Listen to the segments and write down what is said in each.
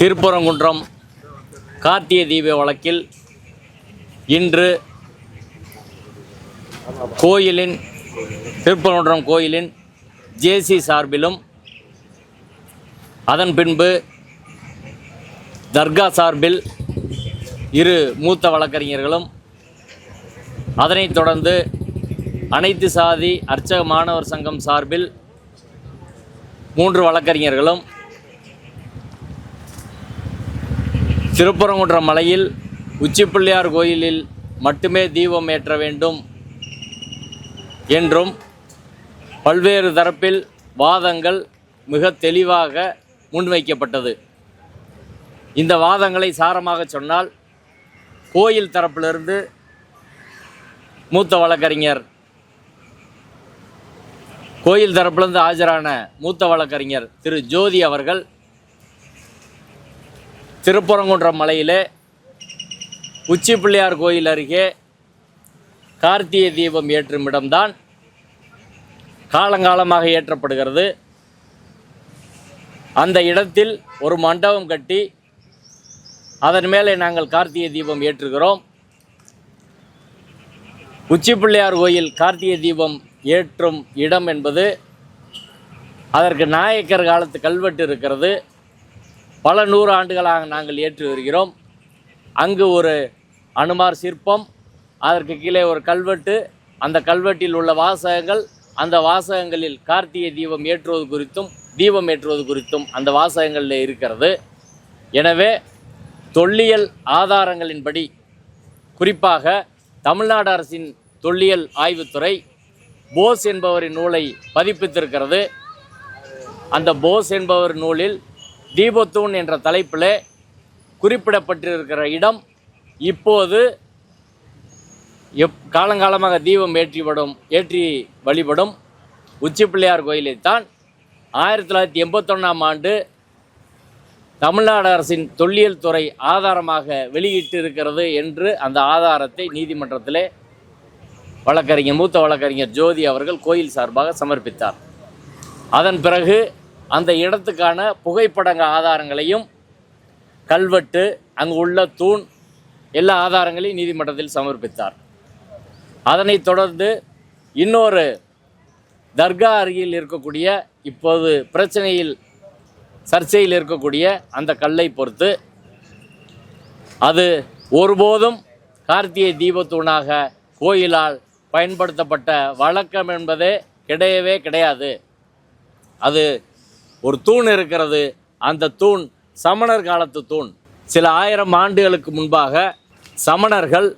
திருப்பரங்குன்றம் கார்த்திகை தீப வழக்கில் இன்று திருப்பரங்குன்றம் கோயிலின் ஜேசி சார்பிலும் அதன் பின்பு தர்கா சார்பில் இரு மூத்த வழக்கறிஞர்களும், அதனைத் தொடர்ந்து அனைத்து சாதி அர்ச்சக மாணவர் சங்கம் சார்பில் 3 வழக்கறிஞர்களும் திருப்பரங்குன்றம் மலையில் உச்சிப்பிள்ளையார் கோயிலில் மட்டுமே தீபம் ஏற்ற வேண்டும் என்றும் பல்வேறு தரப்பில் வாதங்கள் மிக தெளிவாக முன்வைக்கப்பட்டது. இந்த வாதங்களை சாரமாக சொன்னால், கோயில் தரப்பிலிருந்து மூத்த வழக்கறிஞர் கோயில் தரப்பிலிருந்து ஆஜரான மூத்த வழக்கறிஞர் திரு ஜோதி அவர்கள் திருப்பரங்குன்றம் மலையிலே உச்சிப்பிள்ளையார் கோயில் அருகே கார்த்திகை தீபம் ஏற்றும் இடம்தான் காலங்காலமாக ஏற்றப்படுகிறது. அந்த இடத்தில் ஒரு மண்டபம் கட்டி அதன் மேலே நாங்கள் கார்த்திகை தீபம் ஏற்றுகிறோம். உச்சிப்பிள்ளையார் கோயில் கார்த்திகை தீபம் ஏற்றும் இடம் என்பது அதற்கு நாயக்கர் காலத்து கல்வெட்டு இருக்கிறது. பல 100 ஆண்டுகளாக நாங்கள் ஏற்றி வருகிறோம். அங்கு ஒரு அனுமார் சிற்பம், அதற்கு கீழே ஒரு கல்வெட்டு, அந்த கல்வெட்டில் உள்ள வாசகங்கள், அந்த வாசகங்களில் கார்த்திகை தீபம் ஏற்றுவது குறித்தும் அந்த வாசகங்களில் இருக்கிறது. எனவே தொல்லியல் ஆதாரங்களின்படி, குறிப்பாக தமிழ்நாடு அரசின் தொல்லியல் ஆய்வுத்துறை போஸ் என்பவரின் நூலை பதிப்பித்திருக்கிறது. அந்த போஸ் என்பவர் நூலில் தீபத்தூண் என்ற தலைப்பில் குறிப்பிடப்பட்டிருக்கிற இடம் இப்போது காலங்காலமாக தீபம் ஏற்றி வழிபடும் உச்சிப்பிள்ளையார் கோயிலைத்தான் 1981ஆம் ஆண்டு தமிழ்நாடு அரசின் தொல்லியல் துறை ஆதாரமாக வெளியிட்டு இருக்கிறது என்று அந்த ஆதாரத்தை நீதிமன்றத்திலே மூத்த வழக்கறிஞர் ஜோதி அவர்கள் கோயில் சார்பாக சமர்ப்பித்தார். அதன் பிறகு அந்த இடத்துக்கான புகைப்படங்க ஆதாரங்களையும், கல்வெட்டு, அங்கு உள்ள தூண், எல்லா ஆதாரங்களையும் நீதிமன்றத்தில் சமர்ப்பித்தார். அதனைத் தொடர்ந்து இன்னொரு தர்கா அருகில் இருக்கக்கூடிய, இப்போது சர்ச்சையில் இருக்கக்கூடிய அந்த கல்லை பொறுத்து, அது ஒருபோதும் கார்த்திகை தீபத்தூணாக கோயிலால் பயன்படுத்தப்பட்ட வழக்கம் என்பதே கிடையாது. அது ஒரு தூண் இருக்கிறது. அந்த தூண் சமணர் காலத்து தூண். சில 1000 ஆண்டுகளுக்கு முன்பாக சமணர்கள்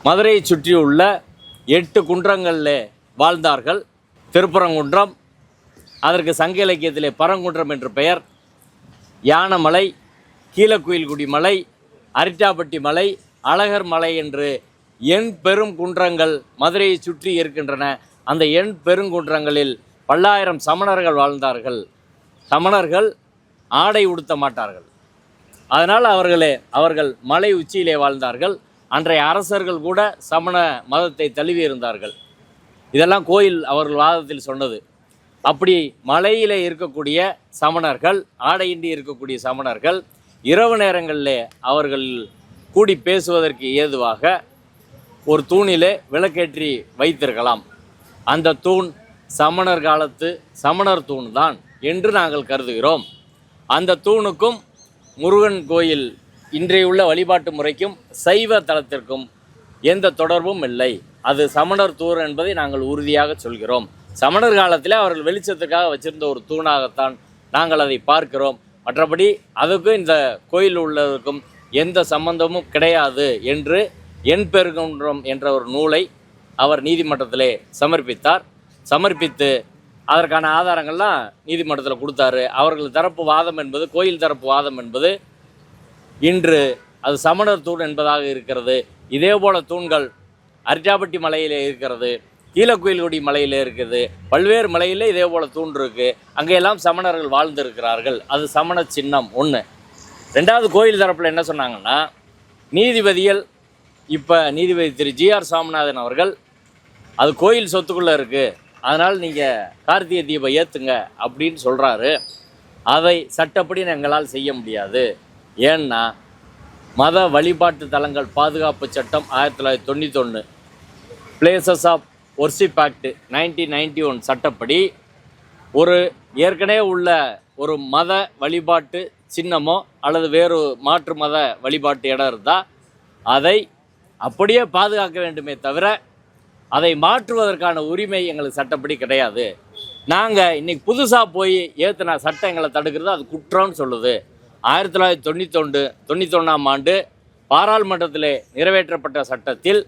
மதுரையை சுற்றியுள்ள 8 குன்றங்களில் வாழ்ந்தார்கள். திருப்பரங்குன்றம், அதற்கு சங்க இலக்கியத்திலே பரங்குன்றம் என்று பெயர், யானமலை, கீழக்குயில்குடி மலை, அரிட்டாப்பட்டி மலை, அழகர் மலை என்று பெரும் குன்றங்கள் மதுரையை சுற்றி இருக்கின்றன. அந்த பெருங்குன்றங்களில் பல்லாயிரம் சமணர்கள் வாழ்ந்தார்கள். சமணர்கள் ஆடை உடுத்த மாட்டார்கள். அதனால் அவர்கள் மலை உச்சியிலே வாழ்ந்தார்கள். அன்றைய அரசர்கள் கூட சமண மதத்தை தழுவி இருந்தார்கள். இதெல்லாம் கோயில் அவர்கள் வாதத்தில் சொன்னது. அப்படி மலையிலே இருக்கக்கூடிய சமணர்கள், ஆடையின்றி இருக்கக்கூடிய சமணர்கள், இரவு நேரங்களிலே அவர்கள் கூடி பேசுவதற்கு ஏதுவாக ஒரு தூணிலே விளக்கேற்றி வைத்திருக்கலாம். அந்த தூண் சமணர் காலத்து சமணர் தூண் தான் என்று நாங்கள் கருதுகிறோம். அந்த தூணுக்கும் முருகன் கோயில் இன்றைய உள்ள வழிபாட்டு முறைக்கும் சைவ தலத்திற்கும் எந்த தொடர்பும் இல்லை. அது சமணர் தூண் என்பதை நாங்கள் உறுதியாக சொல்கிறோம். சமணர் காலத்தில் அவர்கள் வெளிச்சத்துக்காக வச்சிருந்த ஒரு தூணாகத்தான் நாங்கள் அதை பார்க்கிறோம். மற்றபடி அதுக்கும் இந்த கோயில் உள்ளதற்கும் எந்த சம்பந்தமும் கிடையாது என்று பெருங்குன்றம் என்ற ஒரு நூலை அவர் நீதிமன்றத்திலே சமர்ப்பித்து அதற்கான ஆதாரங்கள்லாம் நீதிமன்றத்தில் கொடுத்தாரு. அவர்கள் தரப்பு வாதம் என்பது, கோயில் தரப்பு வாதம் என்பது, இன்று அது சமணர் தூண் என்பதாக இருக்கிறது. இதே போல தூண்கள் அரிட்டாப்பட்டி மலையிலே இருக்கிறது, கீழக்குயில்குடி மலையிலே இருக்குது, பல்வேறு மலையிலே இதே போல் தூண் இருக்குது. அங்கெல்லாம் சமணர்கள் வாழ்ந்திருக்கிறார்கள். அது சமண சின்னம் ஒன்று. 2வது, கோயில் தரப்பில் என்ன சொன்னாங்கன்னா, நீதிபதி திரு GR சாமிநாதன் அவர்கள், அது கோயில் சொத்துக்குள்ளே இருக்குது, அதனால் நீங்கள் கார்த்திகை தீபம் ஏற்றுங்க அப்படின்னு சொல்கிறாரு. அதை சட்டப்படி எங்களால் செய்ய முடியாது. ஏன்னா மத வழிபாட்டு தலங்கள் பாதுகாப்பு சட்டம் 1991, பிளேசஸ் ஆஃப் ஒர்ஷிப் ஆக்ட் 1991 சட்டப்படி ஒரு ஏற்கனவே உள்ள ஒரு மத வழிபாட்டு சின்னமோ அல்லது வேறு மாற்று மத வழிபாட்டு இடம் இருந்தால் அதை அப்படியே பாதுகாக்க வேண்டுமே தவிர அதை மாற்றுவதற்கான உரிமை எங்களுக்கு சட்டப்படி கிடையாது. நாங்கள் இன்றைக்கி புதுசாக போய் ஏற்றின சட்டம் எங்களை தடுக்கிறது அது குற்றம்னு சொல்லுது. 1991ஆம் ஆண்டு பாராளுமன்றத்தில் நிறைவேற்றப்பட்ட சட்டத்தில்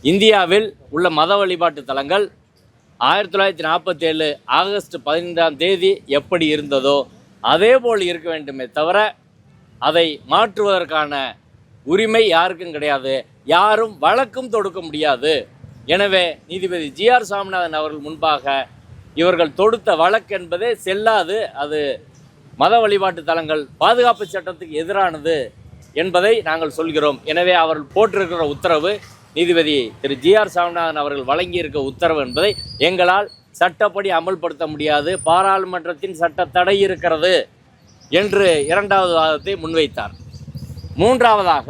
இந்தியாவில் உள்ள மத வழிபாட்டு தலங்கள் 1947 ஆகஸ்ட் 15ஆம் தேதி எப்படி இருந்ததோ அதே போல் இருக்க வேண்டுமே தவிர அதை மாற்றுவதற்கான உரிமை யாருக்கும் கிடையாது. யாரும் வழக்கும் தொடுக்க முடியாது. எனவே நீதிபதி ஜி.ஆர். சாமிநாதன் அவர்கள் முன்பாக இவர்கள் தொடுத்த வழக்கு என்பதே செல்லாது. அது மத வழிபாட்டு தலங்கள் பாதுகாப்பு சட்டத்துக்கு எதிரானது என்பதை நாங்கள் சொல்கிறோம். எனவே அவர்கள் போட்டிருக்கிற உத்தரவு, நீதிபதி திரு ஜி.ஆர். சாமிநாதன் அவர்கள் வழங்கியிருக்க உத்தரவு என்பதை எங்களால் சட்டப்படி அமல்படுத்த முடியாது, பாராளுமன்றத்தின் சட்ட தடை இருக்கிறது என்று இரண்டாவது வாதத்தை முன்வைத்தார். மூன்றாவதாக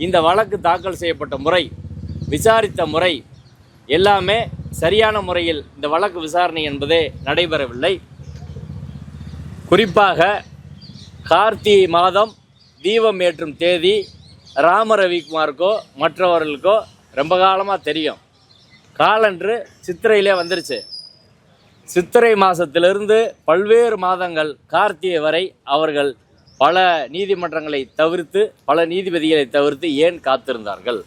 இந்த வழக்கு தாக்கல் செய்யப்பட்ட முறை, விசாரித்த முறை எல்லாமே சரியான முறையில் இந்த வழக்கு விசாரணை என்பதே நடைபெறவில்லை. குறிப்பாக கார்த்திகை மாதம் தீபம் ஏற்றும் தேதி ராம ரவிக்குமாருக்கோ மற்றவர்களுக்கோ ரொம்ப காலமாக தெரியும். காலன்று சித்திரையிலே வந்துருச்சு. சித்திரை மாதத்திலிருந்து பல்வேறு மாதங்கள் கார்த்திகை வரை அவர்கள் பல நீதிமன்றங்களை தவிர்த்து, பல நீதிபதிகளை தவிர்த்து ஏன் காத்திருந்தார்கள்?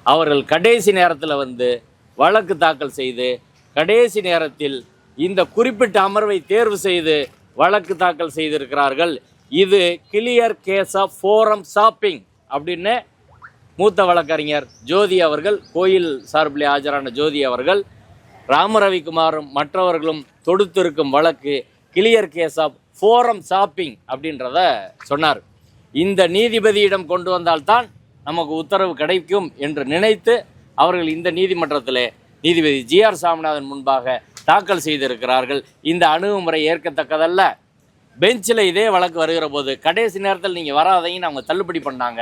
அவர்கள் கடைசி நேரத்தில் வந்து வழக்கு தாக்கல் செய்து, கடைசி நேரத்தில் இந்த குறிப்பிட்ட அமர்வை தேர்வு செய்து வழக்கு தாக்கல் செய்திருக்கிறார்கள். இது clear case of forum shopping அப்படின்னு மூத்த வழக்கறிஞர் ஜோதி அவர்கள், கோயில் சார்பில் ஆஜரான ஜோதி அவர்கள், ராம ரவிக்குமாரும் மற்றவர்களும் தொடுத்திருக்கும் வழக்கு clear case of forum shopping அப்படின்றத சொன்னார். இந்த நீதிபதியிடம் கொண்டு வந்தால்தான் நமக்கு உத்தரவு கிடைக்கும் என்று நினைத்து அவர்கள் இந்த நீதிமன்றத்தில் நீதிபதி ஜி.ஆர். சாமிநாதன் முன்பாக தாக்கல் செய்திருக்கிறார்கள். இந்த அணுகுமுறை ஏற்கத்தக்கதல்ல. பெஞ்சில் இதே வழக்கு வருகிற போது கடைசி நேரத்தில் நீங்கள் வராதையும் அவங்க தள்ளுபடி பண்ணாங்க.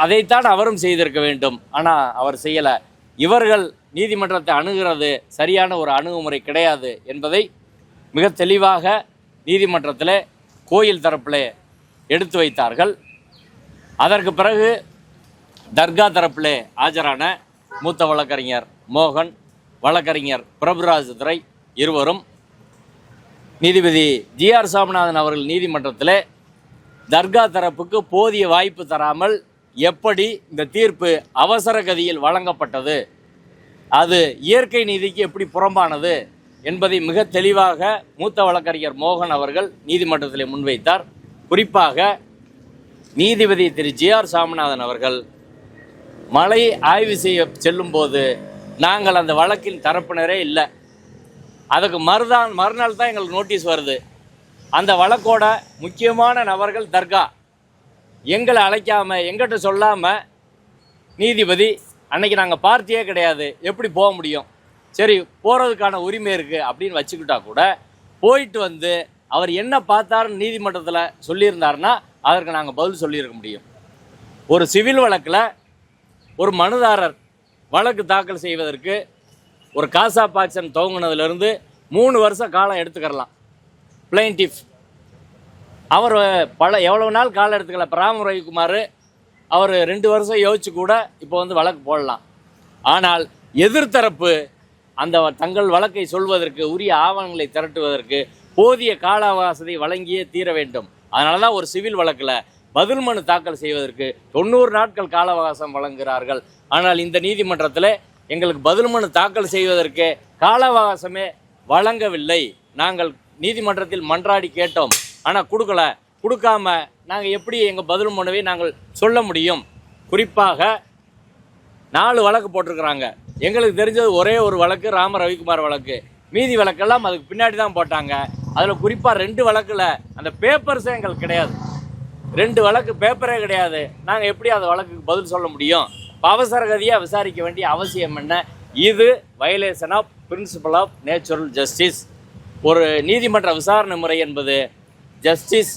அதைத்தான் அவரும் செய்திருக்க வேண்டும். ஆனால் அவர் செய்யலை. இவர்கள் நீதிமன்றத்தை அணுகிறது சரியான ஒரு அணுகுமுறை கிடையாது என்பதை மிக தெளிவாக நீதிமன்றத்தில் கோயில் தரப்பில் எடுத்து வைத்தார்கள். அதற்கு பிறகு தர்கா தரப்பில் ஆஜரான மூத்த வழக்கறிஞர் மோகன், வழக்கறிஞர் பிரபுராஜ் துரை இருவரும் நீதிபதி ஜி.ஆர். சாமிநாதன் அவர்கள் நீதிமன்றத்தில் தர்கா தரப்புக்கு போதிய வாய்ப்பு தராமல் எப்படி இந்த தீர்ப்பு அவசர கதியில் வழங்கப்பட்டது, அது இயற்கை நீதிக்கு எப்படி புறம்பானது என்பதை மிக தெளிவாக மூத்த வழக்கறிஞர் மோகன் அவர்கள் நீதிமன்றத்தில் முன்வைத்தார். குறிப்பாக நீதிபதி திரு ஜி.ஆர். சாமிநாதன் அவர்கள் மலை ஆய்வு செய்ய செல்லும்போது நாங்கள் அந்த வழக்கின் தரப்பினரே இல்லை. அதுக்கு மறுநாள் தான் எங்களுக்கு நோட்டீஸ் வருது. அந்த வழக்கோட முக்கியமான நபர்கள் தர்கா எங்களை அழைக்காமல், எங்கிட்ட சொல்லாமல் நீதிபதி அன்னைக்கு நாங்கள் பார்ட்டியே கிடையாது, எப்படி போக முடியும்? சரி, போகிறதுக்கான உரிமை இருக்குது அப்படின்னு வச்சுக்கிட்டா கூட போயிட்டு வந்து அவர் என்ன பார்த்தாருன்னு நீதிமன்றத்தில் சொல்லியிருந்தாருன்னா அதற்கு நாங்கள் பதில் சொல்லியிருக்க முடியும். ஒரு சிவில் வழக்கில் ஒரு மனுதாரர் வழக்கு தாக்கல் செய்வதற்கு ஒரு காசா பாக்சன் துவங்கினதுலேருந்து 3 வருஷம் காலம் எடுத்துக்கிறலாம். பிளைன்டிஃப் அவர் எவ்வளவு நாள் காலம் எடுத்துக்கலாம். இப்போ ராம ரவிக்குமார் அவர் 2 வருஷம் யோசிச்சு கூட இப்போ வந்து வழக்கு போடலாம். ஆனால் எதிர்த்தரப்பு அந்த தங்கள் வழக்கை சொல்வதற்கு உரிய ஆவணங்களை திரட்டுவதற்கு போதிய கால அவகாசத்தை வழங்கியே தீர வேண்டும். அதனால தான் ஒரு சிவில் வழக்கில் பதில் மனு தாக்கல் செய்வதற்கு 90 நாட்கள் கால அவகாசம் வழங்குகிறார்கள். ஆனால் இந்த நீதிமன்றத்தில் எங்களுக்கு பதில் மனு தாக்கல் செய்வதற்கு கால அவகாசமே வழங்கவில்லை. நாங்கள் நீதிமன்றத்தில் மன்றாடி கேட்டோம், ஆனால் கொடுக்காம நாங்கள் எப்படி எங்கள் பதில் மனுவை நாங்கள் சொல்ல முடியும்? குறிப்பாக 4 வழக்கு போட்டிருக்கிறாங்க. எங்களுக்கு தெரிஞ்சது ஒரே ஒரு வழக்கு ராம ரவிக்குமார் வழக்கு. மீதி வழக்கெல்லாம் அதுக்கு பின்னாடி தான் போட்டாங்க. அதில் குறிப்பாக 2 வழக்கில் அந்த பேப்பர்ஸே எங்களுக்கு கிடையாது. 2 வழக்கு பேப்பரே கிடையாது. நாங்கள் எப்படி அந்த வழக்குக்கு பதில் சொல்ல முடியும்? அவசர கதியாக விசாரிக்க வேண்டிய அவசியம் என்ன? இது violation of principal of natural justice. ஒரு நீதிமன்ற விசாரணை முறை என்பது justice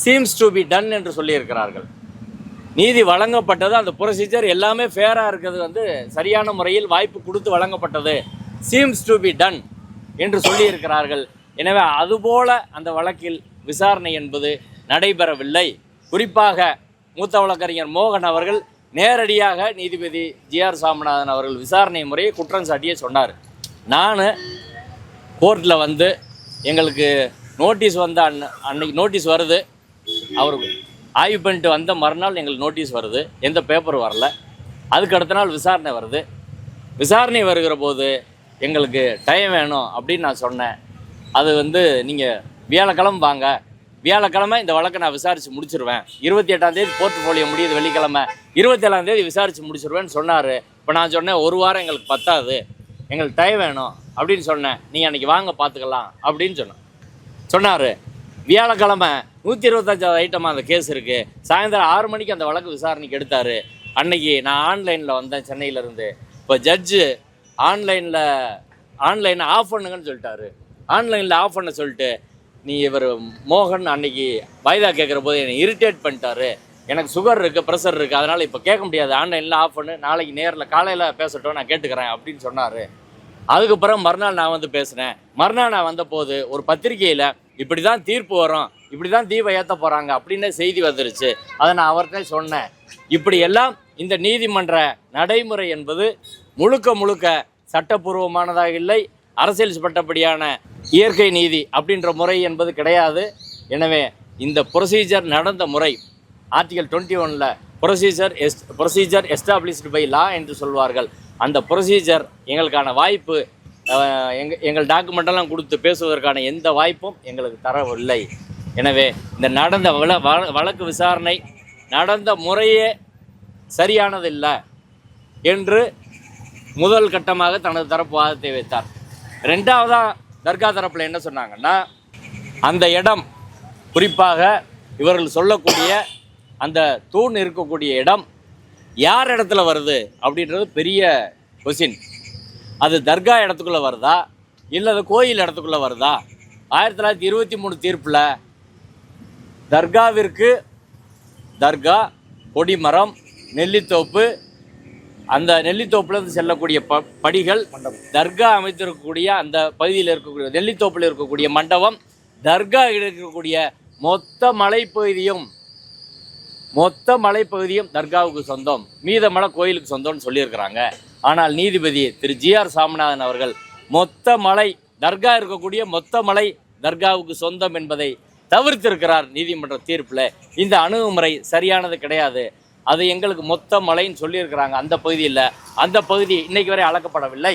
seems to be done என்று சொல்லியிருக்கிறார்கள். நீதி வழங்கப்பட்டது, அந்த ப்ரொசீஜர் எல்லாமே ஃபேராக இருக்கிறது சரியான முறையில் வாய்ப்பு கொடுத்து வழங்கப்பட்டது, சீம்ஸ் டு பி டன் என்று சொல்லியிருக்கிறார்கள். எனவே அதுபோல அந்த வழக்கில் விசாரணை என்பது நடைபெறவில்லை. குறிப்பாக மூத்த வழக்கறிஞர் மோகன் அவர்கள் நேரடியாக நீதிபதி ஜி.ஆர். சாமிநாதன் அவர்கள் விசாரணை முறையை குற்றம் சாட்டியே சொன்னார். நான் கோர்ட்டில் எங்களுக்கு நோட்டீஸ் அன்னைக்கு நோட்டீஸ் வருது, அவர் ஆய்வு பண்ணிட்டு வந்த மறுநாள் எங்களுக்கு நோட்டீஸ் வருது, எந்த பேப்பர் வரல. அதுக்கு அடுத்த நாள் விசாரணை வருது. விசாரணை வருகிற போது எங்களுக்கு டைம் வேணும் அப்படின்னு நான் சொன்னேன். அது நீங்கள் வியாழக்கிழமை வாங்க, வியாழக்கிழமை இந்த வழக்கை நான் விசாரித்து முடிச்சிருவேன், 28ஆம் போர்ட்ஃபோலியோ முடியுது வெள்ளிக்கிழமை, 27ஆம் விசாரித்து முடிச்சிருவேன்னு சொன்னார். இப்போ நான் சொன்னேன், ஒரு வாரம் எங்களுக்கு பத்தாது, எங்களுக்கு டைம் வேணும் அப்படின்னு சொன்னேன். நீங்கள் அன்றைக்கி வாங்க பார்த்துக்கலாம் அப்படின்னு சொன்னார். வியாழக்கிழமை 125வது ஐட்டமாக அந்த கேஸ் இருக்குது. சாயந்தரம் 6 மணிக்கு அந்த வழக்கு விசாரணைக்கு எடுத்தார். அன்னைக்கு நான் ஆன்லைனில் வந்தேன் சென்னையிலேருந்து. இப்போ ஜட்ஜு ஆன்லைனை ஆஃப் பண்ணுங்கன்னு சொல்லிட்டாரு. ஆன்லைனில் ஆஃப் பண்ண சொல்லிட்டு இவர் மோகன் அன்னைக்கு வாய்தா கேட்குற போது என்னை இரிட்டேட் பண்ணிட்டாரு. எனக்கு சுகர் இருக்குது, ப்ரெஷர் இருக்குது, அதனால் இப்போ கேட்க முடியாது, ஆன்லைனில் ஆஃப் பண்ணு, நாளைக்கு நேரில் காலையில் பேசட்டும், நான் கேட்டுக்கிறேன் அப்படின்னு சொன்னார். அதுக்கப்புறம் மறுநாள் நான் பேசினேன். மறுநாள் நான் வந்தபோது ஒரு பத்திரிகையில் இப்படி தான் தீர்ப்பு வரும், இப்படி தான் தீபம் ஏற்ற போகிறாங்க அப்படின்னு செய்தி வந்துருச்சு. அதை நான் அவர்கிட்ட சொன்னேன். இப்படியெல்லாம் இந்த நீதிமன்ற நடைமுறை என்பது முழுக்க சட்டப்பூர்வமானதாக இல்லை, அரசியல் சட்டப்படியான இயற்கை நீதி அப்படின்ற முறை என்பது கிடையாது. எனவே இந்த ப்ரொசீஜர் நடந்த முறை article 21 procedure established by law என்று சொல்வார்கள். அந்த ப்ரொசீஜர் எங்களுக்கான வாய்ப்பு, எங்கள் டாக்குமெண்டெல்லாம் கொடுத்து பேசுவதற்கான எந்த வாய்ப்பும் எங்களுக்கு தரவில்லை. எனவே இந்த நடந்த வழக்கு விசாரணை நடந்த முறையே சரியானதில்லை என்று முதல் கட்டமாக தனது தரப்பு வாதத்தை வைத்தார். ரெண்டாவதாக தர்கா தரப்பில் என்ன சொன்னாங்கன்னா, அந்த இடம், குறிப்பாக இவர்கள் சொல்லக்கூடிய அந்த தூண் இருக்கக்கூடிய இடம் யார் இடத்துல வருது அப்படின்றது பெரிய கொஸ்டின். அது தர்கா இடத்துக்குள்ளே வருதா இல்லை அது கோயில் இடத்துக்குள்ளே வருதா? 1923 தீர்ப்பில் தர்காவிற்கு தர்கா, கொடிமரம், நெல்லித்தோப்பு, அந்த நெல்லித்தோப்புலேருந்து செல்லக்கூடிய படிகள், தர்கா அமைத்திருக்கக்கூடிய அந்த பகுதியில் இருக்கக்கூடிய நெல்லித்தோப்பில் இருக்கக்கூடிய மண்டபம், தர்கா இருக்கக்கூடிய மொத்த மலைப்பகுதியும் தர்காவுக்கு சொந்தம், மீதமலை கோயிலுக்கு சொந்தம்னு சொல்லியிருக்கிறாங்க. ஆனால் நீதிபதி திரு ஜி.ஆர். சாமிநாதன் அவர்கள் தர்கா இருக்கக்கூடிய மொத்த மலை தர்காவுக்கு சொந்தம் என்பதை தவிர்த்திருக்கிறார் நீதிமன்ற தீர்ப்பில். இந்த அணுகுமுறை சரியானது கிடையாது. அது எங்களுக்கு மொத்த மலைன்னு சொல்லியிருக்கிறாங்க. அந்த பகுதி இன்னைக்கு வரை அளக்கப்படவில்லை.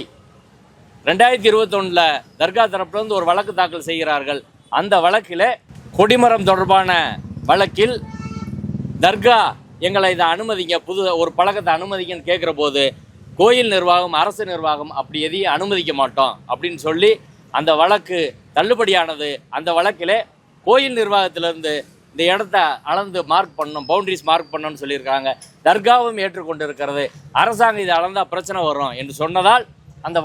2021 தர்கா தரப்பிலிருந்து ஒரு வழக்கு தாக்கல் செய்கிறார்கள். அந்த வழக்கில் கொடிமரம் தொடர்பான வழக்கில் தர்கா எங்களை இதை அனுமதிங்க, ஒரு பழக்கத்தை அனுமதிங்கன்னு கேட்குற போது கோயில் நிர்வாகம், அரசு நிர்வாகம் அப்படி எதையும் அனுமதிக்க மாட்டோம் அப்படின்னு சொல்லி அந்த வழக்கு தள்ளுபடியானது. அந்த வழக்கில் கோயில் நிர்வாகத்திலிருந்து இந்த இடத்த அளந்து பவுண்டரிஸ் மார்க் பண்ணணும்னு சொல்லியிருக்காங்க. தர்காவும் ஏற்றுக்கொண்டு இருக்கிறது. அரசாங்கம் இதை அளந்தால் பிரச்சனை வரும் என்று சொன்னதால் அந்த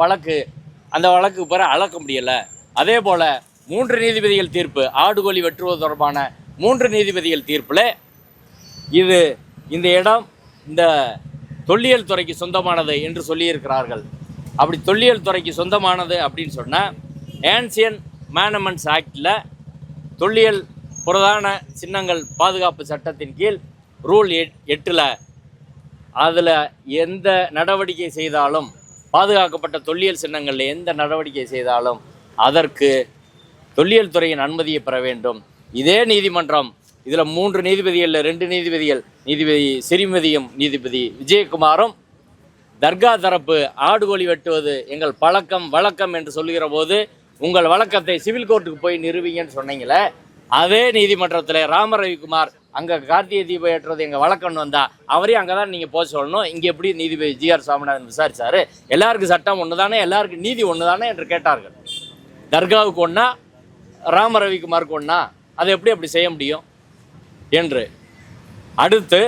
வழக்கு பிற அளக்க முடியலை. அதே போல் 3 நீதிபதிகள் தீர்ப்பு, ஆடுகோழி வெட்டுவது தொடர்பான 3 நீதிபதிகள் தீர்ப்பில் இந்த இடம் இந்த தொல்லியல் துறைக்கு சொந்தமானது என்று சொல்லியிருக்கிறார்கள். அப்படி தொல்லியல் துறைக்கு சொந்தமானது அப்படின்னு சொன்னால் ஏன்சியன் மேனமெண்ட்ஸ் ஆக்டில் தொல்லியல் புரதான சின்னங்கள் பாதுகாப்பு சட்டத்தின் கீழ் ரூல் 8 அதில் எந்த நடவடிக்கை செய்தாலும், பாதுகாக்கப்பட்ட தொல்லியல் சின்னங்களில் எந்த நடவடிக்கை செய்தாலும் அதற்கு தொல்லியல் துறையின் அனுமதியை பெற வேண்டும். இதே நீதிமன்றம் இதில் 3 நீதிபதிகளில் 2 நீதிபதிகள், நீதிபதி ஸ்ரீமதியும் நீதிபதி விஜயகுமாரும் தர்கா தரப்பு ஆடுகோழி வெட்டுவது எங்கள் வழக்கம் என்று சொல்லுகிற போது உங்கள் வழக்கத்தை சிவில் கோர்ட்டுக்கு போய் நிறுவீங்கன்னு சொன்னீங்களே, அதே நீதிமன்றத்தில் ராமரவிக்குமார் அங்கே கார்த்திகை தீபம் ஏற்றுறது எங்கள் வழக்கம்னு வந்தால் அவரையும் அங்கே தான் நீங்கள் போக சொல்லணும். இங்கே எப்படி நீதிபதி ஜி.ஆர். சாமிநாதன் விசாரித்தார்? எல்லாருக்கும் சட்டம் ஒன்று தானே, எல்லாருக்கும் நீதி ஒன்று தானே என்று கேட்டார்கள். தர்காவுக்கு ஒன்றா, ராமரவிக்குமாருக்கு ஒன்றா, அதை அப்படி செய்ய முடியும் என்று. அடுத்து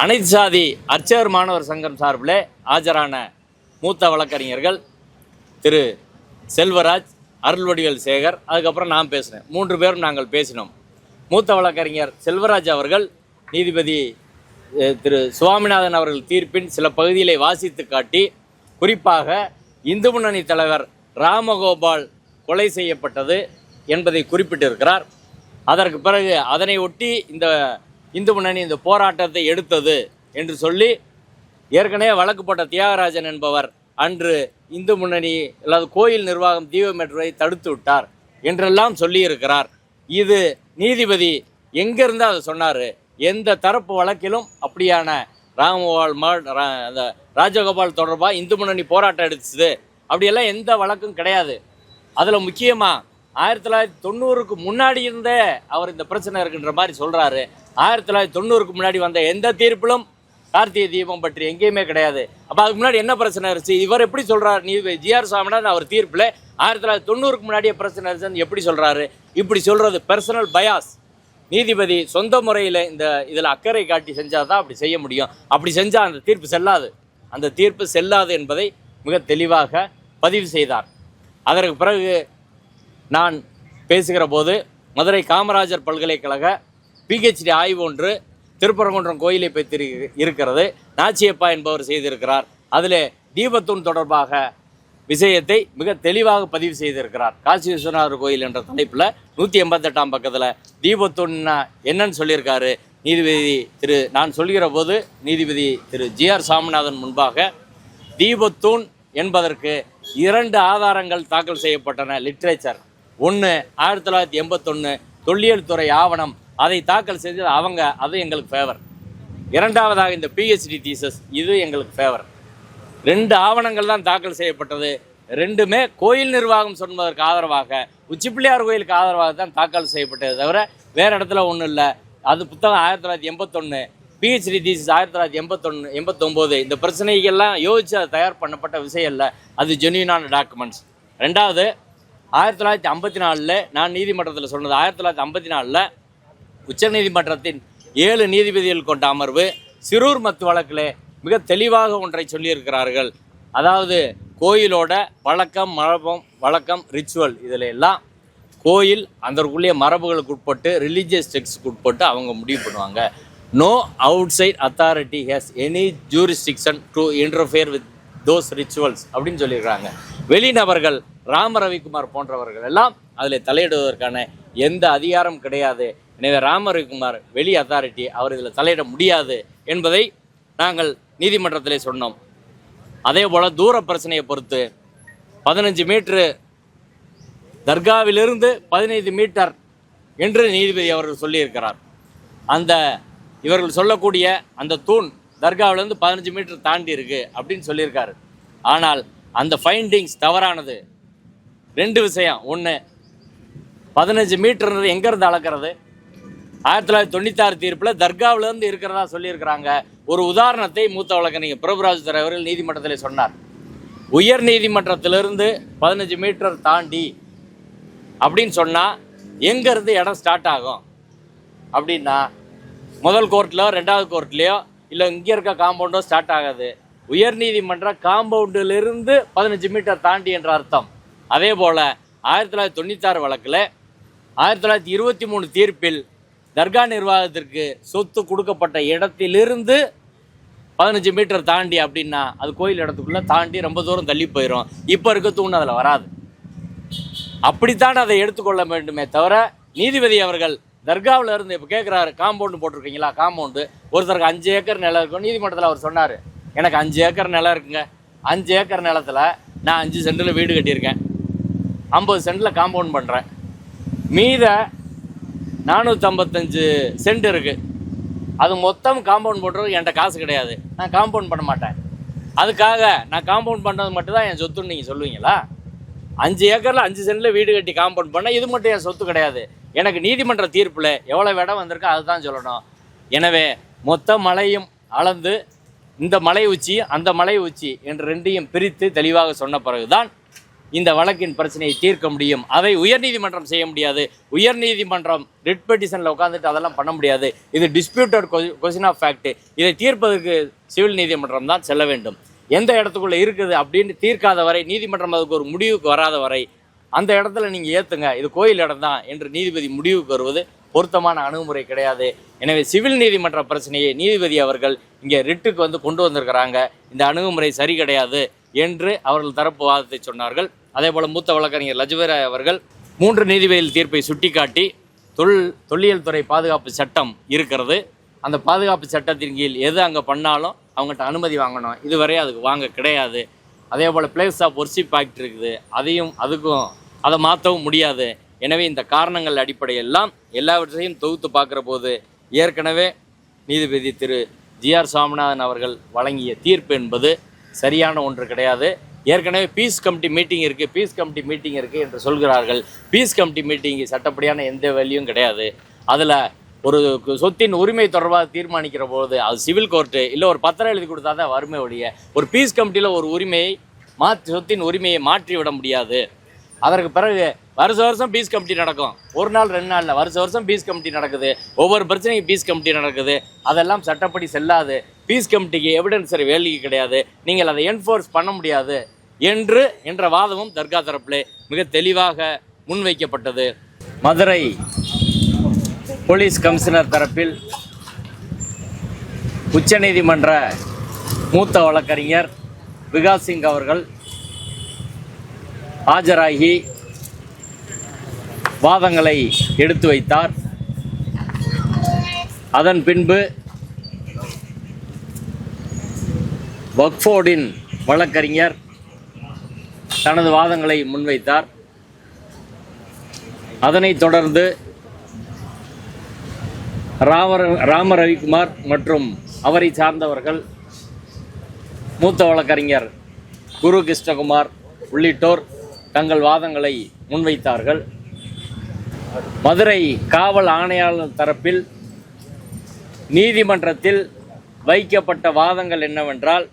அனைத்து சாதி அர்ச்சகர் மாணவர் சங்கம் சார்பில் ஆஜரான மூத்த வழக்கறிஞர்கள் திரு செல்வராஜ், அருள்வடிவேல் சேகர், அதுக்கப்புறம் நான் பேசினேன். 3 பேரும் நாங்கள் பேசினோம். மூத்த வழக்கறிஞர் செல்வராஜ் அவர்கள் நீதிபதி திரு சுவாமிநாதன் அவர்கள் தீர்ப்பின் சில பகுதிகளை வாசித்து காட்டி, குறிப்பாக இந்து முன்னணி தலைவர் ராமகோபால் கொலை செய்யப்பட்டது என்பதை குறிப்பிட்டிருக்கிறார். அதற்கு பிறகு அதனை ஒட்டி இந்த இந்து முன்னணி இந்த போராட்டத்தை எடுத்தது என்று சொல்லி, ஏற்கனவே வழக்கு போட்ட தியாகராஜன் என்பவர் அன்று இந்து முன்னணி அல்லது கோயில் நிர்வாகம் தீப மெட்ரோவை தடுத்து விட்டார் என்றெல்லாம் சொல்லியிருக்கிறார். இது நீதிபதி எங்கேருந்து அதை சொன்னார்? எந்த தரப்பு வழக்கிலும் அப்படியான அந்த ராஜகோபால் தொடர்பாக இந்து முன்னணி போராட்டம் எடுத்துது அப்படியெல்லாம் எந்த வழக்கும் கிடையாது. அதில் முக்கியமாக 1990க்கு முன்னாடி இருந்தே அவர் இந்த பிரச்சனை இருக்குன்ற மாதிரி சொல்கிறாரு. 1990க்கு முன்னாடி வந்த எந்த தீர்ப்பிலும் கார்த்திகை தீபம் பற்றி எங்கேயுமே கிடையாது. அப்போ அதுக்கு முன்னாடி என்ன பிரச்சனை இருந்துச்சு? இவர் எப்படி சொல்கிறார்? நீதிபதி ஜி.ஆர். சுவாமிநாதன் அவர் தீர்ப்பில் 1990க்கு முன்னாடியே பிரச்சனை இருந்துச்சுன்னு எப்படி சொல்கிறாரு? இப்படி சொல்கிறது பர்சனல் பயாஸ். நீதிபதி சொந்த முறையில் இதில் அக்கறை காட்டி செஞ்சால் தான் அப்படி செய்ய முடியும். அப்படி செஞ்சால் அந்த தீர்ப்பு செல்லாது. அந்த தீர்ப்பு செல்லாது என்பதை மிக தெளிவாக பதிவு செய்தார். அதற்கு பிறகு நான் பேசுகிற போது மதுரை காமராஜர் பல்கலைக்கழக பிஹெச்டி ஆய்வு ஒன்று திருப்பரங்குன்றம் கோயிலை பற்றி இருக்கிறது. நாச்சியப்பா என்பவர் செய்திருக்கிறார். அதில் தீபத்தூண் தொடர்பாக விஷயத்தை மிக தெளிவாக பதிவு செய்திருக்கிறார். காசி விஸ்வநாதர் கோயில் என்ற தலைப்பில் 188ஆம் பக்கத்தில் தீபத்தூண்னா என்னன்னு சொல்லியிருக்காரு நீதிபதி நான் சொல்கிற போது நீதிபதி திரு ஜி.ஆர். சாமிநாதன் முன்பாக தீபத்தூண் என்பதற்கு 2 ஆதாரங்கள் தாக்கல் செய்யப்பட்டன. லிட்ரேச்சர் ஒன்று 1981 தொல்லியல் துறை ஆவணம், அதை தாக்கல் செஞ்சது அவங்க, அது எங்களுக்கு ஃபேவர். இரண்டாவதாக இந்த பிஹெச்டி தீசஸ், இது எங்களுக்கு ஃபேவர். 2 ஆவணங்கள் தான் தாக்கல் செய்யப்பட்டது. 2மே கோயில் நிர்வாகம் சொன்னதற்கு ஆதரவாக, உச்சிப்பிள்ளையார் கோயிலுக்கு ஆதரவாக தான் தாக்கல் செய்யப்பட்டது தவிர வேறு இடத்துல ஒன்றும் இல்லை. அது புத்தகம் 1981, பிஹெச்டி தீசஸ் 1989. இந்த பிரச்சனைகள்லாம் யோசித்து அது தயார் பண்ணப்பட்ட விஷயம் இல்லை, அது ஜென்யூனான டாக்குமெண்ட்ஸ். ரெண்டாவது 1954 நான் நீதிமன்றத்தில் சொன்னது, 1954 உச்சநீதிமன்றத்தின் 7 நீதிபதிகள் கொண்ட அமர்வு சிரூர் மத்து வழக்கில் மிக தெளிவாக ஒன்றை சொல்லியிருக்கிறார்கள். அதாவது கோயிலோட வழக்கம் ரிச்சுவல் இதில் எல்லாம் கோயில் அதற்குள்ளே மரபுகளுக்கு உட்பட்டு ரிலீஜியஸ் டெக்ஸ்டுக்கு உட்பட்டு அவங்க முடிவு பண்ணுவாங்க. No outside authority has any jurisdiction to interfere with those rituals அப்படின்னு சொல்லியிருக்கிறாங்க. வெளிநபர்கள் ராம ரவிக்குமார் போன்றவர்கள் எல்லாம் அதில் தலையிடுவதற்கான எந்த அதிகாரம் கிடையாது. எனவே ராம ரவிக்குமார் வெளி அத்தாரிட்டி, அவர் இதில் தலையிட முடியாது என்பதை நாங்கள் நீதிமன்றத்திலே சொன்னோம். அதே போல் தூர பிரச்சனையை பொறுத்து 15 மீட்டரு தர்காவிலிருந்து 15 மீட்டர் என்று நீதிபதி அவர்கள் சொல்லியிருக்கிறார். அந்த இவர்கள் சொல்லக்கூடிய அந்த தூண் தர்காவிலேருந்து 15 மீட்டர் தாண்டி இருக்குது அப்படின்னு சொல்லியிருக்காரு. ஆனால் அந்த ஃபைண்டிங்ஸ் தவறானது. 2 விஷயம். ஒன்று, 15 மீட்டர்ன்றது எங்கேருந்து அளக்கிறது? 1996 தீர்ப்பில் தர்காவிலேருந்து இருக்கிறதா சொல்லியிருக்கிறாங்க. ஒரு உதாரணத்தை மூத்த வழக்கறிஞர் பிரபுராஜ் துரை அவர்கள் நீதிமன்றத்தில் சொன்னார். உயர் நீதிமன்றத்திலிருந்து 15 மீட்டர் தாண்டி அப்படின்னு சொன்னால் எங்கேருந்து இடம் ஸ்டார்ட் ஆகும் அப்படின்னா, முதல் கோர்ட்லையோ 2வது கோர்ட்லேயோ இல்லை இங்கே இருக்க காம்பவுண்டோ ஸ்டார்ட் ஆகாது. உயர் நீதிமன்ற காம்பவுண்டிலிருந்து 15 மீட்டர் தாண்டி என்ற அர்த்தம். அதே போல் 1996 வழக்கில் 1923 தீர்ப்பில் தர்கா நிர்வாகத்திற்கு சொத்து கொடுக்கப்பட்ட இடத்திலிருந்து 15 மீட்டர் தாண்டி அப்படின்னா அது கோயில் இடத்துக்குள்ளே தாண்டி ரொம்ப தூரம் தள்ளி போயிடும். இப்போ இருக்க தூண் அதில் வராது. அப்படித்தான் அதை எடுத்துக்கொள்ள வேண்டுமே தவிர, நீதிபதி அவர்கள் தர்காவில் இருந்து இப்போ கேட்குறாரு, காம்பவுண்டு போட்டிருக்கீங்களா? காம்பவுண்டு ஒருத்தருக்கு 5 ஏக்கர் நிலம் இருக்கும். நீதிமன்றத்தில் அவர் சொன்னார், எனக்கு 5 ஏக்கர் நிலம் இருக்குங்க. 5 ஏக்கர் நிலத்தில் நான் 5 சென்டில் வீடு கட்டியிருக்கேன், 50 சென்டில் காம்பவுண்ட் பண்ணுறேன், மீத 455 சென்ட் இருக்குது. அது மொத்தம் காம்பவுண்ட் போட்டுறது என்கிட்ட காசு கிடையாது, நான் காம்பவுண்ட் பண்ண மாட்டேன். அதுக்காக நான் காம்பவுண்ட் பண்ணுறது மட்டும்தான் என் சொத்துன்னு நீங்கள் சொல்லுவீங்களா? 5 ஏக்கரில் 5 சென்டில் வீடு கட்டி காம்பவுண்ட் பண்ணால் இது மட்டும் என் சொத்து கிடையாது. எனக்கு நீதிமன்ற தீர்ப்பில் எவ்வளோ இடம் வந்திருக்கோ அதுதான் சொல்லணும். எனவே மொத்த மலையும் அளந்து இந்த மலை உச்சி அந்த மலை உச்சி என்று 2ஐயும் பிரித்து தெளிவாக சொன்ன பிறகுதான் இந்த வழக்கின் பிரச்சனையை தீர்க்க முடியும். அதை உயர்நீதிமன்றம் செய்ய முடியாது. உயர்நீதிமன்றம் ரிட் பெட்டிஷனில் உட்காந்துட்டு அதெல்லாம் பண்ண முடியாது. இது டிஸ்பியூட்டட் கொஸ்டின் ஆஃப் ஃபேக்ட். இதை தீர்ப்பதற்கு சிவில் நீதிமன்றம் தான் செல்ல வேண்டும். எந்த இடத்துக்குள்ளே இருக்குது அப்படின்னு தீர்க்காத வரை, நீதிமன்றம் அதுக்கு ஒரு முடிவுக்கு வராத வரை அந்த இடத்துல நீங்கள் ஏற்றுங்க இது கோயில் இடம் தான் என்று நீதிபதி முடிவுக்கு வருவது பொருத்தமான அணுகுமுறை கிடையாது. எனவே சிவில் நீதிமன்ற பிரச்சனையை நீதிபதி அவர்கள் இங்கே ரிட்டுக்கு கொண்டு வந்திருக்கிறாங்க. இந்த அணுகுமுறை சரி கிடையாது என்று அவர்கள் தரப்பு வாதத்தை சொன்னார்கள். அதே போல் மூத்த வழக்கறிஞர் லஜ்வராய் அவர்கள் 3 நீதிபதிகள் தீர்ப்பை சுட்டிக்காட்டி தொல்லியல் துறை பாதுகாப்பு சட்டம் இருக்கிறது, அந்த பாதுகாப்பு சட்டத்தின் கீழ் எது அங்கே பண்ணாலும் அவங்ககிட்ட அனுமதி வாங்கணும், இதுவரை அதுக்கு வாங்க கிடையாது. அதே போல் பிளேஸ் ஆஃப் ஒர்ஷிப் ஆக்ட் இருக்குது, அதுக்கும் அதை மாற்றவும் முடியாது. எனவே இந்த காரணங்கள் அடிப்படையெல்லாம் எல்லாவற்றையும் தொகுத்து பார்க்குற போது ஏற்கனவே நீதிபதி திரு ஜி.ஆர். சாமிநாதன் அவர்கள் வழங்கிய தீர்ப்பு என்பது சரியான ஒன்று கிடையாது. ஏற்கனவே பீஸ் கமிட்டி மீட்டிங் இருக்குது என்று சொல்கிறார்கள். பீஸ் கமிட்டி மீட்டிங்கு சட்டப்படியான எந்த வேலையும் கிடையாது. அதில் ஒரு சொத்தின் உரிமை தொடர்பாக தீர்மானிக்கிற போது அது சிவில் கோர்ட்டு இல்லை ஒரு பத்திரம் எழுதி கொடுத்தா தான் வறுமை ஒழிய ஒரு பீஸ் கமிட்டியில் ஒரு உரிமையை சொத்தின் உரிமையை மாற்றி விட முடியாது. அதற்கு பிறகு வருஷம் பீஸ் கமிட்டி நடக்கும், ஒரு நாள் 2 நாளில் வருஷம் பீஸ் கமிட்டி நடக்குது, ஒவ்வொரு பிரச்சனையும் பீஸ் கமிட்டி நடக்குது, அதெல்லாம் சட்டப்படி செல்லாது. பீஸ் கமிட்டிக்கு எவிடன்ஸ் வேலைக்கு கிடையாது, நீங்கள் அதை என்ஃபோர்ஸ் பண்ண முடியாது என்ற வாதமும் தர்கா தரப்பிலே மிக தெளிவாக முன்வைக்கப்பட்டது. மதுரை போலீஸ் கமிஷனர் தரப்பில் உச்சநீதிமன்ற மூத்த வழக்கறிஞர் விகாஸ் சிங் அவர்கள் ஆஜராகி வாதங்களை எடுத்து வைத்தார். அதன் பின்பு வக்ஃப் போர்டின் வழக்கறிஞர் தனது வாதங்களை முன்வைத்தார். அதனைத் தொடர்ந்து ராம ரவிக்குமார் மற்றும் அவரை சார்ந்தவர்கள் மூத்த வழக்கறிஞர் குரு கிருஷ்ணகுமார் உள்ளிட்டோர் தங்கள் வாதங்களை முன்வைத்தார்கள். மதுரை காவல் ஆணையாளர் தரப்பில் நீதிமன்றத்தில் வைக்கப்பட்ட வாதங்கள் என்னவென்றால்,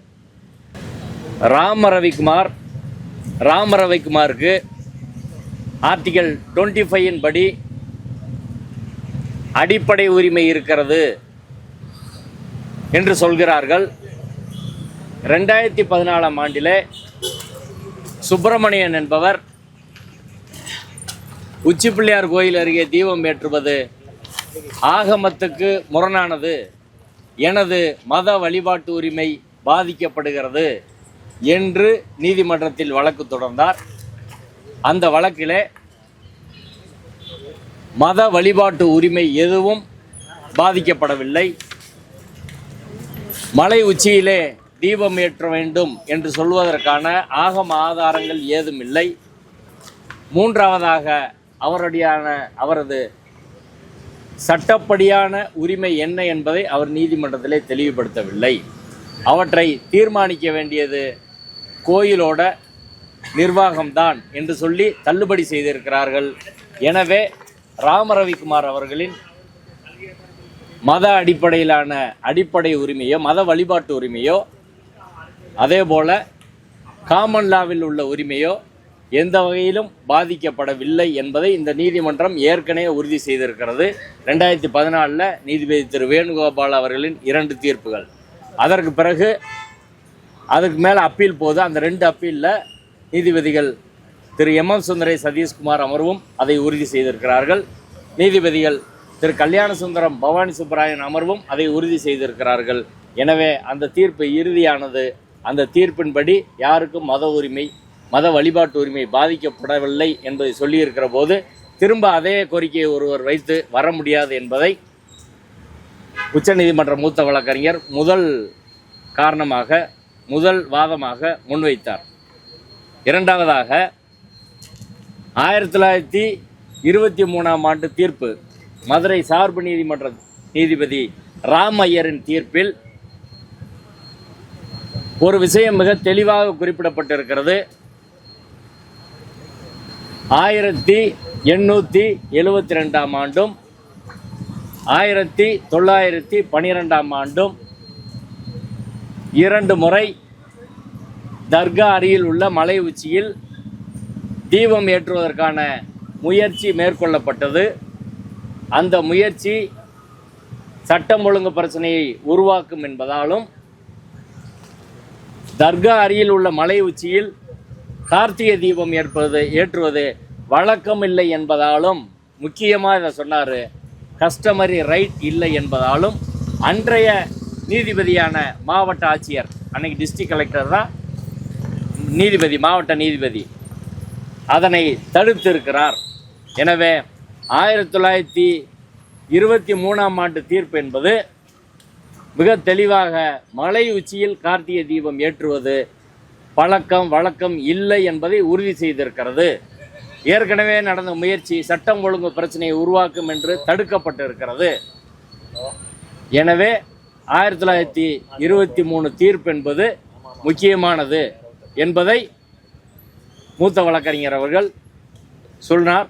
ராம ரவிக்குமாருக்கு ஆர்டிகல் 25 படி அடிப்படை உரிமை இருக்கிறது என்று சொல்கிறார்கள். 2014 ஆண்டிலே சுப்பிரமணியன் என்பவர் உச்சி பிள்ளையார் கோயில் அருகே தீபம் ஏற்றுவது ஆகமத்துக்கு முரணானது, எனது மத வழிபாட்டு உரிமை பாதிக்கப்படுகிறது என்று நீதிமன்றத்தில் வழக்கு தொடர்ந்தார். அந்த வழக்கிலே மத வழிபாட்டு உரிமை எதுவும் பாதிக்கப்படவில்லை. மலை உச்சியிலே தீபம் ஏற்ற வேண்டும் என்று சொல்வதற்கான ஆகம ஆதாரங்கள் ஏதும் இல்லை. மூன்றாவதாக அவரது சட்டப்படியான உரிமை என்ன என்பதை அவர் நீதிமன்றத்திலே தெளிவுபடுத்தவில்லை. அவற்றை தீர்மானிக்க வேண்டியது கோயிலோட நிர்வாகம்தான் என்று சொல்லி தள்ளுபடி செய்திருக்கிறார்கள். எனவே ராம ரவிக்குமார் அவர்களின் மத அடிப்படையிலான அடிப்படை உரிமையோ மத வழிபாட்டு உரிமையோ அதே போல காமன் லாவில் உள்ள உரிமையோ எந்த வகையிலும் பாதிக்கப்படவில்லை என்பதை இந்த நீதிமன்றம் ஏற்கனவே உறுதி செய்திருக்கிறது. 2014 நீதிபதி திரு வேணுகோபால் அவர்களின் 2 தீர்ப்புகள். அதற்கு பிறகு அதுக்கு மேலே அப்பீல் போது அந்த 2 அப்பீலில் நீதிபதிகள் திரு M.M. சுந்தரை சதீஷ்குமார் அமர்வும் அதை உறுதி செய்திருக்கிறார்கள். நீதிபதிகள் திரு கல்யாண சுந்தரம் பவானி சுப்பராயன் அமர்வும் அதை உறுதி செய்திருக்கிறார்கள். எனவே அந்த தீர்ப்பு இறுதியானது. அந்த தீர்ப்பின்படி யாருக்கும் மத வழிபாட்டு உரிமை பாதிக்கப்படவில்லை என்பதை சொல்லியிருக்கிற போது திரும்ப அதே கோரிக்கையை ஒருவர் வைத்து வர முடியாது என்பதை உச்சநீதிமன்ற மூத்த வழக்கறிஞர் முதல் வாதமாக முன்வைத்தார். இரண்டாவதாக 1923 ஆண்டு தீர்ப்பு மதுரை சார்பு நீதிமன்ற நீதிபதி ராம் ஐயரின் தீர்ப்பில் ஒரு விஷயம் மிக தெளிவாக குறிப்பிடப்பட்டிருக்கிறது. 1872 ஆண்டும் 1912 ஆண்டும் 2 முறை தர்கா அருகில் உள்ள மலை உச்சியில் தீபம் ஏற்றுவதற்கான முயற்சி மேற்கொள்ளப்பட்டது. அந்த முயற்சி சட்டம் ஒழுங்கு பிரச்சனையை உருவாக்கும் என்பதாலும் தர்கா அருகில் உள்ள மலை உச்சியில் கார்த்திகை தீபம் ஏற்றுவது வழக்கம் இல்லை என்பதாலும் முக்கியமாக இதை சொன்னார். கஸ்டமரி ரைட் இல்லை என்பதாலும் அன்றைய நீதிபதியான மாவட்ட ஆட்சியர், அன்னைக்கு டிஸ்ட்ரிக்ட் கலெக்டர் தான் நீதிபதி, மாவட்ட நீதிபதி, அதனை தடுத்திருக்கிறார். எனவே 1923ஆம் ஆண்டு தீர்ப்பு என்பது மிக தெளிவாக மலை உச்சியில் கார்த்திகை தீபம் ஏற்றுவது பழக்கம் வழக்கம் இல்லை என்பதை உறுதி செய்திருக்கிறது. ஏற்கனவே நடந்த முயற்சி சட்டம் ஒழுங்கு பிரச்சனையை உருவாக்கும் என்று தடுக்கப்பட்டிருக்கிறது. எனவே 1923 தீர்ப்பு என்பது முக்கியமானது என்பதை மூத்த வழக்கறிஞர் அவர்கள் சொன்னார்.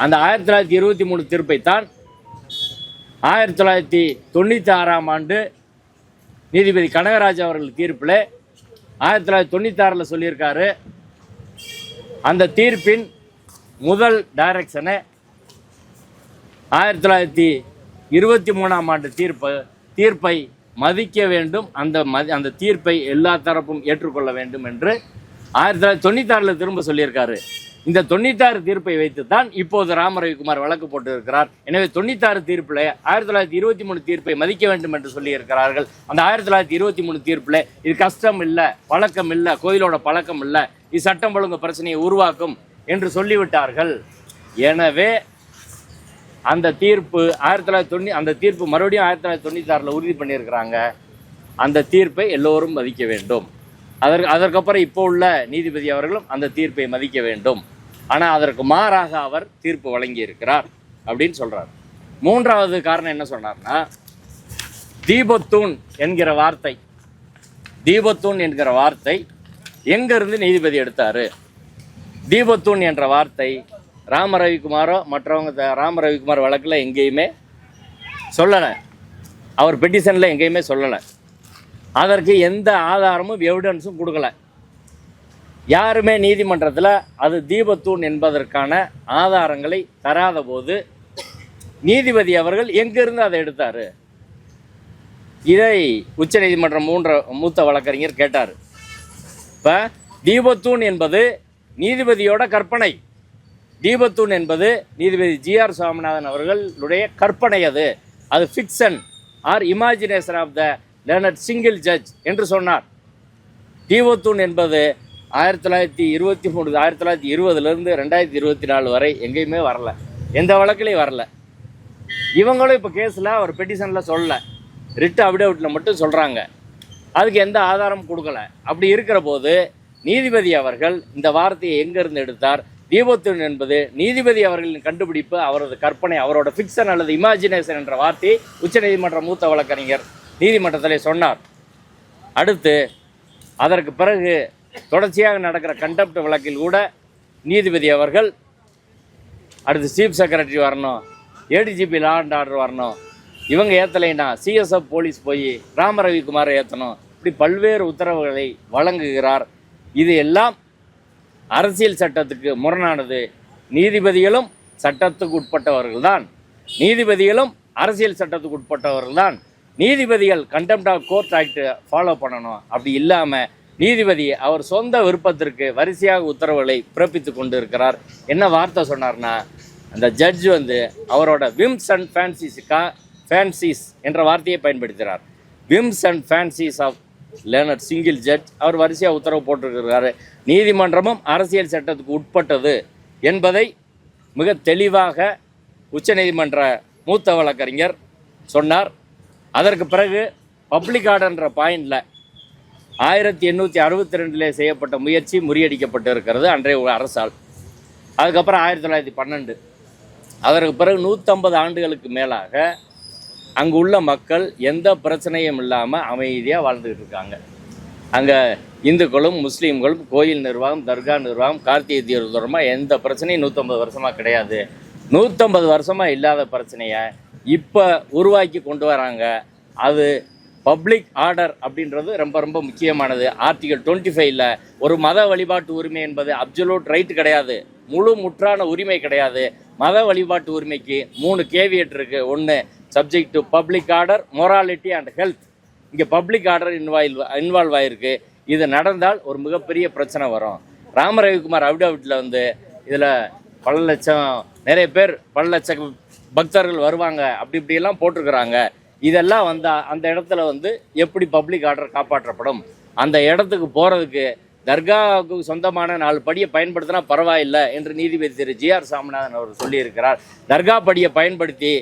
அந்த 1923 தீர்ப்பைத்தான் 1996ஆம் ஆண்டு நீதிபதி கனகராஜ் அவர்கள் தீர்ப்பில் 1996 சொல்லியிருக்காரு. அந்த தீர்ப்பின் முதல் டைரக்ஷனை 1923ஆம் ஆண்டு தீர்ப்பை மதிக்க வேண்டும், அந்த தீர்ப்பை எல்லா தரப்பும் ஏற்றுக்கொள்ள வேண்டும் என்று 1996 திரும்ப சொல்லியிருக்காரு. இந்த 96 தீர்ப்பை வைத்து தான் இப்போது ராமரவிக்குமார் வழக்கு போட்டிருக்கிறார். எனவே 96 தீர்ப்பில் 1923 தீர்ப்பை மதிக்க வேண்டும் என்று சொல்லியிருக்கிறார்கள். அந்த 1923 தீர்ப்பில் இது கஷ்டம் இல்லை, பழக்கம் இல்லை, கோயிலோட பழக்கம் இல்லை, இது சட்டம் ஒழுங்கு பிரச்சனையை உருவாக்கும் என்று சொல்லிவிட்டார்கள். எனவே அந்த தீர்ப்பு 1990 அந்த தீர்ப்பு மறுபடியும் 1996 உறுதி பண்ணியிருக்கிறாங்க. அந்த தீர்ப்பை எல்லோரும் மதிக்க வேண்டும். அதற்கப்புறம் இப்போ உள்ள நீதிபதி அவர்களும் அந்த தீர்ப்பை மதிக்க வேண்டும். ஆனால் அதற்கு மாறாக அவர் தீர்ப்பு வழங்கி இருக்கிறார் அப்படின்னு சொல்றார். மூன்றாவது காரணம் என்ன சொன்னார்னா, தீபத்தூண் என்கிற வார்த்தை எங்கிருந்து நீதிபதி எடுத்தாரு? தீபத்தூண் என்ற வார்த்தை ராமரவிக்குமாரோ மற்றவங்க ராமரவிக்குமார் வழக்கில் எங்கேயுமே சொல்லலை, அவர் பெட்டிஷனில் எங்கேயுமே சொல்லலை. அதற்கு எந்த ஆதாரமும் எவிடன்ஸும் கொடுக்கல. யாருமே நீதிமன்றத்தில் அது தீபத்தூண் என்பதற்கான ஆதாரங்களை தராத போது நீதிபதி அவர்கள் எங்கிருந்து அதை எடுத்தாரு? இதை உச்சநீதிமன்றம் மூத்த வழக்கறிஞர் கேட்டார். இப்போ தீபத்தூண் என்பது நீதிபதியோட கற்பனை. தீபத்தூண் என்பது நீதிபதி GR சுவாமிநாதன் அவர்களுடைய கற்பனை. அது fiction or imagination of the learned single judge என்று சொன்னார். தீபத்தூண் என்பது 1923 1920 2024 வரை எங்கேயுமே வரல, எந்த வழக்கிலையும் வரல. இவங்களும் இப்போ கேஸில் அவர் பெட்டிஷனில் சொல்லலை, ரிட் அபிடேவிட்டில் மட்டும் சொல்கிறாங்க. அதுக்கு எந்த ஆதாரம் கொடுக்கல. அப்படி இருக்கிற போது நீதிபதி அவர்கள் இந்த வார்த்தையை எங்கேருந்து எடுத்தார்? தீபத்தூண் என்பது நீதிபதி அவர்களின் கண்டுபிடிப்பு, அவரது கற்பனை, அவரோட ஃபிக்ஷன் அல்லது இமேஜினேஷன் என்ற வார்த்தையை உச்சநீதிமன்ற மூத்த வழக்கறிஞர் நீதிமன்றத்தில் சொன்னார். அடுத்து அதற்கு பிறகு தொடர்ச்சியாக நடக்கிற கண்டெம்ட் வழக்கில் கூட நீதிபதி அவர்கள் அடுத்து சீஃப் செக்ரட்டரி வரணும், ADGP லா அண்ட் ஆர்டர் வரணும், இவங்க ஏற்றலைன்னா CSF போலீஸ் போய் ராமரவிக்குமாரை ஏற்றணும், இப்படி பல்வேறு உத்தரவுகளை வழங்குகிறார். இது எல்லாம் அரசியல் சட்டத்துக்கு முரணானது. நீதிபதிகளும் சட்டத்துக்கு உட்பட்டவர்கள்தான், நீதிபதிகளும் அரசியல் சட்டத்துக்கு உட்பட்டவர்கள்தான். நீதிபதிகள் contempt of court act follow பண்ணணும். அப்படி இல்லாமல் நீதிபதி அவர் சொந்த விருப்பத்திற்கு வரிசையாக உத்தரவுகளை பிறப்பித்து கொண்டு இருக்கிறார். என்ன வார்த்தை சொன்னார்னா, அந்த ஜட்ஜ் அவரோட விம்ஸ் அண்ட் ஃபேன்சிஸ் என்ற வார்த்தையை பயன்படுத்துகிறார். Whims and fancies of learned single judge. அவர் வரிசையாக உத்தரவு போட்டிருக்கிறாரு. நீதிமன்றமும் அரசியல் சட்டத்துக்கு உட்பட்டது என்பதை மிக தெளிவாக உச்சநீதிமன்ற மூத்த வழக்கறிஞர் சொன்னார். அதற்கு பிறகு பப்ளிக் ஆர்டர்ன்ற பாயிண்டில் 1862 செய்யப்பட்ட முயற்சி முறியடிக்கப்பட்டு இருக்கிறது அன்றைய அரசால். அதுக்கப்புறம் 1912. அதற்கு பிறகு 150 ஆண்டுகளுக்கு மேலாக அங்கு உள்ள மக்கள் எந்த பிரச்சனையும் இல்லாமல் அமைதியாக வாழ்ந்துக்கிட்டு இருக்காங்க. அங்கே இந்துக்களும் முஸ்லீம்களும் கோயில் நிர்வாகம், தர்கா நிர்வாகம், கார்த்திகை தீபம் தொடர்பாக எந்த பிரச்சனையும் 150 வருஷமாக கிடையாது. 150 வருஷமாக இல்லாத பிரச்சனையை இப்போ உருவாக்கி கொண்டு வராங்க. அது பப்ளிக் ஆர்டர் அப்படின்றது ரொம்ப ரொம்ப முக்கியமானது. ஆர்டிகல் 25 ஒரு மத வழிபாட்டு உரிமை என்பது அப்சல்யூட் ரைட் கிடையாது, முற்றான உரிமை கிடையாது. மத வழிபாட்டு உரிமைக்கு 3 கேவியட் இருக்குது. 1, subject to public order, morality and health. இங்கே பப்ளிக் ஆர்டர் இன்வால்வ் ஆகிருக்கு. இது நடந்தால் ஒரு மிகப்பெரிய பிரச்சனை வரும். ராமரவிக்குமார் அபிடேவிட்டில் இதில் பல லட்சம் நிறைய பேர் பல லட்சம் பக்தர்கள் வருவாங்க, அப்படி இப்படியெல்லாம் போட்டிருக்கிறாங்க. இதெல்லாம் அந்த இடத்துல எப்படி பப்ளிக் ஆர்டர் காப்பாற்றப்படும்? அந்த இடத்துக்கு போகிறதுக்கு தர்காவுக்கு சொந்தமான 4 படியை பயன்படுத்தினா பரவாயில்லை என்று நீதிபதி திரு ஜி.ஆர். சாமிநாதன் அவர் சொல்லியிருக்கிறார். தர்கா படியை பயன்படுத்தி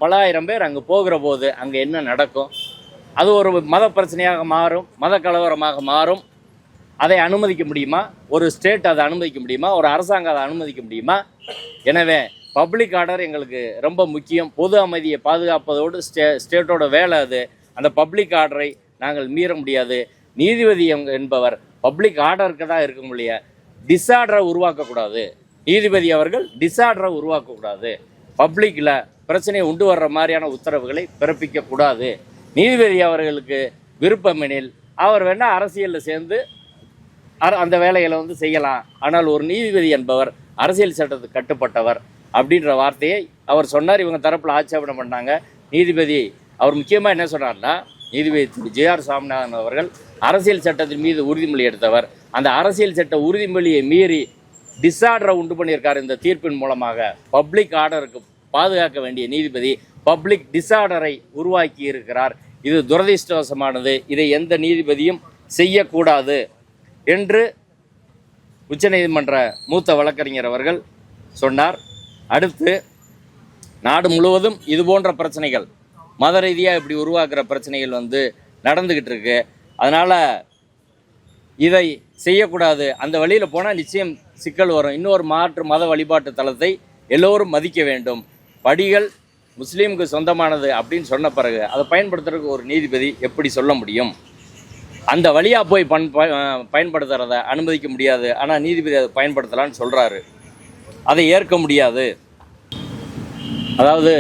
பல ஆயிரம் பேர் அங்கே போகிற போது அங்கே என்ன நடக்கும்? அது ஒரு மத பிரச்சனையாக மாறும், மத கலவரமாக மாறும். அதை அனுமதிக்க முடியுமா? ஒரு ஸ்டேட் அதை அனுமதிக்க முடியுமா? ஒரு அரசாங்கம் அதை அனுமதிக்க முடியுமா? எனவே பப்ளிக் ஆர்டர் எங்களுக்கு ரொம்ப முக்கியம். பொது அமைதியை பாதுகாப்பதோடு ஸ்டேட்டோட வேலை அது. அந்த பப்ளிக் ஆர்டரை நாங்கள் மீற முடியாது. நீதிபதி என்பவர் பப்ளிக் ஆர்டருக்கு தான் இருக்க முடிய, டிஸார்டரை உருவாக்கக்கூடாது. நீதிபதி அவர்கள் டிஸார்டரை உருவாக்கக்கூடாது. பப்ளிக்கில் பிரச்சனையை உண்டு வர்ற மாதிரியான உத்தரவுகளை பிறப்பிக்கக்கூடாது. நீதிபதி அவர்களுக்கு விருப்பமெனில் அவர் வேணால் அரசியலில் சேர்ந்து அந்த வேலைகளை செய்யலாம். ஆனால் ஒரு நீதிபதி என்பவர் அரசியல் சட்டத்துக்கு கட்டுப்பட்டவர் அப்படின்ற வார்த்தையை அவர் சொன்னார். இவங்க தரப்பில் ஆட்சேபனை பண்ணாங்க. நீதிபதி அவர் முக்கியமாக என்ன சொன்னார்னா, நீதிபதி திரு ஜி.ஆர். சாமிநாதன் அவர்கள் அரசியல் சட்டத்தின் மீது உறுதிமொழி எடுத்தவர். அந்த அரசியல் சட்ட உறுதிமொழியை மீறி டிஸார்டரை உண்டு பண்ணியிருக்கார். இந்த தீர்ப்பின் மூலமாக பப்ளிக் ஆர்டருக்கு பாதுகாக்க வேண்டிய நீதிபதி பப்ளிக் டிஸார்டரை உருவாக்கி இருக்கிறார். இது துரதிர்ஷ்டவசமானது. இதை எந்த நீதிபதியும் செய்யக்கூடாது என்று உச்சநீதிமன்ற மூத்த வழக்கறிஞர் அவர்கள் சொன்னார். அடுத்து நாடு முழுவதும் இது போன்ற பிரச்சனைகள், மத ரீதியாக இப்படி உருவாக்குற பிரச்சனைகள் நடந்துக்கிட்டு இருக்கு. அதனால் இதை செய்யக்கூடாது. அந்த வழியில் போனால் நிச்சயம் சிக்கல் வரும். இன்னொரு மாற்று மத வழிபாட்டு தலத்தை எல்லோரும் மதிக்க வேண்டும். படிகள் முஸ்லீமுக்கு சொந்தமானது அப்படின்னு சொன்ன பிறகு அதை பயன்படுத்துறதுக்கு ஒரு நீதிபதி எப்படி சொல்ல முடியும்? அந்த வழியாக போய் பயன்படுத்துகிறத அனுமதிக்க முடியாது. ஆனால் நீதிபதி அதை பயன்படுத்தலான்னு சொல்கிறாரு. அதை ஏற்க முடியாது. அதாவது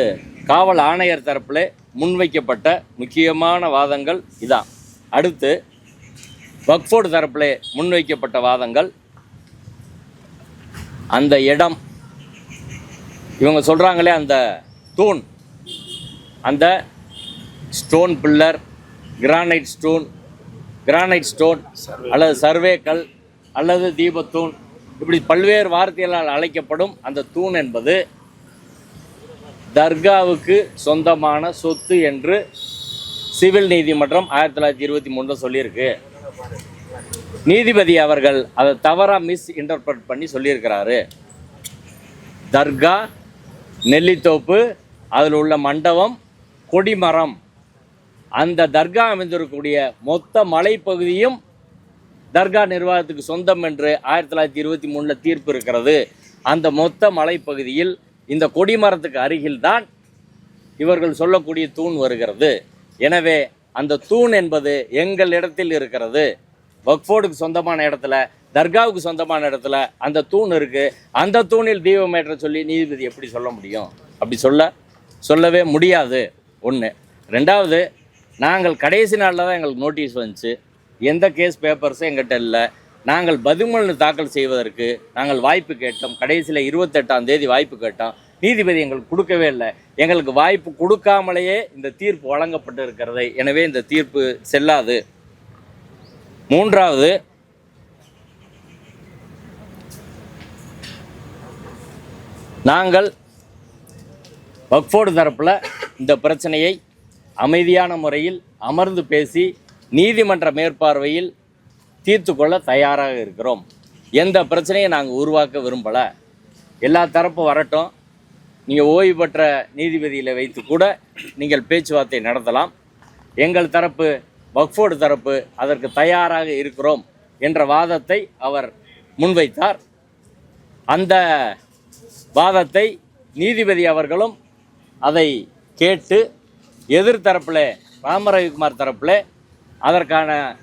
காவல் ஆணையர் தரப்பில் முன்வைக்கப்பட்ட முக்கியமான வாதங்கள் இதான். அடுத்து வக்ஃபோர்டு தரப்பில் முன்வைக்கப்பட்ட வாதங்கள், அந்த இடம் இவங்க சொல்கிறாங்களே, அந்த தூண், அந்த ஸ்டோன் பில்லர், கிரானைட் ஸ்டோன் அல்லது சர்வேக்கல் அல்லது தீபத்தூண், இப்படி பல்வேறு வார்த்தைகளால் அழைக்கப்படும் அந்த தூண் என்பது தர்காவுக்கு சொந்தமான சொத்து என்று சிவில் நீதிமன்றம் 1923 சொல்லியிருக்கு. நீதிபதி அவர்கள் அதை தவறாக மிஸ் இன்டர்பிரட் பண்ணி சொல்லியிருக்கிறாரு. தர்கா, நெல்லித்தோப்பு, அதில் உள்ள மண்டபம், கொடிமரம், அந்த தர்கா அமைந்திருக்கக்கூடிய மொத்த மலைப்பகுதியும் தர்கா நிர்வாகத்துக்கு சொந்தம் என்று 1923 தீர்ப்பு இருக்கிறது. அந்த மொத்த மலைப்பகுதியில் இந்த கொடிமரத்துக்கு அருகில்தான் இவர்கள் சொல்லக்கூடிய தூண் வருகிறது. எனவே அந்த தூண் என்பது எங்கள் இடத்தில் இருக்கிறது. வக்ஃபோர்டுக்கு சொந்தமான இடத்துல, தர்காவுக்கு சொந்தமான இடத்துல அந்த தூண் இருக்கு. அந்த தூணில் தீபமேற்ற சொல்லி நீதிபதி எப்படி சொல்ல முடியும்? அப்படி சொல்லவே முடியாது. ஒன்று. ரெண்டாவது, நாங்கள் கடைசி நாளில் தான் எங்களுக்கு நோட்டீஸ் வந்துச்சு. எந்த கேஸ் பேப்பர்ஸும் எங்கிட்ட இல்லை. நாங்கள் பதிமூணு தாக்கல் செய்வதற்கு நாங்கள் வாய்ப்பு கேட்டோம். கடைசியில் 28ஆம் தேதி வாய்ப்பு கேட்டோம். நீதிபதி எங்களுக்கு கொடுக்கவே இல்லை. எங்களுக்கு வாய்ப்பு கொடுக்காமலேயே இந்த தீர்ப்பு வழங்கப்பட்டு இருக்கிறது. எனவே இந்த தீர்ப்பு செல்லாது. மூன்றாவது, நாங்கள் வக்ஃபோர்டு தரப்பில் இந்த பிரச்சனையை அமைதியான முறையில் அமர்ந்து பேசி நீதிமன்ற மேற்பார்வையில் தீர்த்து கொள்ள தயாராக இருக்கிறோம். எந்த பிரச்சனையும் நாங்கள் உருவாக்க விரும்பலை. எல்லா தரப்பும் வரட்டும். நீங்கள் ஓய்வு பெற்ற நீதிபதியில் வைத்து கூட நீங்கள் பேச்சுவார்த்தை நடத்தலாம். எங்கள் தரப்பு, வக்ஃபோர்டு தரப்பு அதற்கு தயாராக இருக்கிறோம் என்ற வாதத்தை அவர் முன்வைத்தார். அந்த வாதத்தை நீதிபதி அவர்களும் அதை கேட்டு எதிர்த்தரப்பில் ராமரவிக்குமார் தரப்பில்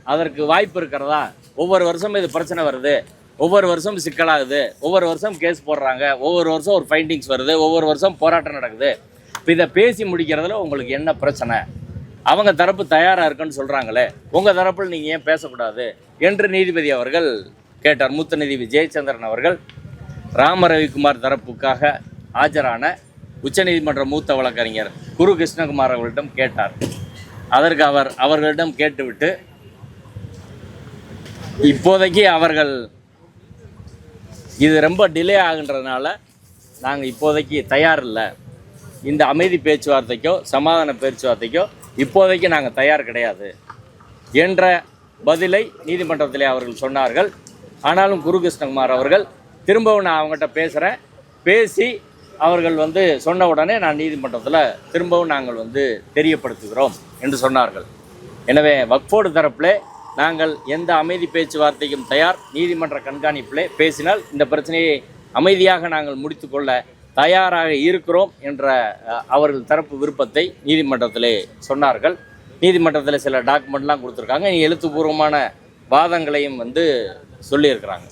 அதற்கு வாய்ப்பு இருக்கிறதா, ஒவ்வொரு வருஷம் இது பிரச்சனை வருது, ஒவ்வொரு வருஷம் சிக்கலாகுது, ஒவ்வொரு வருஷம் கேஸ் போடுறாங்க, ஒவ்வொரு வருஷம் ஒரு ஃபைண்டிங்ஸ் வருது, ஒவ்வொரு வருஷம் போராட்டம் நடக்குது, இப்போ இதை பேசி முடிக்கிறதுல உங்களுக்கு என்ன பிரச்சனை? அவங்க தரப்பு தயாராக இருக்குன்னு சொல்கிறாங்களே, உங்கள் தரப்பில் நீங்கள் ஏன் பேசக்கூடாது என்று நீதிபதி அவர்கள் கேட்டார். மூத்த நீதிபதி ஜெயச்சந்திரன் அவர்கள் ராமரவிக்குமார் தரப்புக்காக ஆஜரான உச்சநீதிமன்ற மூத்த வழக்கறிஞர் குரு கிருஷ்ணகுமார் அவர்களிடம் கேட்டார். அதற்கு அவர்களிடம் கேட்டுவிட்டு, இப்போதைக்கு அவர்கள் இது ரொம்ப டிலே ஆகுன்றதுனால நாங்கள் இப்போதைக்கு தயார் இல்லை, இந்த அமைதி பேச்சுவார்த்தைக்கோ சமாதான பேச்சுவார்த்தைக்கோ இப்போதைக்கு நாங்கள் தயார் கிடையாது என்ற பதிலை நீதிமன்றத்திலே அவர்கள் சொன்னார்கள். ஆனாலும் குரு கிருஷ்ணகுமார் அவர்கள் திரும்பவும் நான் அவங்ககிட்ட பேசுகிறேன், பேசி அவர்கள் சொன்ன உடனே நான் நீதிமன்றத்தில் திரும்பவும் நாங்கள் தெரியப்படுத்துகிறோம் என்று சொன்னார்கள். எனவே வக்ஃப் போர்டு தரப்பிலே நாங்கள் எந்த அமைதி பேச்சுவார்த்தைக்கும் தயார், நீதிமன்ற கண்காணிப்பிலே பேசினால் இந்த பிரச்சனையை அமைதியாக நாங்கள் முடித்துக்கொள்ள தயாராக இருக்கிறோம் என்ற அவர்கள் தரப்பு விருப்பத்தை நீதிமன்றத்திலே சொன்னார்கள். நீதிமன்றத்தில் சில டாக்குமெண்ட்லாம் கொடுத்துருக்காங்க, எழுத்துப்பூர்வமான வாதங்களையும் சொல்லியிருக்கிறாங்க.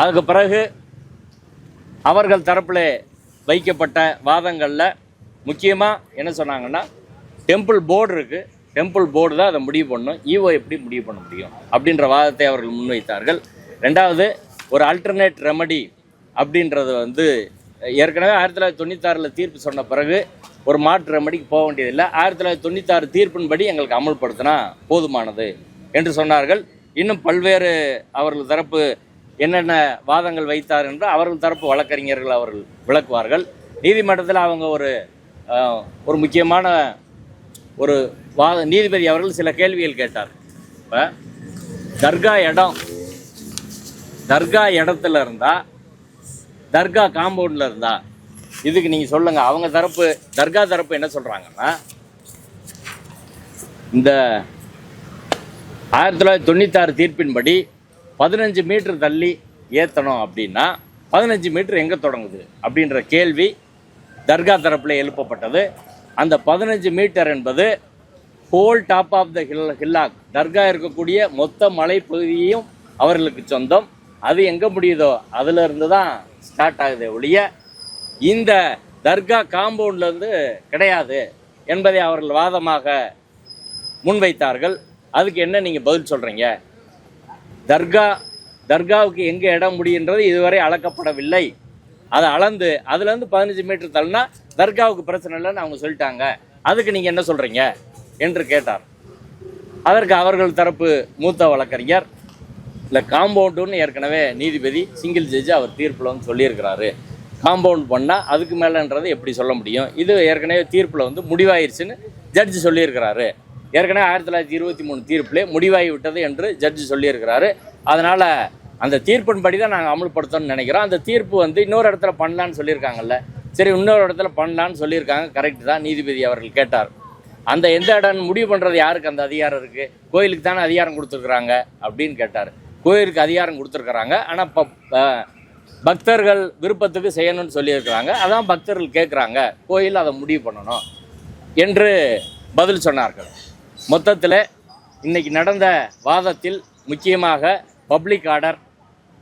அதுக்கு பிறகு அவர்கள் தரப்பில் வைக்கப்பட்ட வாதங்களில் முக்கியமாக என்ன சொன்னாங்கன்னா, டெம்பிள் போர்டு இருக்குது, டெம்பிள் போர்டு தான் அதை முடிவு பண்ணணும், ஈஓ எப்படி முடிவு பண்ண முடியும் அப்படின்ற வாதத்தை அவர்கள் முன்வைத்தார்கள். ரெண்டாவது, ஒரு அல்டர்னேட் ரெமடி அப்படின்றது ஏற்கனவே 1996 தீர்ப்பு சொன்ன பிறகு ஒரு மாற்று ரெமடிக்கு போக வேண்டியதில்லை, 1996 தீர்ப்பின்படி எங்களுக்கு அமல்படுத்தினா போதுமானது என்று சொன்னார்கள். இன்னும் பல்வேறு அவர்கள் தரப்பு என்னென்ன வாதங்கள் வைத்தார் என்று அவர்கள் தரப்பு வழக்கறிஞர்கள் அவர்கள் விளக்குவார்கள். நீதிமன்றத்தில் அவங்க ஒரு முக்கியமான ஒரு நீதிபதி அவர்கள் சில கேள்விகள் கேட்டார். இப்போ தர்கா இடத்துல இருந்தால், தர்கா காம்பவுண்டில் இருந்தா, இதுக்கு நீங்கள் சொல்லுங்கள். அவங்க தரப்பு, தர்கா தரப்பு என்ன சொல்கிறாங்கன்னா, இந்த 1996 தீர்ப்பின்படி 15 மீட்டர் தள்ளி ஏற்றணும் அப்படின்னா 15 மீட்டர் எங்கே தொடங்குது அப்படின்ற கேள்வி தர்கா தரப்பில் எழுப்பப்பட்டது. அந்த 15 மீட்டர் என்பது whole top of the hillock, தர்கா இருக்கக்கூடிய மொத்த மலைப்பகுதியும் அவர்களுக்கு சொந்தம். அது எங்கே முடியுதோ அதிலிருந்து தான் ஸ்டார்ட் ஆகுது ஒழிய இந்த தர்கா காம்பவுண்ட்லேருந்து கிடையாது என்பதை அவர்கள் வாதமாக முன்வைத்தார்கள். அதுக்கு என்ன நீங்கள் பதில் சொல்கிறீங்க? தர்காவுக்கு எங்கே இடம் முடியுன்றது இதுவரை அளக்கப்படவில்லை. அதை அளந்து அதுலேருந்து 15 மீட்டர் தள்ளினா தர்காவுக்கு பிரச்சனை இல்லைன்னு அவங்க சொல்லிட்டாங்க. அதுக்கு நீங்கள் என்ன சொல்கிறீங்க என்று கேட்டார். அதற்கு அவர்கள் தரப்பு மூத்த வழக்கறிஞர், இல்லை காம்பவுண்டுன்னு ஏற்கனவே நீதிபதி சிங்கிள் ஜட்ஜ் அவர் தீர்ப்பில் சொல்லியிருக்கிறாரு, காம்பவுண்ட் பண்ணால் அதுக்கு மேலேன்றது எப்படி சொல்ல முடியும், இது ஏற்கனவே தீர்ப்பில் முடிவாயிருச்சுன்னு ஜட்ஜு சொல்லியிருக்கிறாரு. ஏற்கனவே 1923 தீர்ப்பிலே முடிவாகி விட்டது என்று ஜட்ஜு சொல்லியிருக்கிறாரு. அதனால் அந்த தீர்ப்பின்படி தான் நாங்கள் அமல்படுத்தணும்னு நினைக்கிறோம். அந்த தீர்ப்பு இன்னொரு இடத்துல பண்ணலான்னு சொல்லியிருக்காங்கல்ல, சரி இன்னொரு இடத்துல பண்ணலான்னு சொல்லியிருக்காங்க, கரெக்டு தான். நீதிபதி அவர்கள் கேட்டார், அந்த எந்த இடம் முடிவு பண்ணுறது யாருக்கு அந்த அதிகாரம் இருக்குது? கோயிலுக்கு தானே அதிகாரம் கொடுத்துருக்குறாங்க அப்படின்னு கேட்டார். கோயிலுக்கு அதிகாரம் கொடுத்துருக்குறாங்க, ஆனால் பக்தர்கள் விருப்பத்துக்கு செய்யணும்னு சொல்லியிருக்கிறாங்க, அதான் பக்தர்கள் கேட்குறாங்க, கோயில் அதை முடிவு பண்ணணும் என்று பதில் சொன்னார்கள். மொத்தத்தில் இன்றைக்கி நடந்த வாதத்தில் முக்கியமாக பப்ளிக் ஆர்டர்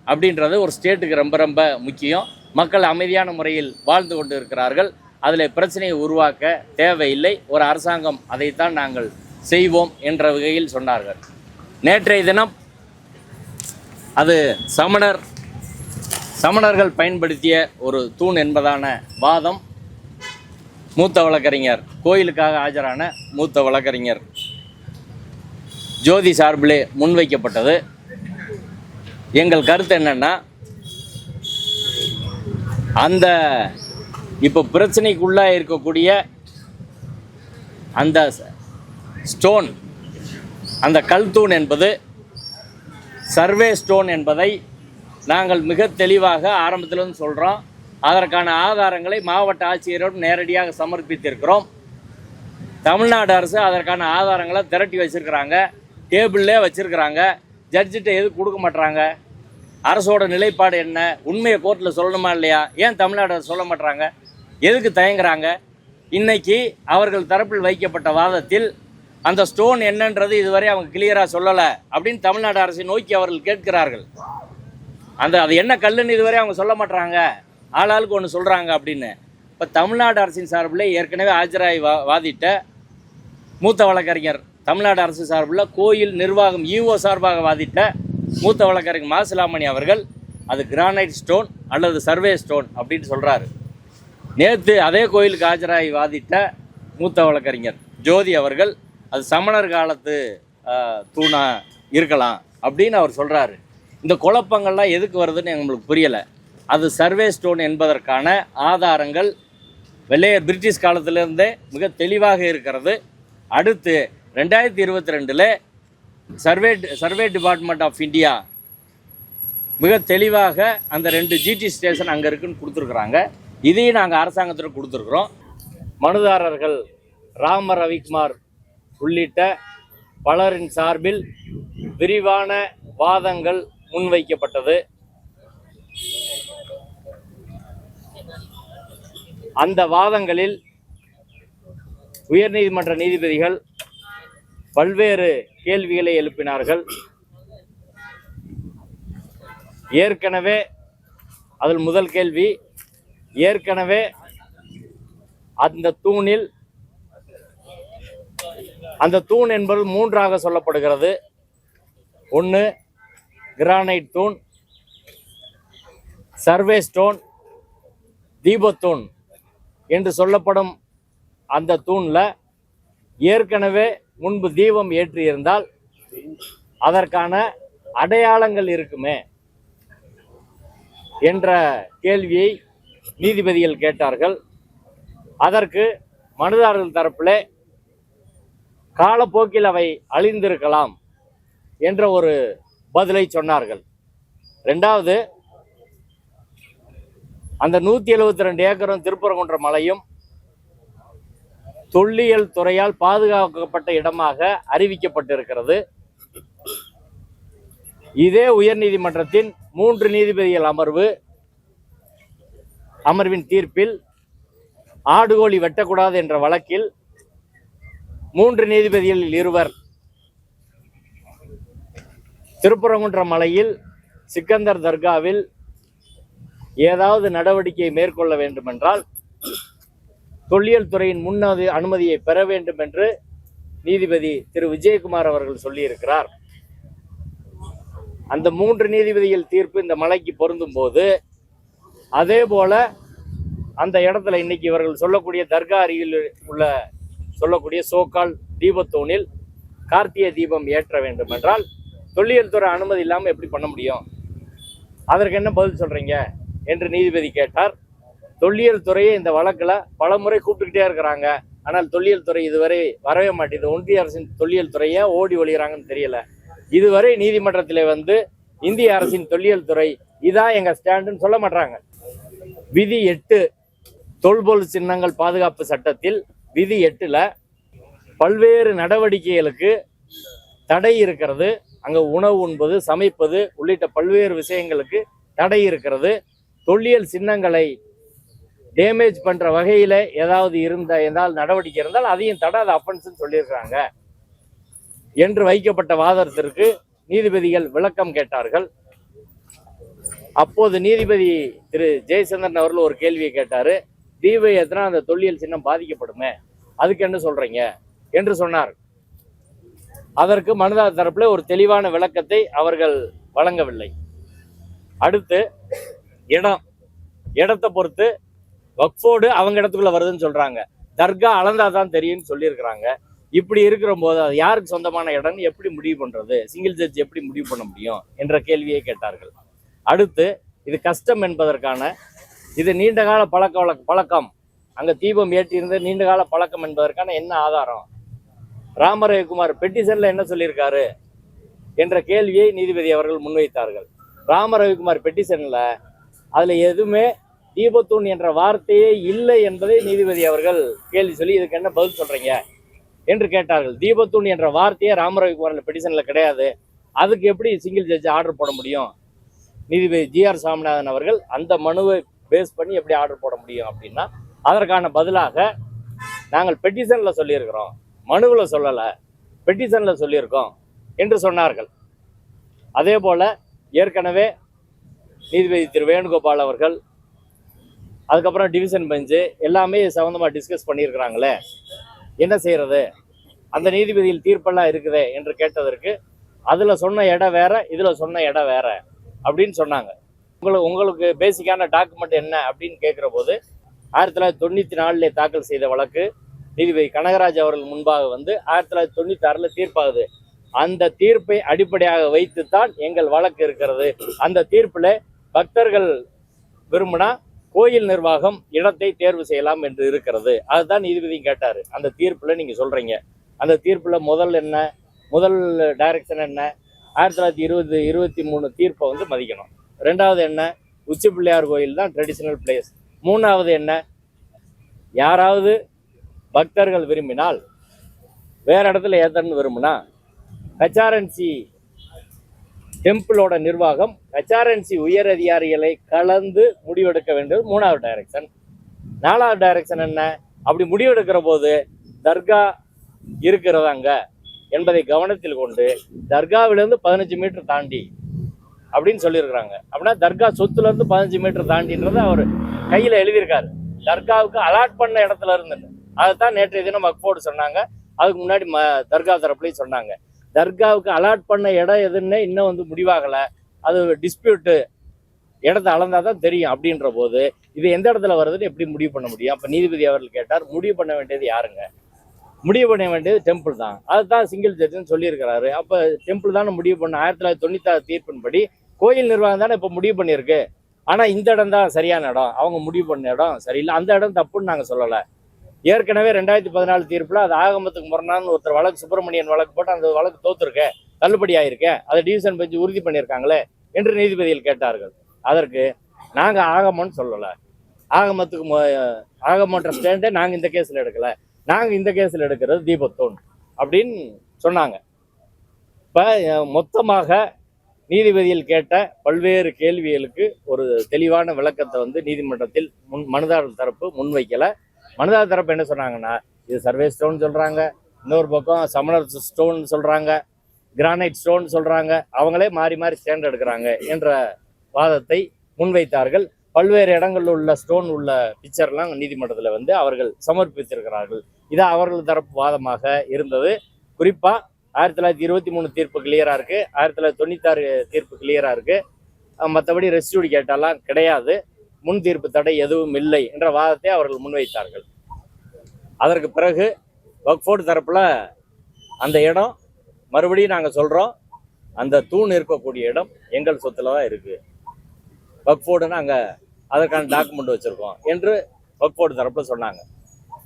அப்படின்றது ஒரு ஸ்டேட்டுக்கு ரொம்ப ரொம்ப முக்கியம். மக்கள் அமைதியான முறையில் வாழ்ந்து கொண்டு இருக்கிறார்கள், அதில் பிரச்சனையை உருவாக்க தேவையில்லை, ஒரு அரசாங்கம் அதைத்தான் நாங்கள் செய்வோம் என்ற வகையில் சொன்னார்கள். நேற்றைய தினம் அது சமணர்கள் பயன்படுத்திய ஒரு தூண் என்பதான வாதம் மூத்த வழக்கறிஞர், கோயிலுக்காக ஆஜரான மூத்த வழக்கறிஞர் ஜோதி சார்பிலே முன்வைக்கப்பட்டது. எங்கள் கருத்து என்னன்னா, அந்த இப்போ பிரச்சனைக்குள்ளாக இருக்கக்கூடிய அந்த ஸ்டோன், அந்த கல் தூண் என்பது சர்வே ஸ்டோன் என்பதை நாங்கள் மிக தெளிவாக ஆரம்பத்திலிருந்து சொல்கிறோம். அதற்கான ஆதாரங்களை மாவட்ட ஆட்சியரிடம் நேரடியாக சமர்ப்பித்திருக்கிறோம். தமிழ்நாடு அரசு அதற்கான ஆதாரங்களை திரட்டி வச்சுருக்கிறாங்க, டேபிள்லே வச்சுருக்கிறாங்க. ஜட்ஜிட்ட எதுக்கு கொடுக்க மாட்டுறாங்க? அரசோட நிலைப்பாடு என்ன? உண்மையை கோர்ட்டில் சொல்லணுமா இல்லையா? ஏன் தமிழ்நாடு அரசு சொல்ல மாட்டுறாங்க? எதுக்கு தயங்குறாங்க? இன்னைக்கு அவர்கள் தரப்பில் வைக்கப்பட்ட வாதத்தில் அந்த ஸ்டோன் என்னன்றது இதுவரை அவங்க கிளியராக சொல்லலை அப்படின்னு தமிழ்நாடு அரசை நோக்கி அவர்கள் கேட்கிறார்கள். அது என்ன கல்லுன்னு இதுவரை அவங்க சொல்ல மாட்டுறாங்க, ஆளாளுக்கு ஒன்று சொல்கிறாங்க அப்படின்னு. இப்போ தமிழ்நாடு அரசின் சார்பில் ஏற்கனவே ஆஜராகி வாதிட்ட மூத்த வழக்கறிஞர், தமிழ்நாடு அரசு சார்பில் கோயில் நிர்வாகம் ஈஓ சார்பாக வாதிட்ட மூத்த வழக்கறிஞர் மாசிலாமணி அவர்கள் அது கிரானைட் ஸ்டோன் அல்லது சர்வே ஸ்டோன் அப்படின்னு சொல்கிறாரு. நேற்று அதே கோயிலுக்கு ஆஜராகி வாதிட்ட மூத்த வழக்கறிஞர் ஜோதி அவர்கள் அது சமணர் காலத்து தூணா இருக்கலாம் அப்படின்னு அவர் சொல்கிறாரு. இந்த குழப்பங்கள்லாம் எதுக்கு வருதுன்னு எங்களுக்கு புரியலை. அது சர்வே ஸ்டோன் என்பதற்கான ஆதாரங்கள் வெள்ளையர் பிரிட்டிஷ் காலத்திலிருந்தே மிக தெளிவாக இருக்கிறது. அடுத்து 2022 சர்வே டிபார்ட்மெண்ட் ஆஃப் இந்தியா மிக தெளிவாக அந்த 2 ஜிடி ஸ்டேஷன் அங்கே இருக்குன்னு கொடுத்துருக்குறாங்க. இதையும் நாங்கள் அரசாங்கத்திற்கு கொடுத்துருக்குறோம். மனுதாரர்கள் ராம ரவிக்குமார் உள்ளிட்ட பலரின் சார்பில் விரிவான வாதங்கள் முன்வைக்கப்பட்டது. அந்த வாதங்களில் உயர்நீதிமன்ற நீதிபதிகள் பல்வேறு கேள்விகளை எழுப்பினார்கள். ஏற்கனவே அதில் முதல் கேள்வி, ஏற்கனவே அந்த தூணில், அந்த தூண் என்பது 3ஆக சொல்லப்படுகிறது. ஒன்று கிரானைட் தூண், சர்வே ஸ்டோன், தீபத்தூண் என்று சொல்லப்படும் அந்த தூணில் ஏற்கனவே முன்பு தீபம் ஏற்றியிருந்தால் அதற்கான அடையாளங்கள் இருக்குமே என்ற கேள்வியை நீதிபதிகள் கேட்டார்கள். அதற்கு மனுதாரர்கள் தரப்பிலே காலப்போக்கில் அவை அழிந்திருக்கலாம் என்ற ஒரு பதிலை சொன்னார்கள். ரெண்டாவது, அந்த 172 ஏக்கரும் திருப்பரங்குன்ற மலையும் தொல்லியல் துறையால் பாதுகாக்கப்பட்ட இடமாக அறிவிக்கப்பட்டிருக்கிறது. இதே உயர்நீதிமன்றத்தின் 3 நீதிபதிகள் அமர்வின் தீர்ப்பில் ஆடுகோழி வெட்டக்கூடாது என்ற வழக்கில் 3 நீதிபதிகளில் 2 திருப்பரங்குன்ற மலையில் சிக்கந்தர் தர்காவில் ஏதாவது நடவடிக்கை மேற்கொள்ள வேண்டுமென்றால் தொல்லியல் துறையின் அனுமதியை பெற வேண்டும் என்று நீதிபதி திரு விஜயகுமார் அவர்கள் சொல்லியிருக்கிறார். அந்த 3 நீதிபதிகள் தீர்ப்பு இந்த மலைக்கு பொருந்தும் போது, அதே போல அந்த இடத்துல இன்னைக்கு இவர்கள் சொல்லக்கூடிய தர்கா அருகில் உள்ள சொல்லக்கூடிய சோக்கால் தீபத்தூணில் கார்த்திகை தீபம் ஏற்ற வேண்டும் என்றால் தொல்லியல் துறை அனுமதி இல்லாமல் எப்படி பண்ண முடியும்? அதற்கு என்ன பதில் சொல்றீங்க என்று நீதிபதி கேட்டார். தொல்லியல் துறையை இந்த வழக்கில் பல முறை கூப்பிட்டுக்கிட்டே இருக்கிறாங்க. ஆனால் தொல்லியல் துறை இதுவரை வரவே மாட்டேங்குது. ஒன்றிய அரசின் தொல்லியல் துறையை ஓடி ஒழிகிறாங்கன்னு தெரியல. இதுவரை நீதிமன்றத்தில் வந்து இந்திய அரசின் தொல்லியல் துறை இதான் எங்க ஸ்டாண்டுன்னு சொல்ல மாட்டாங்க. விதி 8 தொல்பொருள் சின்னங்கள் பாதுகாப்பு சட்டத்தில் விதி 8ல் பல்வேறு நடவடிக்கைகளுக்கு தடை இருக்கிறது. அங்கே உணவு உண்பது, சமைப்பது உள்ளிட்ட பல்வேறு விஷயங்களுக்கு தடை இருக்கிறது. தொல்லியல் சின்னங்களை டேமேஜ் பண்ற வகையில ஏதாவது நடவடிக்கை இருந்தால் அதையும் தடை, அது அஃபென்ஸ்ன்னு சொல்லியிருக்கிறாங்க என்று வைக்கப்பட்ட வாதத்திற்கு நீதிபதிகள் விளக்கம் கேட்டார்கள். அப்போது நீதிபதி திரு ஜெயச்சந்திரன் அவர்கள் ஒரு கேள்வியை கேட்டாரு. தீபம் ஏற்றினா அந்த தொல்லியல் சின்னம் பாதிக்கப்படுமே, அதுக்கு என்ன சொல்றீங்க என்று சொன்னார். அதற்கு மனுதாரர் தரப்புல ஒரு தெளிவான விளக்கத்தை அவர்கள் வழங்கவில்லை. அடுத்து இடத்தை பொறுத்து வக்ஃபோர்டு அவங்க இடத்துக்குள்ள வருதுன்னு சொல்றாங்க. தர்கா அளந்தாதான் தெரியும்னு சொல்லியிருக்கிறாங்க. இப்படி இருக்கிற போது அது யாருக்கு சொந்தமான இடம்னு எப்படி முடிவு பண்றது? சிங்கிள் ஜட்ஜ் எப்படி முடிவு பண்ண முடியும் என்ற கேள்வியை கேட்டார்கள். அடுத்து, இது கஷ்டம் என்பதற்கான, இது நீண்டகால பழக்கம், அங்க தீபம் ஏற்றியிருந்த நீண்டகால பழக்கம் என்பதற்கான என்ன ஆதாரம்? ராமரவிக்குமார் பெட்டிஷன்ல என்ன சொல்லியிருக்காரு என்ற கேள்வியை நீதிபதி அவர்கள் முன்வைத்தார்கள். ராமரவிக்குமார் பெட்டிஷன்ல அதுல எதுவுமே தீபத்தூண் என்ற வார்த்தையே இல்லை என்பதை நீதிபதி அவர்கள் கேள்வி சொல்லி இதுக்கு என்ன பதில் சொல்றீங்க என்று கேட்டார்கள். தீபத்தூண் என்ற வார்த்தையே ராமரவிக்குமார் பெட்டிஷன்ல கிடையாது, அதுக்கு எப்படி சிங்கிள் ஜட்ஜ் ஆர்டர் போட முடியும்? நீதிபதி ஜி.ஆர். சாமிநாதன் அவர்கள் அந்த மனுவை பேஸ் பண்ணி எப்படி ஆர்டர் போட முடியும் அப்படின்னா, அதற்கான பதிலாக நாங்கள் பெட்டிஷன்ல சொல்லியிருக்கிறோம், மனுவில் சொல்லலை, பெட்டிஷன்ல சொல்லியிருக்கோம் என்று சொன்னார்கள். அதே போல ஏற்கனவே நீதிபதி திரு வேணுகோபால் அவர்கள், அதுக்கப்புறம் டிவிஷன் பெஞ்சு எல்லாமே சம்மந்தமாக டிஸ்கஸ் பண்ணியிருக்கிறாங்களே, என்ன செய்யறது? அந்த நீதிபதியில் தீர்ப்பெல்லாம் இருக்குதே என்று கேட்டதற்கு, அதில் சொன்ன இடம் வேற, இதில் சொன்ன இடம் வேற அப்படின்னு சொன்னாங்க. உங்களுக்கு பேசிக்கான டாக்குமெண்ட் என்ன அப்படின்னு கேட்குற போது 1994 தாக்கல் செய்த வழக்கு நீதிபதி கனகராஜ் அவர்கள் முன்பாக வந்து 1996 தீர்ப்பாகுது. அந்த தீர்ப்பை அடிப்படையாக வைத்துத்தான் எங்கள் வழக்கு இருக்கிறது. அந்த தீர்ப்பில் பக்தர்கள் விரும்பினா கோயில் நிர்வாகம் இடத்தை தேர்வு செய்யலாம் என்று இருக்கிறது. அதுதான் நீதிபதியும் கேட்டார். அந்த தீர்ப்பில் நீங்கள் சொல்கிறீங்க, அந்த தீர்ப்பில் முதல் டைரக்ஷன் என்ன? 1923 தீர்ப்பை வந்து மதிக்கணும். ரெண்டாவது என்ன? உச்சி பிள்ளையார் கோயில் தான் ட்ரெடிஷ்னல் பிளேஸ். மூணாவது என்ன? யாராவது பக்தர்கள் விரும்பினால் வேற இடத்துல ஏத்தன்னு விரும்பினா ஹெச்ஆர்என்சி டெம்பிளோட நிர்வாகம் ஹெச்ஆர்என்சி உயர் அதிகாரிகளை கலந்து முடிவெடுக்க வேண்டியது மூணாவது டைரக்ஷன். நாலாவது டைரக்ஷன் என்ன? அப்படி முடிவெடுக்கிற போது தர்கா இருக்கிறதாங்க என்பதை கவனத்தில் கொண்டு தர்காவிலிருந்து 15 மீட்டர் தாண்டி அப்படின்னு சொல்லியிருக்கிறாங்க. அப்படின்னா தர்கா சொத்துலேருந்து 15 மீட்டர் தாண்டின்றதை அவர் கையில் எழுதியிருக்காரு. தர்காவுக்கு அலாட் பண்ண இடத்துல இருந்து அதைத்தான் நேற்றைய தினம் வக்ஃபோர்டு சொன்னாங்க. அதுக்கு முன்னாடி தர்கா தரப்புலையும் சொன்னாங்க. தர்காவுக்கு அலாட் பண்ண இடம் எதுன்னு இன்னும் வந்து முடிவாகலை. அது டிஸ்பியூட்டு, இடத்த அளந்தால் தான் தெரியும். அப்படின்ற போது இது எந்த இடத்துல வருதுன்னு எப்படி முடிவு பண்ண முடியும்? அப்போ நீதிபதி அவர்கள் கேட்டார், முடிவு பண்ண வேண்டியது யாருங்க? முடிவு பண்ண வேண்டியது டெம்பிள் தான். அதுதான் சிங்கிள் ஜட்ஜுன்னு சொல்லியிருக்கிறாரு. அப்போ டெம்பிள் தானே முடிவு பண்ண. 1996 தீர்ப்பின்படி கோயில் நிர்வாகம் தானே இப்போ முடிவு பண்ணியிருக்கு. ஆனால் இந்த இடம் தான் சரியான இடம், அவங்க முடிவு பண்ண இடம் சரியில்லை, அந்த இடம் தப்புன்னு நாங்கள் சொல்லலை. ஏற்கனவே 2014 தீர்ப்பில் அது ஆகமத்துக்கு முரணான்னு ஒருத்தர் வழக்கு, சுப்பிரமணியன் வழக்கு போட்டு அந்த வழக்கு தோத்துருக்கேன், தள்ளுபடி ஆயிருக்கேன், அதை டிவிஷன் பெஞ்சு உறுதி பண்ணியிருக்காங்களே என்று நீதிபதிகள் கேட்டார்கள். அதற்கு நாங்கள் ஆகமம்னு சொல்லலை, ஆகமன்ற ஸ்டேண்டே நாங்கள் இந்த கேஸில் எடுக்கலை, நாங்கள் இந்த கேஸில் எடுக்கிறது தீபத்தூண் அப்படின்னு சொன்னாங்க. இப்போ மொத்தமாக நீதிபதிகள் கேட்ட பல்வேறு கேள்விகளுக்கு ஒரு தெளிவான விளக்கத்தை வந்து நீதிமன்றத்தில் மனுதாரர் தரப்பு முன்வைக்கலை. மனுதாரர் தரப்பு என்ன சொன்னாங்கன்னா, இது சர்வே ஸ்டோன் சொல்கிறாங்க, இன்னொரு பக்கம் சமணர் ஸ்டோன் சொல்கிறாங்க, கிரானைட் ஸ்டோன் சொல்கிறாங்க, அவங்களே மாறி மாறி ஸ்டாண்ட் எடுக்கிறாங்க என்ற வாதத்தை முன்வைத்தார்கள். பல்வேறு இடங்களில் உள்ள ஸ்டோன் உள்ள பிக்சர்லாம் நீதிமன்றத்தில் வந்து அவர்கள் சமர்ப்பித்திருக்கிறார்கள். இது அவர்கள் தரப்பு வாதமாக இருந்தது. குறிப்பாக 1923 தீர்ப்பு கிளியராக இருக்குது, 1996 தீர்ப்பு கிளியராக இருக்குது, மற்றபடி ரெஸ்டியூடி கேட்டாலாம் கிடையாது, முன் தீர்ப்பு தடை எதுவும் இல்லை என்ற வாதத்தை அவர்கள் முன்வைத்தார்கள். அதற்கு பிறகு வக்ஃபோர்டு தரப்பில் அந்த இடம் மறுபடியும் நாங்கள் சொல்கிறோம், அந்த தூண் இருக்கக்கூடிய இடம் எங்கள் சொத்தில் தான் இருக்குது, வக்ஃபோர்டு நாங்கள் அதற்கான டாக்குமெண்ட் வச்சுருக்கோம் என்று வக்ஃபோர்டு தரப்பில் சொன்னாங்க.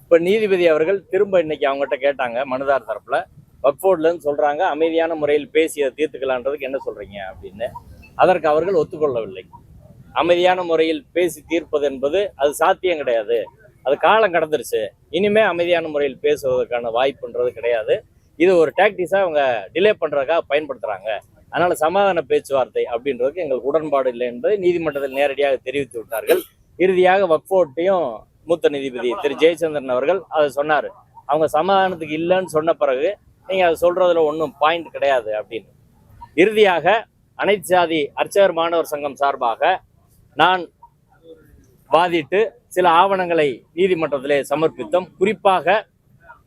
இப்போ நீதிபதி அவர்கள் திரும்ப இன்னைக்கு அவங்ககிட்ட கேட்டாங்க, மனுதார் தரப்பில் வக்ஃபோர்ட்லேருந்து சொல்கிறாங்க அமைதியான முறையில் பேசி அதை தீர்த்துக்கலான்றதுக்கு என்ன சொல்கிறீங்க அப்படின்னு. அதற்கு அவர்கள் ஒத்துக்கொள்ளவில்லை. அமைதியான முறையில் பேசி தீர்ப்பது என்பது அது சாத்தியம் கிடையாது, அது காலம் கடந்துருச்சு, இனிமேல் அமைதியான முறையில் பேசுவதற்கான வாய்ப்புன்றது கிடையாது, இது ஒரு டாக்டிக்ஸாக அவங்க டிலே பண்ணுறதுக்காக பயன்படுத்துகிறாங்க, அதனால் சமாதான பேச்சுவார்த்தை அப்படின்றதுக்கு எங்களுக்கு உடன்பாடு இல்லை என்பதை நீதிமன்றத்தில் நேரடியாக தெரிவித்து விட்டார்கள். இறுதியாக வக்ஃபோர்ட்டையும் மூத்த நீதிபதி திரு ஜெயச்சந்திரன் அவர்கள் அதை சொன்னார், அவங்க சமாதானத்துக்கு இல்லைன்னு சொன்ன பிறகு நீங்கள் அதை சொல்கிறதுல ஒன்றும் பாயிண்ட் கிடையாது அப்படின்னு. இறுதியாக அனைத்து சாதி அர்ச்சகர் மாணவர் சங்கம் சார்பாக நான் வாதிட்டு சில ஆவணங்களை நீதிமன்றத்திலே சமர்ப்பித்தோம். குறிப்பாக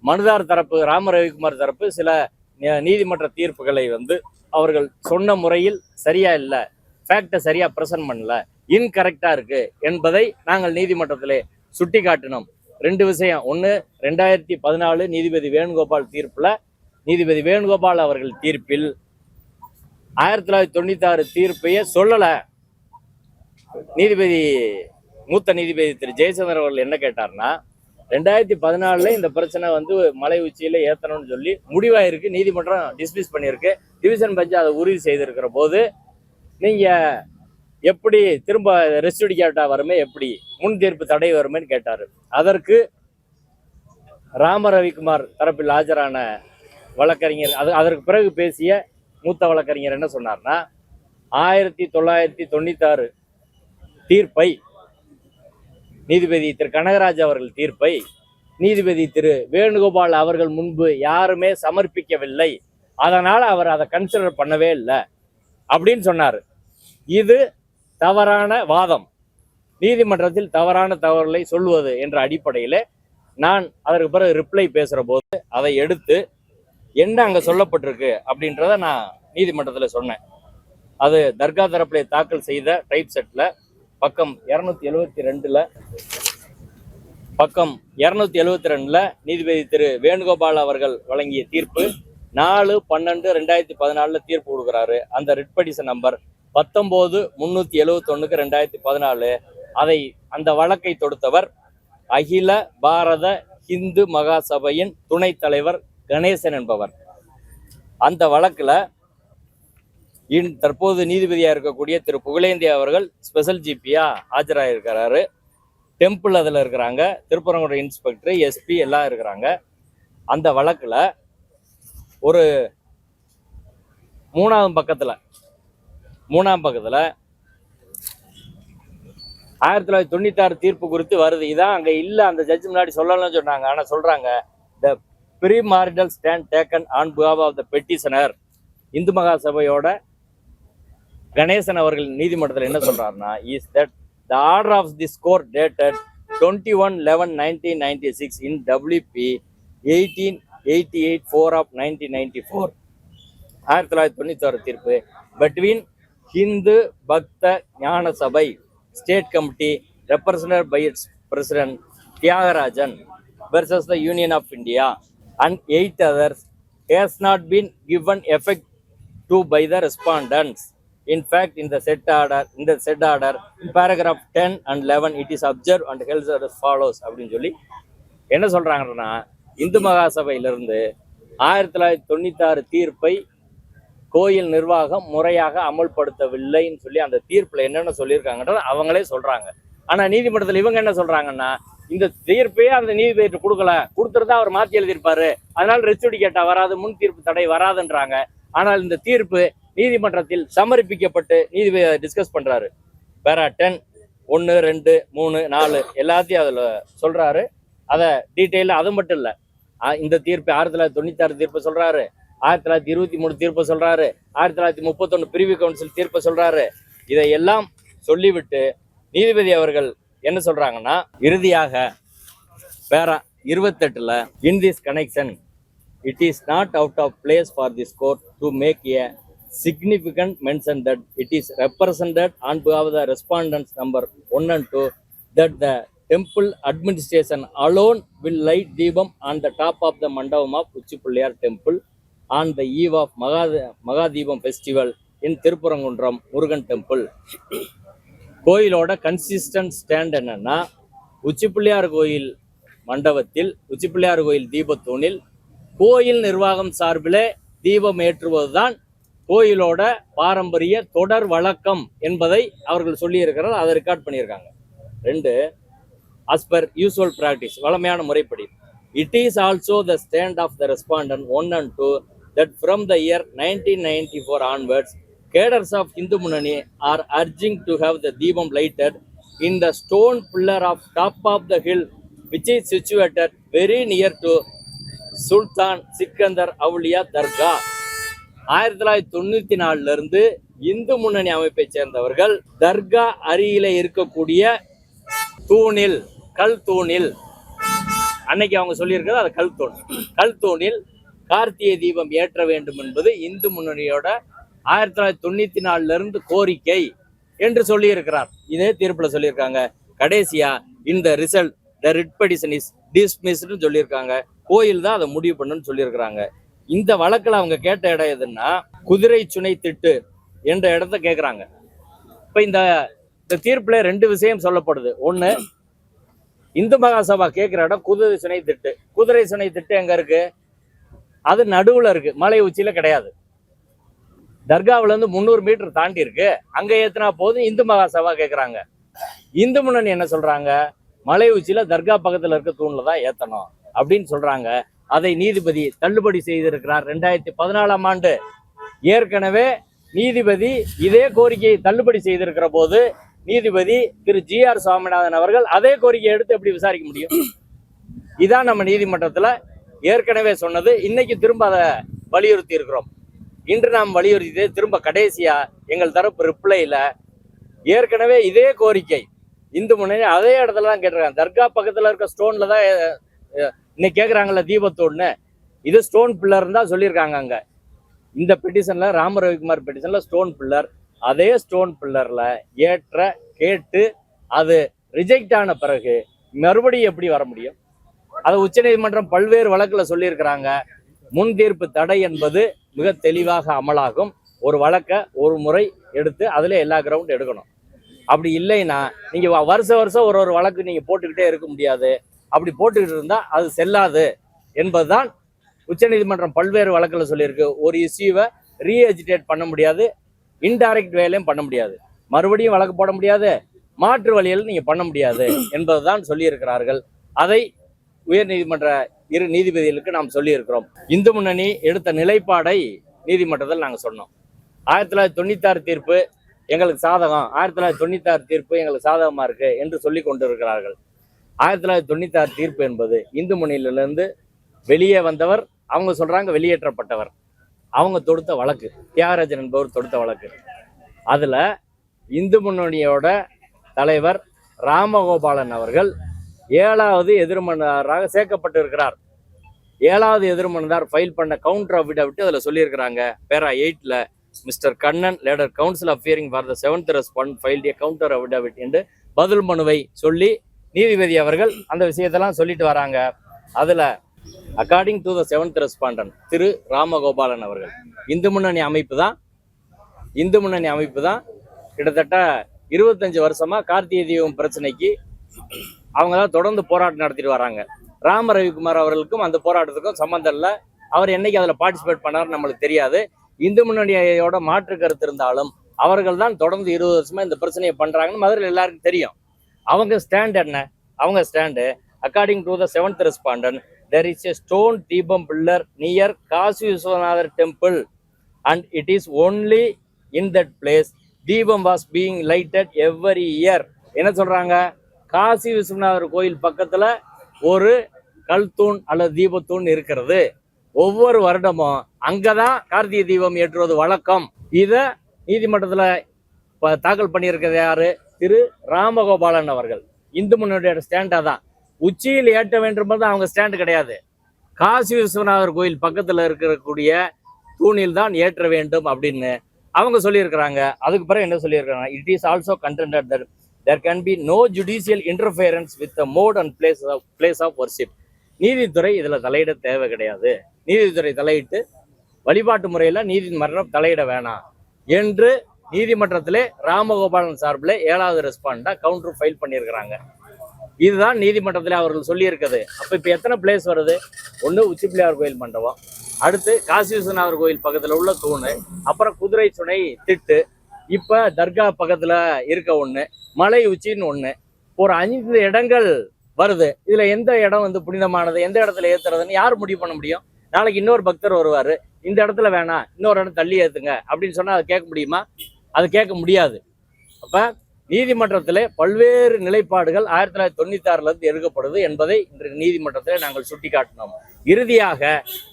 மனுதார் தரப்பு ராம ரவிக்குமார் தரப்பு சில நீதிமன்ற தீர்ப்புகளை வந்து அவர்கள் சொன்ன முறையில் சரியா இல்லை, ஃபேக்டை சரியா ப்ரெசென்ட் பண்ணல, இன்கரெக்டாக இருக்கு என்பதை நாங்கள் நீதிமன்றத்திலே சுட்டி காட்டினோம். 2 விஷயம். ஒன்று, 2014 நீதிபதி வேணுகோபால் தீர்ப்பில் நீதிபதி வேணுகோபால் அவர்கள் தீர்ப்பில் 1996 தீர்ப்பையே சொல்லலை. மூத்த நீதிபதி திரு ஜெயச்சந்திரன் அவர்கள் என்ன கேட்டார்னா, 2014 இந்த பிரச்சனை வந்து மலை உச்சியில ஏற்றணும்னு சொல்லி முடிவாயிருக்கு, நீதிமன்றம் டிஸ்மிஸ் பண்ணியிருக்கு, டிவிஷன் பெஞ்ச் அதை உறுதி செய்திருக்கிற போது நீங்க எப்படி திரும்ப ரெஸ்டியூடி கேட்டா வருமே, எப்படி முன் தீர்ப்பு தடை வருமேன்னு கேட்டாரு. அதற்கு ராம ரவிக்குமார் தரப்பில் ஆஜரான வழக்கறிஞர் அதற்கு பிறகு பேசிய மூத்த வழக்கறிஞர் என்ன சொன்னார்னா, 1996 தீர்ப்பை, நீதிபதி திரு கனகராஜ் அவர்கள் தீர்ப்பை நீதிபதி திரு வேணுகோபால் அவர்கள் முன்பு யாருமே சமர்ப்பிக்கவில்லை, அதனால் அவர் அதை கன்சிடர் பண்ணவே இல்லை அப்படின்னு சொன்னார். இது தவறான வாதம், நீதிமன்றத்தில் தவறான தவறுகளை சொல்வது என்ற அடிப்படையில் நான் அதற்கு பிறகு ரிப்ளை பேசுகிற போது அதை எடுத்து என்ன அங்கே சொல்லப்பட்டிருக்கு அப்படின்றத நான் நீதிமன்றத்தில் சொன்னேன். அது தர்கா தரப்பில் தாக்கல் செய்த டைப் செட்டில் பக்கம் 272 நீதிபதி திரு வேணுகோபால் அவர்கள் வழங்கிய தீர்ப்பு 4/12/2014 தீர்ப்பு கொடுக்குறாரு. அந்த ரிட் பெட்டிஷன் நம்பர் 19/371/2014 அந்த வழக்கை தொடுத்தவர் அகில பாரத இந்து மகாசபையின் துணைத் தலைவர் கணேசன் என்பவர். அந்த வழக்குல தற்போது நீதிபதியா இருக்கக்கூடிய திரு புகழேந்தி அவர்கள் ஸ்பெஷல் ஜிபியா ஆஜராயிருக்கிறாரு. டெம்பிள் அதில் இருக்கிறாங்க, திருப்பரங்குன்றம் இன்ஸ்பெக்டர், எஸ்பி எல்லாம் இருக்கிறாங்க. அந்த வழக்குல ஒரு மூணாம் பக்கத்துல 1996 தீர்ப்பு குறித்து வருது. இதான் அங்க இல்ல, அந்த ஜட்ஜ் முன்னாடி சொல்லலாம்னு சொன்னாங்க. ஆனா சொல்றாங்க, the premarital stand taken on behalf of the petitioner. Hindu மகாசபையோட கணேசன் அவர்கள் நீதிமன்றத்தில் என்ன சொல்றாருன்னா, is that the order of this court dated 21/11/1996 in WP 1888/4 of 1994 1996 தீர்ப்பு between Hindu Bhakta Jnana Sabai State Committee represented by its President Tyagarajan versus the Union of India and 8 others has not been given effect to by the respondents. In fact, in the said order, in paragraph 10 and 11, it is observed and held as follows. அப்படின்னு சொல்லி என்ன சொல்றாங்கன்னா, இந்து மகாசபையிலிருந்து 1996 தீர்ப்பை கோயில் நிர்வாகம் முறையாக அமல்படுத்தவில்லைன்னு சொல்லி அந்த தீர்ப்புல என்னென்ன சொல்லியிருக்காங்கன்றது அவங்களே சொல்றாங்க. ஆனா நீதிமன்றத்தில் இவங்க என்ன சொல்றாங்கன்னா, இந்த தீர்ப்பையே அந்த நீதிபதி கொடுத்துருந்தா அவர் மாற்றி எழுதியிருப்பாரு, அதனால ரெச்சுடிகேட்டா வராது, முன் தீர்ப்பு தடை வராதுன்றாங்க. ஆனால் இந்த தீர்ப்பு நீதிமன்றத்தில் சமர்ப்பிக்கப்பட்டு நீதிபதி டிஸ்கஸ் பண்றாரு. பேரா 10, 1, 2, 3, 4 எல்லாத்தையும் அதுல சொல்றாரு. அதை டீட்டெயில அது மட்டும் இல்ல, இந்த தீர்ப்பு 1996 தீர்ப்பு சொல்றாரு, 1923 தீர்ப்பு சொல்றாரு, 1931 பிரிவு கவுன்சில் தீர்ப்பு சொல்றாரு. இதையெல்லாம் சொல்லிவிட்டு நீதிபதி அவர்கள் என்ன சொல்றாங்கன்னா, இறுதியாக பேரா 28ல in this connection it is not out of place for this court to make a significant mention that it is represented on behalf of the respondents number 1 and 2 that the temple administration alone will light Deepam on the top of the mandapam of Uchipullayar temple on the eve of Magadibam festival in Tirupurangundram Murugan temple. கோயிலோட consistent stand என்னன்னா, உச்சிப்பிள்ளையார் கோயில் மண்டபத்தில், உச்சிப்பிள்ளையார் கோயில் தீபத்தூணில் கோயில் நிர்வாகம் சார்பிலே தீபம் ஏற்றுவதுதான் கோயிலோட பாரம்பரிய தொடர் வழக்கம் என்பதை அவர்கள் சொல்லி இருக்கிறார். அதை ரெக்கார்ட் பண்ணியிருக்காங்க. 2, as per usual practice, வழமையான முறைப்படி, it is also the stand of the respondent 1 and 2 that from the year 1994 onwards cadres of Hindu Munani are urging to have the Deepam lighted in the stone pillar of top of the hill which is situated very near to சுல்தான் சிக்கந்தர் அவுலியா தர்கா. 1994 இருந்து இந்து முன்னணி அமைப்பை சேர்ந்தவர்கள் தர்கா அருகில இருக்கக்கூடிய தூணில், கல் தூணில், அன்னைக்கு அவங்க சொல்லியிருக்கிறது அது கல் தூணில் கார்த்திகை தீபம் ஏற்ற வேண்டும் என்பது இந்து முன்னணியோட 1994 இருந்து கோரிக்கை என்று சொல்லி இருக்கிறார். இதே தீர்ப்புல சொல்லியிருக்காங்க. கடைசியா இந்த result the writ petition is டிஸ்மிஸ்ட்னு சொல்லியிருக்காங்க. கோயில் தான் அதை முடிவு பண்ணுன்னு சொல்லியிருக்கிறாங்க. இந்த வழக்கில் அவங்க கேட்ட இடம் எதுன்னா, குதிரை சுனை திட்டு என்ற இடத்த கேட்குறாங்க. இப்போ இந்த தீர்ப்புல 2 விஷயம் சொல்லப்படுது. 1, இந்து மகாசபா கேட்குற இடம் குதிரை சுனை திட்டு. குதிரை சுனை திட்டு எங்க இருக்கு? அது நடுவுல இருக்கு, மலை உச்சியில கிடையாது. தர்காவில இருந்து 300 மீட்டர் தாண்டி இருக்கு. அங்க ஏத்துனா போதும் இந்து மகாசபா கேட்குறாங்க. இந்து முன்னணி என்ன சொல்றாங்க, மலை உச்சியில தர்கா பக்கத்துல இருக்க தூண்ல தான் ஏத்தணும் அப்படின்னு சொல்றாங்க. அதை நீதிபதி தள்ளுபடி செய்திருக்கிறார் 2014ஆம் ஆண்டு. ஏற்கனவே நீதிபதி இதே கோரிக்கையை தள்ளுபடி செய்திருக்கிற போது நீதிபதி திரு GR சுவாமிநாதன் அவர்கள் அதே கோரிக்கையை எடுத்து எப்படி விசாரிக்க முடியும்? இதான் நம்ம நீதிமன்றத்துல ஏற்கனவே சொன்னது. இன்னைக்கு திரும்ப அதை வலியுறுத்தி இருக்கிறோம். இன்று நாம் வலியுறுத்தி திரும்ப கடைசியா எங்கள் தரப்பு ரிப்ளைல ஏற்கனவே இதே கோரிக்கை இந்து முன்னணி அதே இடத்துல தான் கேட்டிருக்காங்க. தர்கா பக்கத்துல இருக்க ஸ்டோன்ல தான் இன்னைக்கு கேட்குறாங்கல்ல தீபத்தோடுன்னு, இது ஸ்டோன் பில்லர் தான் சொல்லியிருக்காங்க. அங்க இந்த பெட்டிஷன்ல ராம ரவிக்குமார் பெட்டிஷன்ல ஸ்டோன் பில்லர், அதே ஸ்டோன் பில்லர்ல ஏற்ற கேட்டு அது ரிஜெக்ட் ஆன பிறகு மறுபடியும் எப்படி வர முடியும்? அதை உச்சநீதிமன்றம் பல்வேறு வழக்குல சொல்லியிருக்கிறாங்க. முன் தீர்ப்பு தடை என்பது மிக தெளிவாக அமலாகும். ஒரு வழக்கை ஒரு முறை எடுத்து அதுல எல்லா கிரவுண்ட் எடுக்கணும். அப்படி இல்லைன்னா நீங்கள் வருஷம் ஒரு வழக்கு நீங்கள் போட்டுக்கிட்டே இருக்க முடியாது. அப்படி போட்டுக்கிட்டு இருந்தால் அது செல்லாது என்பதுதான் உச்சநீதிமன்றம் பல்வேறு வழக்கில் சொல்லியிருக்கு. ஒரு இஷ்யூவை ரீஎஜிடேட் பண்ண முடியாது, இன்டைரக்ட் வேலையும் பண்ண முடியாது, மறுபடியும் வழக்கு போட முடியாது, மாற்று வழியில் நீங்கள் பண்ண முடியாது என்பதுதான் சொல்லியிருக்கிறார்கள். அதை உயர்நீதிமன்ற இரு நீதிபதிகளுக்கு நாம் சொல்லியிருக்கிறோம். இந்து முன்னணி எடுத்த நிலைப்பாடை நீதிமன்றத்தில் நாங்கள் சொன்னோம். 1996 தீர்ப்பு எங்களுக்கு சாதகம், 1996 தீர்ப்பு எங்களுக்கு சாதகமாக இருக்கு என்று சொல்லி கொண்டிருக்கிறார்கள். 1996 தீர்ப்பு என்பது இந்து முன்னணியிலிருந்து வெளியே வந்தவர், அவங்க சொல்றாங்க வெளியேற்றப்பட்டவர், அவங்க தொடுத்த வழக்கு, தியாகராஜன் என்பவர் தொடுத்த வழக்கு. அதுல இந்து முன்னணியோட தலைவர் ராமகோபாலன் அவர்கள் 7வது எதிர்மனுதாரராக சேர்க்கப்பட்டிருக்கிறார். 7வது எதிர்மனுதார் ஃபைல் பண்ண கவுண்டர் அஃபிடவிட் அதில் சொல்லியிருக்கிறாங்க. பேரா 8ல் mister Kannan later counsel appearing for the 7th respond filed a counter affidavit என்று பதில் மனுவை சொல்லி நீதிபதி அவர்கள் அந்த விஷயத்தெல்லாம் சொல்லிட்டு வராங்க. அதில் according to the 7th respondent Thiru Ramagopalan அவர்கள் இந்து முன்னணி அமைப்பு தான் கிட்டத்தட்ட 25 வருஷமா கார்த்திகை தீபம் பிரச்சனைக்கு அவங்க தான் தொடர்ந்து போராட்டம் நடத்திட்டு வராங்க. ராம ரவிக்குமார் அவர்களுக்கும் அந்த போராட்டத்துக்கும் சம்பந்தம் இல்லை. அவர் என்னைக்கு அதில் பார்ட்டிசிபேட் பண்ணார் நம்மளுக்கு தெரியாது. இந்து முன்னணியோட மாற்று கருத்து இருந்தாலும் அவர்கள் தான் தொடர்ந்து 20 வருஷமா இந்த பிரச்சனையை பண்றாங்கன்னு மதுரையில் எல்லாருக்கும் தெரியும். அவங்க ஸ்டாண்ட் என்ன? அவங்க stand according to the 7th ரெஸ்பாண்டன் there is a stone deepam pillar near Kasi Vishwanathar temple and it is only in that place deepam was being lighted every year. என்ன சொல்றாங்க? காசி விஸ்வநாதர் கோயில் பக்கத்துல ஒரு கல் தூண் அல்லது தீபத்தூண் இருக்கிறது. ஒவ்வொரு வருடமும் அங்கதான் கார்த்திகை தீபம் ஏற்றுவது வழக்கம். இத நீதிமன்றத்துல தாக்கல் பண்ணியிருக்கிறது யாரு? திரு ராமகோபாலன் அவர்கள். இந்து முன்னணியோட ஸ்டாண்டா தான் உச்சியில் ஏற்ற வேண்டும் அவங்க ஸ்டாண்டு கிடையாது. காசி விஸ்வநாதர் கோயில் பக்கத்துல இருக்கக்கூடிய தூணில் தான் ஏற்ற வேண்டும் அப்படின்னு அவங்க சொல்லியிருக்கிறாங்க. அதுக்கு பிறகு என்ன சொல்லியிருக்காங்க? It is also contended that there can be no judicial interference with the mode and place of worship. நீதித்துறை இதுல தலையிட தேவை கிடையாது. நீதித்துறை தலையிட்டு வழிபாட்டு முறையில நீதிமன்றம் தலையிட வேணாம் என்று நீதிமன்றத்திலே ராமகோபாலன் சார்பில் 7வது ரெஸ்பாண்டா கவுண்டர் ஃபைல் பண்ணியிருக்கிறாங்க. இதுதான் நீதிமன்றத்தில் அவர்கள் சொல்லியிருக்குது. அப்போ இப்போ எத்தனை பிளேஸ் வருது? ஒன்று உச்சி பிள்ளையார் கோயில் மண்டபம், அடுத்து காசி விஸ்வநாதர் கோயில் பக்கத்தில் உள்ள தூணு, அப்புறம் குதிரை சுனை திட்டு, இப்போ தர்கா பக்கத்தில் இருக்க ஒன்று, மலை உச்சின்னு ஒன்று, ஒரு 5 இடங்கள் வருது. இதில் எந்த இடம் வந்து புனிதமானது, எந்த இடத்துல ஏற்றுறதுன்னு யார் முடிவு பண்ண முடியும்? நாளைக்கு இன்னொரு பக்தர் வருவார், இந்த இடத்துல வேணாம் இன்னொரு இடம் தள்ளி ஏற்றுங்க அப்படின்னு சொன்னால் அது கேட்க முடியுமா? அது கேட்க முடியாது. அப்போ நீதிமன்றத்திலே பல்வேறு நிலைப்பாடுகள் 1996 எடுக்கப்படுது என்பதை இன்றைக்கு நீதிமன்றத்தில் நாங்கள் சுட்டி காட்டினோம். இறுதியாக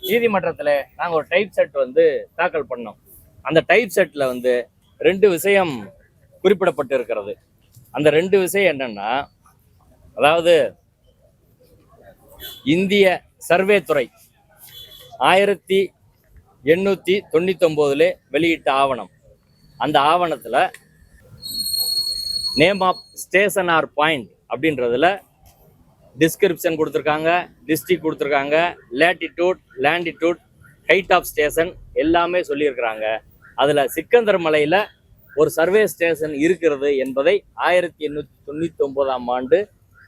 நீதிமன்றத்தில் நாங்கள் ஒரு டைப் செட் வந்து தாக்கல் பண்ணோம். அந்த டைப் செட்டில் வந்து 2 விஷயம் குறிப்பிடப்பட்டு இருக்கிறது. அந்த 2 விஷயம் என்னன்னா, அதாவது இந்திய சர்வே துறை 1899 வெளியிட்ட ஆவணம். அந்த ஆவணத்தில் name of station or point அப்படின்றதுல டிஸ்கிரிப்ஷன் கொடுத்துருக்காங்க, டிஸ்ட்ரிக்ட் கொடுத்துருக்காங்க, latitude, longitude, height of station எல்லாமே சொல்லியிருக்கிறாங்க. அதில் சிக்கந்தர் மலையில் ஒரு சர்வே ஸ்டேஷன் இருக்கிறது என்பதை 1899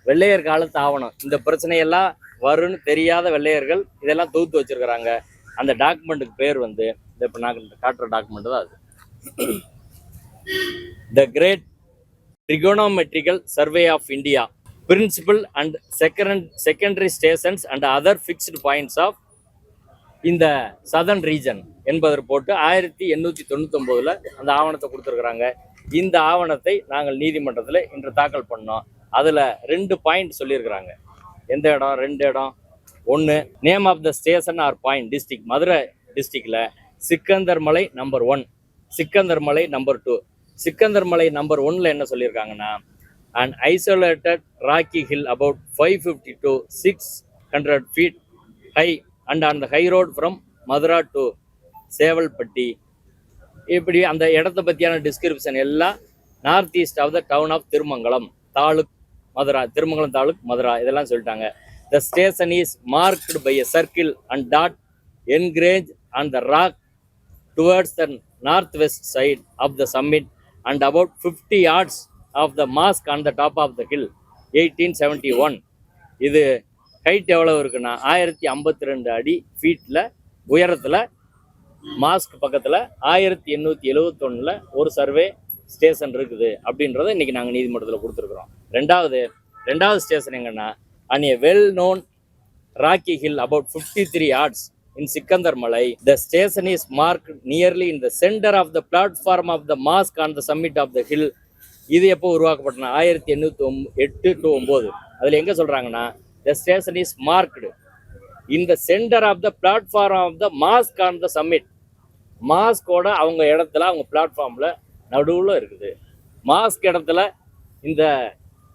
வெள்ளையர் காலத்து ஆவணம். இந்த பிரச்சனையெல்லாம் வரும்னு தெரியாத வெள்ளையர்கள் இதெல்லாம் தொகுத்து வச்சிருக்கிறாங்க. அந்த டாக்குமெண்ட்டுக்கு பேர் வந்து இப்போ நாங்கள் காட்டுற டாக்குமெண்ட் தான் அது. The great trigonometrical survey of India, principal and secondary stations and other fixed points of in the southern region என்பதை போட்டு 1899 அந்த ஆவணத்தை கொடுத்துருக்குறாங்க. இந்த ஆவணத்தை நாங்கள் நீதிமன்றத்தில் இன்று தாக்கல் பண்ணோம். அதில் 2 பாயிண்ட் சொல்லியிருக்கிறாங்க. எந்த இடம்? 2 இடம். ஒன்று, name of the station or point district, Madurai டிஸ்ட்ரிக்டில் சிக்கந்தர் மலை நம்பர் 1, சிக்கந்தர் மலை நம்பர் 2. சிக்கந்தர் மலை நம்பர் 1ல் என்ன சொல்லியிருக்காங்கன்னா, an isolated rocky hill about 550 to 600 feet high and on the high road from Madura to Sevalpatti. இப்படி அந்த இடத்த பற்றியான டிஸ்கிரிப்ஷன் எல்லாம் north east of the town of Tirumangalam taluk Madura, Tirumangalam taluk Madura, இதெல்லாம் சொல்லிட்டாங்க. The station is marked by a circle and dot engraved on the rock towards the north west side of the summit and about 50 yards off the mosque on the top of the hill 1871. இது height எவ்வளவு இருக்குன்னா 1052 அடி ஃபீட்டில் உயரத்தில் mask பக்கத்தில் 1871 ஒரு survey station இருக்குது அப்படின்றத இன்னைக்கு நாங்கள் நீதிமன்றத்தில் கொடுத்துருக்குறோம். ரெண்டாவது ஸ்டேஷன் எங்கன்னா and a well known rocky hill about 53 yards in Sikandar Malai. The station is marked nearly in the center of the platform of the mosque on the summit of the hill. இது எப்போ உருவாக்கப்பட்டனா 1808 to 9. அதில் எங்கே சொல்கிறாங்கன்னா the station is marked in the center of the platform of the mosque on the summit. மாஸ்கோட அவங்க இடத்துல அவங்க பிளாட்ஃபார்மில் நடுவில் இருக்குது. மாஸ்க் இடத்துல இந்த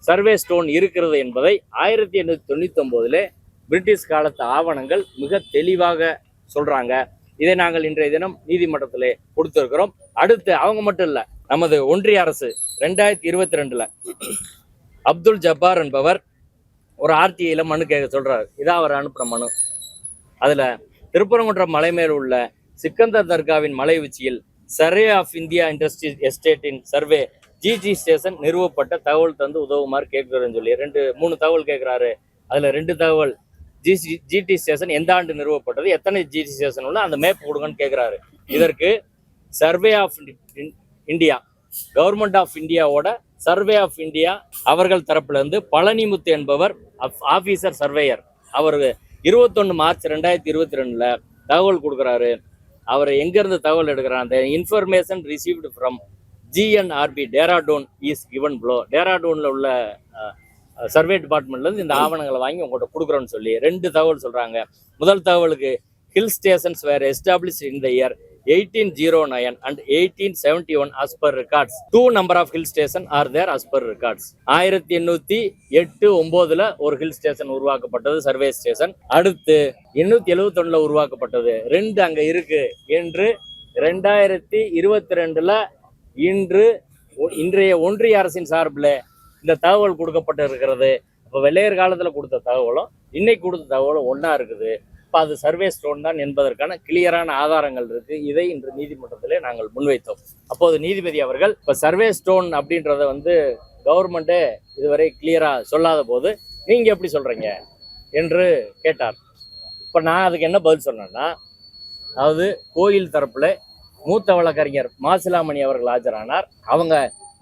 சர்வே ஸ்டோன் இருக்கிறது என்பதை 1899 பிரிட்டிஷ் காலத்து ஆவணங்கள் மிக தெளிவாக சொல்கிறாங்க. இதை நாங்கள் இன்றைய தினம் நீதிமன்றத்தில் கொடுத்துருக்கிறோம். அடுத்து அவங்க மட்டும் இல்லை, நமது ஒன்றிய அரசு 2022 அப்துல் ஜப்பார் என்பவர் ஒரு ஆர்டிஐயில் மனு கேட்க சொல்கிறார். இதான் அவர் அனுப்புகிற மனு. அதில் திருப்பரங்குன்றம் மலை மேல் உள்ள சிக்கந்தர் தர்காவின் மலை உச்சியில் சர்வே ஆஃப் இந்தியா இண்டஸ்ட்ரி எஸ்டேட்டின் சர்வே ஜிடி ஸ்டேஷன் நிறுவப்பட்ட தகவல் தந்து உதவுமாறு கேட்குறேன்னு சொல்லி 3 தகவல் கேட்குறாரு. அதில் 2 தகவல் ஜிடி ஸ்டேஷன் எந்த ஆண்டு நிறுவப்பட்டது, எத்தனை ஜிடி ஸ்டேஷன் உள்ள அந்த மேப் கொடுங்கன்னு கேட்குறாரு. இதற்கு survey of India, government of இந்தியாவோட சர்வே ஆஃப் இந்தியா அவர்கள் தரப்புலேருந்து பழனிமுத்து என்பவர் ஆஃபீஸர் சர்வேயர், அவர் 21 மார்ச் 2022 தகவல் கொடுக்குறாரு. அவர் எங்கேருந்து தகவல் எடுக்கிறார், அந்த information received from GNRB Dehradun is given below. டேராடூனில் உள்ள சர்வே டிபார்ட்மெண்ட்லேருந்து இந்த ஆவணங்களை வாங்கி உங்கள்கிட்ட கொடுக்குறோன்னு சொல்லி 2 தகவல் சொல்கிறாங்க. முதல் தகவலுக்கு hill stations were established in the year 1809 and 1871 as per records. 2 number of hill station are there as per records. 1808-9 ஒரு ஹில் ஸ்டேஷன் உருவாக்கப்பட்டது, சர்வே ஸ்டேஷன். அடுத்து 871 உருவாக்கப்பட்டது, 2 அங்க இருக்கு என்று 2022 இன்றைய ஒன்றிய அரசின் சார்பில் இந்த தகவல் கொடுக்கப்பட்டு இருக்கிறது. இப்போ வெள்ளையர் காலத்தில் கொடுத்த தகவலும் இன்னைக்கு கொடுத்த தகவலும் ஒன்றா இருக்குது. இப்போ அது சர்வே ஸ்டோன் தான் என்பதற்கான கிளியரான ஆதாரங்கள் இருக்குது. இதை இன்று நீதிமன்றத்திலே நாங்கள் முன்வைத்தோம். அப்போது நீதிபதி அவர்கள் இப்போ சர்வே ஸ்டோன் அப்படின்றத கவர்மெண்ட்டே இதுவரை கிளியராக சொல்லாத போது நீங்கள் எப்படி சொல்கிறீங்க என்று கேட்டார். இப்போ நான் அதுக்கு என்ன பதில் சொன்னேன்னா, அதாவது கோயில் தரப்பில் மூத்த வழக்கறிஞர் மாசிலாமணி அவர்கள் ஆஜரானார். அவங்க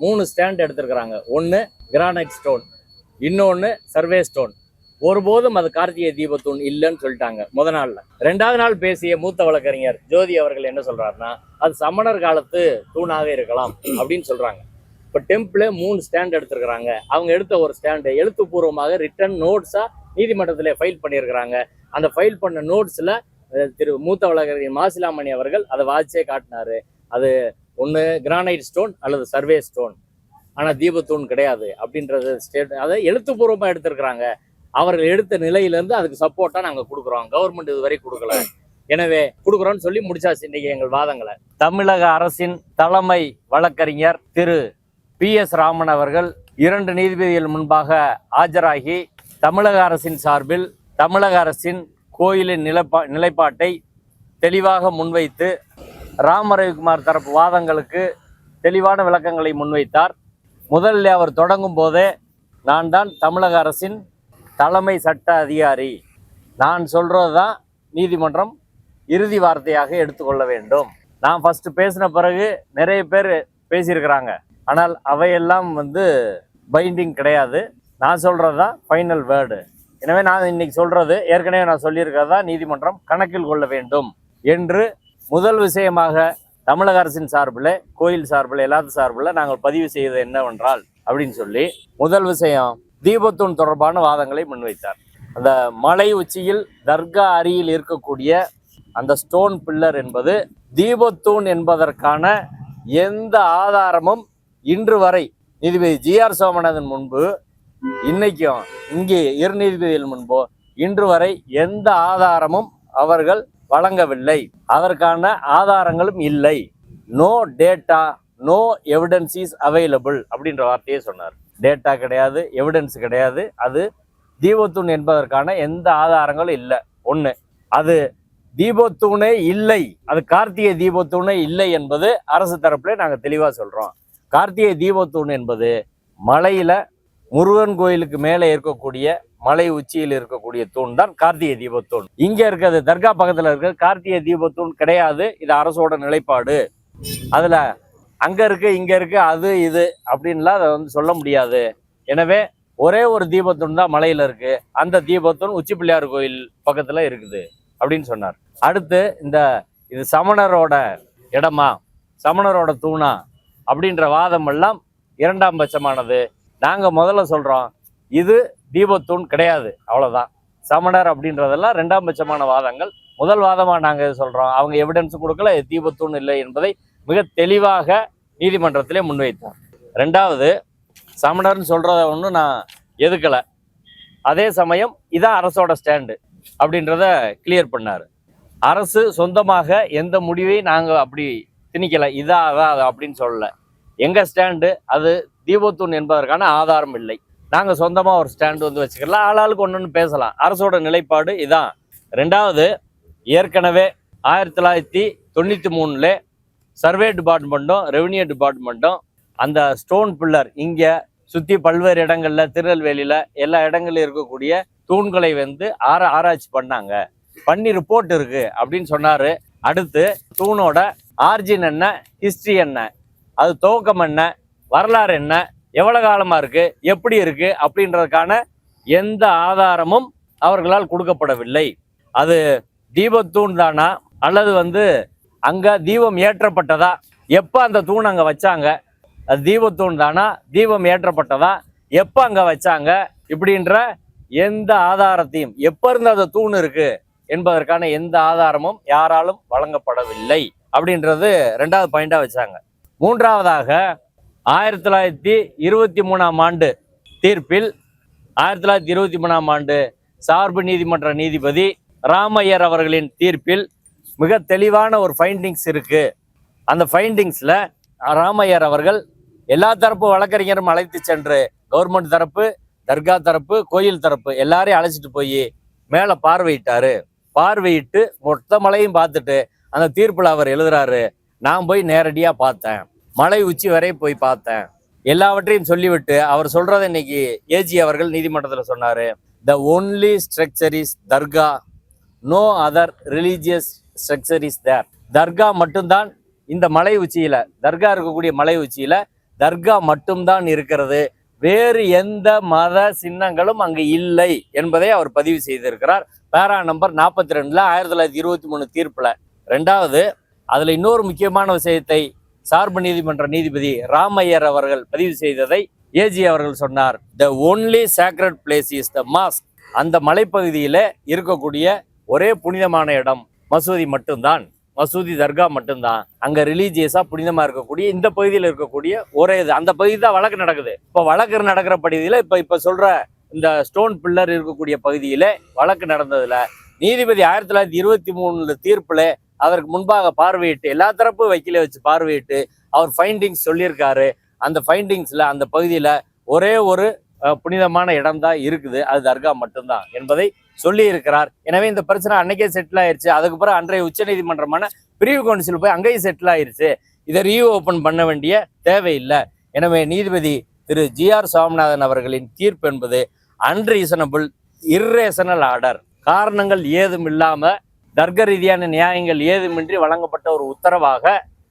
3 ஸ்டாண்ட் எடுத்திருக்கிறாங்க. ஒன்று கிரானைட் ஸ்டோன், இன்னொன்று சர்வே ஸ்டோன். ஒருபோதும் அது கார்த்திகை தீபத்தூண் இல்லைன்னு சொல்லிட்டாங்க முத நாள்ல. 2வது நாள் பேசிய மூத்த வழக்கறிஞர் ஜோதி அவர்கள் என்ன சொல்றாருன்னா, அது சமணர் காலத்து தூணாக இருக்கலாம் அப்படின்னு சொல்றாங்க. இப்போ டெம்பிள் 3 ஸ்டாண்ட் எடுத்திருக்கிறாங்க. அவங்க எடுத்த ஒரு ஸ்டாண்டு எழுத்துப்பூர்வமாக ரிட்டன் நோட்ஸா நீதிமன்றத்திலே ஃபைல் பண்ணியிருக்கிறாங்க. அந்த ஃபைல் பண்ண நோட்ஸ்ல திரு மூத்த வழக்கறிஞர் மாசிலாமணி அவர்கள் அதை வாட்சே காட்டினாரு. அது ஒன்று கிரானைட் ஸ்டோன் அல்லது சர்வே ஸ்டோன், ஆனால் தீபத்தூண் கிடையாது அப்படின்றது அதை எழுத்துப்பூர்வமாக எடுத்திருக்கிறாங்க. அவர்கள் எடுத்த நிலையிலேருந்து அதுக்கு சப்போர்ட்டாக நாங்கள் கொடுக்குறோம், கவர்மெண்ட் இதுவரை கொடுக்கல, எனவே கொடுக்குறோன்னு சொல்லி முடிச்சாச்சு இன்னைக்கு எங்கள் வாதங்களை. தமிழக அரசின் தலைமை வழக்கறிஞர் திரு PS ராமன் அவர்கள் 2 நீதிபதிகள் முன்பாக ஆஜராகி தமிழக அரசின் சார்பில் தமிழக அரசின் கோயிலின் நிலைப்பாட்டை தெளிவாக முன்வைத்து ராமரவிக்குமார் தரப்பு வாதங்களுக்கு தெளிவான விளக்கங்களை முன்வைத்தார். முதலில் அவர் தொடங்கும் போதே, நான் தான் தமிழக அரசின் தலைமை சட்ட அதிகாரி, நான் சொல்கிறது தான் நீதிமன்றம் இறுதி வார்த்தையாக எடுத்துக்கொள்ள வேண்டும். நான் ஃபஸ்ட்டு பேசின பிறகு நிறைய பேர் பேசியிருக்கிறாங்க, ஆனால் அவையெல்லாம் பைண்டிங் கிடையாது. நான் சொல்கிறது தான் ஃபைனல் வேர்டு. எனவே நான் இன்னைக்கு சொல்கிறது ஏற்கனவே நான் சொல்லியிருக்கிறதா நீதிமன்றம் கணக்கில் கொள்ள வேண்டும் என்று முதல் விஷயமாக தமிழக அரசின் சார்பில், கோயில் சார்பில், எல்லாத்து சார்பில் நாங்கள் பதிவு செய்தது என்னவென்றால் அப்படின்னு சொல்லி, முதல் விஷயம் தீபத்தூண் தொடர்பான வாதங்களை முன்வைத்தார். அந்த மலை உச்சியில் தர்கா அருகில் இருக்கக்கூடிய அந்த ஸ்டோன் பில்லர் என்பது தீபத்தூண் என்பதற்கான எந்த ஆதாரமும் இன்று வரை நீதிபதி GR சோமநாதன் முன்பு, இன்னைக்கும் இங்கே 2 நீதிபதிகள் முன்போ இன்று வரை எந்த ஆதாரமும் அவர்கள் வழங்கவில்லை. அதற்கான ஆதாரங்களும் இல்லை. No data, no evidence is available அப்படின்ற வார்த்தையே சொன்னார். டேட்டா கிடையாது, எவிடன்ஸ் கிடையாது, அது தீபத்தூண் என்பதற்கான எந்த ஆதாரங்களும் இல்லை. ஒன்று, அது தீபத்தூணே இல்லை, அது கார்த்திகை தீபத்தூணே இல்லை என்பது அரசு தரப்புல நாங்கள் தெளிவாக சொல்கிறோம். கார்த்திகை தீபத்தூண் என்பது மலையில் முருகன் கோயிலுக்கு மேலே இருக்கக்கூடிய மலை உச்சியில் இருக்கக்கூடிய தூண் தான் கார்த்திகை தீபத்தூண். இங்கே இருக்கிறது தர்கா பக்கத்தில் இருக்கிறது கார்த்திகை தீபத்தூண் கிடையாது. இது அரசோட நிலைப்பாடு. அதில் அங்கே இருக்கு இங்கே இருக்கு அது இது அப்படின்லாம் அதை வந்து சொல்ல முடியாது. எனவே ஒரே ஒரு தீபத்தூண் தான் மலையில் இருக்கு. அந்த தீபத்தூண் உச்சி பிள்ளையார் கோயில் பக்கத்தில் இருக்குது அப்படின்னு சொன்னார். அடுத்து இது சமணரோட இடமா, சமணரோட தூணா அப்படின்ற வாதம் எல்லாம் இரண்டாம் பட்சமானது. நாங்கள் முதல்ல சொல்கிறோம், இது தீபத்தூண் கிடையாது, அவ்வளோதான். சமணர் அப்படின்றதெல்லாம் ரெண்டாம் பட்சமான வாதங்கள். முதல் வாதமாக நாங்கள் சொல்கிறோம், அவங்க எவிடன்ஸ் கொடுக்கல, தீபத்தூண் இல்லை என்பதை மிக தெளிவாக நீதிமன்றத்திலே முன்வைத்தார். ரெண்டாவது, சமணர்னு சொல்கிறத ஒன்றும் நான் எதுக்கலை. அதே சமயம் இதான் அரசோட ஸ்டாண்டு அப்படின்றத கிளியர் பண்ணார். அரசு சொந்தமாக எந்த முடிவையும் நாங்கள் அப்படி திணிக்கலை, இதா அதான் அப்படின்னு சொல்லலை. எங்கள் ஸ்டாண்டு அது தீபத்தூண் என்பதற்கான ஆதாரம் இல்லை. நாங்கள் சொந்தமாக ஒரு ஸ்டாண்டு வந்து வச்சுக்கலாம், ஆளாளுக்கு ஒன்று பேசலாம். அரசோட நிலைப்பாடு இதான். ரெண்டாவது, ஏற்கனவே 1993 சர்வே டிபார்ட்மெண்ட்டும் ரெவன்யூ டிபார்ட்மெண்ட்டும் அந்த ஸ்டோன் பில்லர் இங்கே சுற்றி பல்வேறு இடங்களில் திருநெல்வேலியில் எல்லா இடங்களிலும் இருக்கக்கூடிய தூண்களை வந்து ஆராய்ச்சி பண்ணி ரிப்போர்ட் இருக்கு அப்படின்னு சொன்னார். அடுத்து தூணோட ஆர்ஜின் என்ன, ஹிஸ்ட்ரி என்ன, அது துவக்கம் என்ன, வரலாறு என்ன, எவ்வளவு காலமா இருக்கு, எப்படி இருக்கு அப்படின்றதுக்கான எந்த ஆதாரமும் அவர்களால் கொடுக்கப்படவில்லை. அது தீபத்தூண் தானா அல்லது வந்து அங்க தீபம் ஏற்றப்பட்டதா, எப்ப அந்த தூண் அங்க வச்சாங்க, அது தீபத்தூண் தானா, தீபம் ஏற்றப்பட்டதா, எப்ப அங்க வச்சாங்க இப்படின்ற எந்த ஆதாரத்தையும், எப்ப இருந்து அந்த தூண் இருக்கு என்பதற்கான எந்த ஆதாரமும் யாராலும் வழங்கப்படவில்லை அப்படின்றது ரெண்டாவது பாயிண்டா வச்சாங்க. மூன்றாவதாக 1923 ஆண்டு தீர்ப்பில் 1923 ஆண்டு சார்பு நீதிமன்ற நீதிபதி ராமையர் அவர்களின் தீர்ப்பில் மிக தெளிவான ஒரு ஃபைண்டிங்ஸ் இருக்கு. அந்த ஃபைண்டிங்ஸ்ல ராமையர் அவர்கள் எல்லா தரப்பு வழக்கறிஞரும் அழைத்து சென்று கவர்மெண்ட் தரப்பு, தர்கா தரப்பு, கோயில் தரப்பு எல்லாரையும் அழைச்சிட்டு போய் மேலே பார்வையிட்டு மொத்த மலையும் பார்த்துட்டு அந்த தீர்ப்பில் அவர் எழுதுறாரு, நான் போய் நேரடியாக பார்த்தேன், மலை உச்சி வரை போய் பார்த்தேன், எல்லாவற்றையும் சொல்லிவிட்டு அவர் சொல்றதை இன்னைக்கு ஏஜி அவர்கள் நீதிமன்றத்தில் சொன்னாரு. The only structure is dargah, no other religious structure is there. தர்கா மட்டும்தான் இந்த மலை உச்சியில, தர்கா இருக்கக்கூடிய மலை உச்சியில தர்கா மட்டும்தான் இருக்கிறது, வேறு எந்த மத சின்னங்களும் அங்கு இல்லை என்பதை அவர் பதிவு செய்திருக்கிறார். பேரா நம்பர் 42 1923 தீர்ப்புல. ரெண்டாவது, அதுல இன்னொரு முக்கியமான விஷயத்தை சார்பு நீதிமன்ற நீதிபதி ராமையர் அவர்கள் பதிவு செய்ததை ஏஜி அவர்கள் சொன்னார். The only sacred place is the mask. அந்த மலைப்பகுதியில இருக்கக்கூடிய ஒரே புனிதமான இடம் மசூதி மட்டும்தான், மசூதி தர்கா மட்டும்தான். அங்க ரிலீஜியஸா புனிதமா இருக்கக்கூடிய இந்த பகுதியில் இருக்கக்கூடிய ஒரே இது, அந்த பகுதி தான் வழக்கு நடக்குது. இப்போ வழக்கு நடக்கிற பகுதியில இப்ப சொல்ற இந்த ஸ்டோன் பில்லர் இருக்கக்கூடிய பகுதியில வழக்கு நடந்ததுல நீதிபதி 1923 தீர்ப்புல அதற்கு முன்பாக பார்வையிட்டு எல்லா தரப்பு வக்கீலை வச்சு பார்வையிட்டு அவர் ஃபைண்டிங்ஸ் சொல்லியிருக்காரு. அந்த ஃபைண்டிங்ஸ்ல அந்த பகுதியில ஒரே ஒரு புனிதமான இடம் தான் இருக்குது, அது தர்கா மட்டும்தான் என்பதை சொல்லி இருக்கிறார். எனவே இந்த பிரச்சனை அன்னைக்கே செட்டில் ஆயிருச்சு. அதுக்கப்புறம் அன்றைய உச்ச நீதிமன்றமான பிரிவு கவுன்சில் போய் அங்கேயும் செட்டில் ஆயிருச்சு. இதை ரீஓபன் பண்ண வேண்டிய தேவையில்லை. எனவே நீதிபதி திரு ஜி.ஆர். சாமிநாதன் அவர்களின் தீர்ப்பு என்பது அன்ரீசனபிள், இர்ரேஷனல் ஆர்டர், காரணங்கள் ஏதும் இல்லாம தர்க்க ரீதியான நியாயங்கள் ஏதுமின்றி வழங்கப்பட்ட ஒரு உத்தரவாக,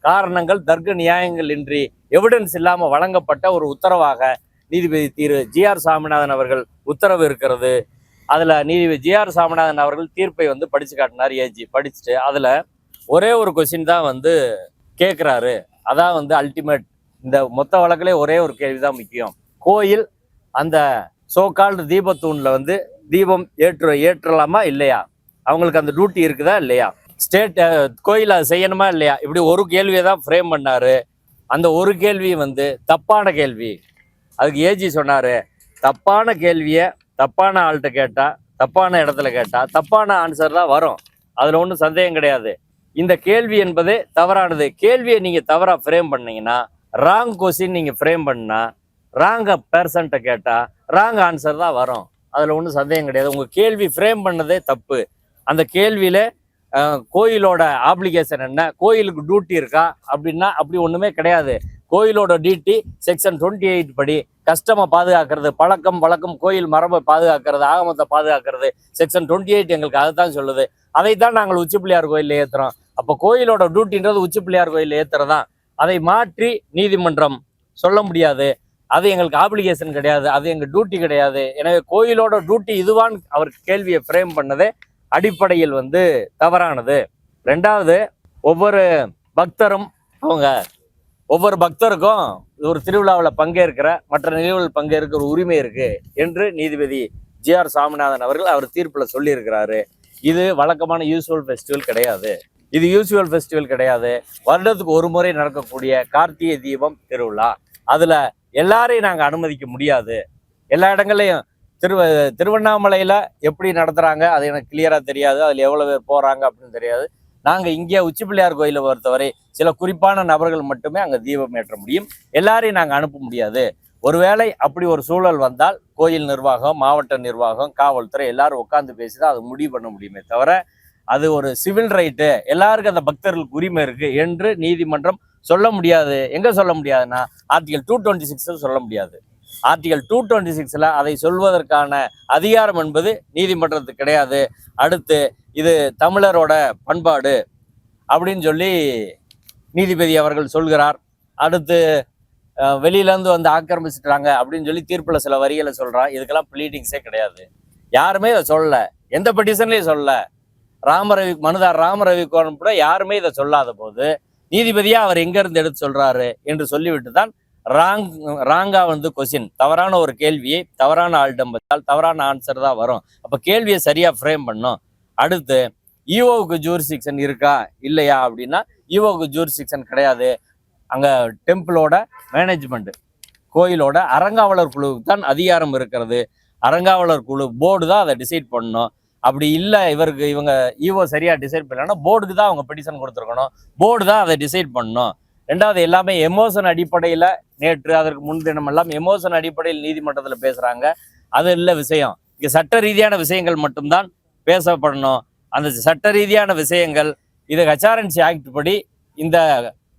காரணங்கள் தர்க்க நியாயங்கள் இன்றி எவிடன்ஸ் இல்லாம வழங்கப்பட்ட ஒரு உத்தரவாக நீதிபதி திரு ஜி.ஆர். சாமிநாதன் அவர்கள் உத்தரவு இருக்கிறது. அதுல நீதிபதி ஜி.ஆர். சாமிநாதன் அவர்கள் தீர்ப்பை வந்து படிச்சு காட்டினார். ஏஜி படிச்சுட்டு அதுல ஒரே ஒரு கொஸ்டின் தான் வந்து கேட்குறாரு. அதான் வந்து அல்டிமேட். இந்த மொத்த வழக்கிலே ஒரே ஒரு கேள்விதான் முக்கியம். கோயில் அந்த சோகால்டு தீபத்தூண்ல வந்து தீபம் ஏற்றலாமா இல்லையா, அவங்களுக்கு அந்த டியூட்டி இருக்குதா இல்லையா, ஸ்டேட் கோயில் அதை செய்யணுமா இல்லையா, இப்படி ஒரு கேள்வியை தான் ஃப்ரேம் பண்ணாரு. அந்த ஒரு கேள்வி வந்து தப்பான கேள்வி. அதுக்கு ஏஜி சொன்னாரு, தப்பான கேள்வியை தப்பான ஆள்கிட்ட கேட்டா, தப்பான இடத்துல கேட்டா தப்பான ஆன்சர் தான் வரும், அதுல ஒன்றும் சந்தேகம் கிடையாது. இந்த கேள்வி என்பது தவறானது. கேள்வியை நீங்க தவறா ஃப்ரேம் பண்ணீங்கன்னா, ராங் கொஸ்டின் நீங்க ஃப்ரேம் பண்ணா, ராங் பர்சன்ட்ட கேட்டா ராங் ஆன்சர் தான் வரும், அதுல ஒன்றும் சந்தேகம் கிடையாது. உங்க கேள்வி ஃப்ரேம் பண்ணதே தப்பு. அந்த கேள்வியில கோயிலோட ஆப்ளிகேஷன் என்ன, கோயிலுக்கு டியூட்டி இருக்கா அப்படின்னா அப்படி ஒண்ணுமே கிடையாது. கோயிலோட டியூட்டி செக்ஷன் 28 படி கஸ்டமை பாதுகாக்கிறது, பழக்கம் வழக்கம் கோயில் மரபை பாதுகாக்கிறது, ஆகமத்தை பாதுகாக்கிறது செக்ஷன் 28 எங்களுக்கு அதுதான் சொல்லுது. அதைத்தான் நாங்கள் உச்சி பிள்ளையார் கோயிலில் ஏற்றுறோம். அப்போ கோயிலோட டியூட்டின்றது உச்சி பிள்ளையார் கோயிலில் ஏற்றுறதான். அதை மாற்றி நீதிமன்றம் சொல்ல முடியாது. அது எங்களுக்கு ஆப்ளிகேஷன் கிடையாது, அது எங்கள் டியூட்டி கிடையாது. எனவே கோயிலோட டியூட்டி இதுவான்னு அவர் கேள்வியை ஃப்ரேம் பண்ணதே அடிப்படையில் தவறானது. ரெண்டாவது, ஒவ்வொரு பக்தரும் ஒவ்வொரு பக்தருக்கும் ஒரு திருவிழாவில் பங்கேற்கிற மற்ற நிகழ்வுகள் பங்கேற்கிற உரிமை இருக்கு என்று நீதிபதி ஜி.ஆர். சாமிநாதன் அவர்கள் அவர் தீர்ப்பில் சொல்லியிருக்கிறாரு. இது வழக்கமான யூசுவல் ஃபெஸ்டிவல் கிடையாது. இது யூசுவல் ஃபெஸ்டிவல் கிடையாது. வருடத்துக்கு ஒரு முறை நடக்கக்கூடிய கார்த்திகை தீபம் திருவிழா. அதில் எல்லாரையும் நாங்கள் அனுமதிக்க முடியாது. எல்லா இடங்கள்லையும் திருவண்ணாமலையில் எப்படி நடத்துகிறாங்க அது எனக்கு கிளியராக தெரியாது. அதில் எவ்வளோ பேர் போகிறாங்க அப்படின்னு தெரியாது. நாங்கள் இங்கே உச்சி பிள்ளையார் கோயிலை பொறுத்தவரை சில குறிப்பான நபர்கள் மட்டுமே அங்கே தீபம் ஏற்ற முடியும். எல்லாரையும் நாங்கள் அனுப்ப முடியாது. ஒருவேளை அப்படி ஒரு சூழல் வந்தால் கோயில் நிர்வாகம், மாவட்ட நிர்வாகம், காவல்துறை எல்லாரும் உட்காந்து பேசி தான் அது முடிவு பண்ண முடியுமே தவிர அது ஒரு சிவில் ரைட்டு, எல்லாருக்கும் அந்த பக்தர்களுக்கு உரிமை இருக்குது என்று நீதிமன்றம் சொல்ல முடியாது. எங்கே சொல்ல முடியாதுன்னா ஆர்டிகல் 226 சொல்ல முடியாது. ஆர்டிகல் 226 அதை சொல்வதற்கான அதிகாரம் என்பது நீதிமன்றத்துக்கு கிடையாது. அடுத்து இது தமிழரோட பண்பாடு அப்படின்னு சொல்லி நீதிபதி அவர்கள் சொல்கிறார். அடுத்து வெளியிலேருந்து ஆக்கிரமிச்சிட்டாங்க அப்படின்னு சொல்லி தீர்ப்பில் சில வரிகளை சொல்கிறான். இதுக்கெல்லாம் ப்ளீடிங்ஸே கிடையாது. யாருமே இதை சொல்லலை, எந்த பெட்டிஷன்லையும் சொல்லலை. மனுதார் ராமரவிக்கோரன் கூட யாருமே இதை சொல்லாத போது நீதிபதியா அவர் எங்கேருந்து எடுத்து சொல்கிறாரு என்று சொல்லிவிட்டு தான் ராங்கா கொஸ்டின், தவறான ஒரு கேள்வியை தவறான ஆள்டம் வச்சால் தவறான ஆன்சர் தான் வரும். அப்போ கேள்வியை சரியாக ஃப்ரேம் பண்ணும். அடுத்து ஈஓவுக்கு ஜூரிஸ்டிக்ஷன் இருக்கா இல்லையா அப்படின்னா ஈஓவுக்கு ஜூரிஸ்டிக்ஷன் கிடையாது. அங்கே டெம்பிளோட மேனேஜ்மெண்ட், கோயிலோட அறங்காவலர் குழுவுக்கு தான் அதிகாரம் இருக்கிறது. அறங்காவலர் குழு போர்டு தான் அதை டிசைட் பண்ணணும். அப்படி இல்லை இவங்க ஈஓ சரியாக டிசைட் பண்ணலன்னா போர்டுக்கு தான் அவங்க பெட்டிஷன் கொடுத்துருக்கணும். போர்டு தான் அதை டிசைட் பண்ணணும். ரெண்டாவது, எல்லாமே எமோஷன் அடிப்படையில் நேற்று அதற்கு முன்தினம் எல்லாம் எமோஷன் அடிப்படையில் நீதிமன்றத்தில் பேசுகிறாங்க. அது இல்லை விஷயம். இங்கே சட்ட ரீதியான விஷயங்கள் மட்டும்தான் பேசப்படணும். அந்த சட்ட ரீதியான விஷயங்கள் இது ஹெச்ஆர்என்சி ஆக்ட் படி இந்த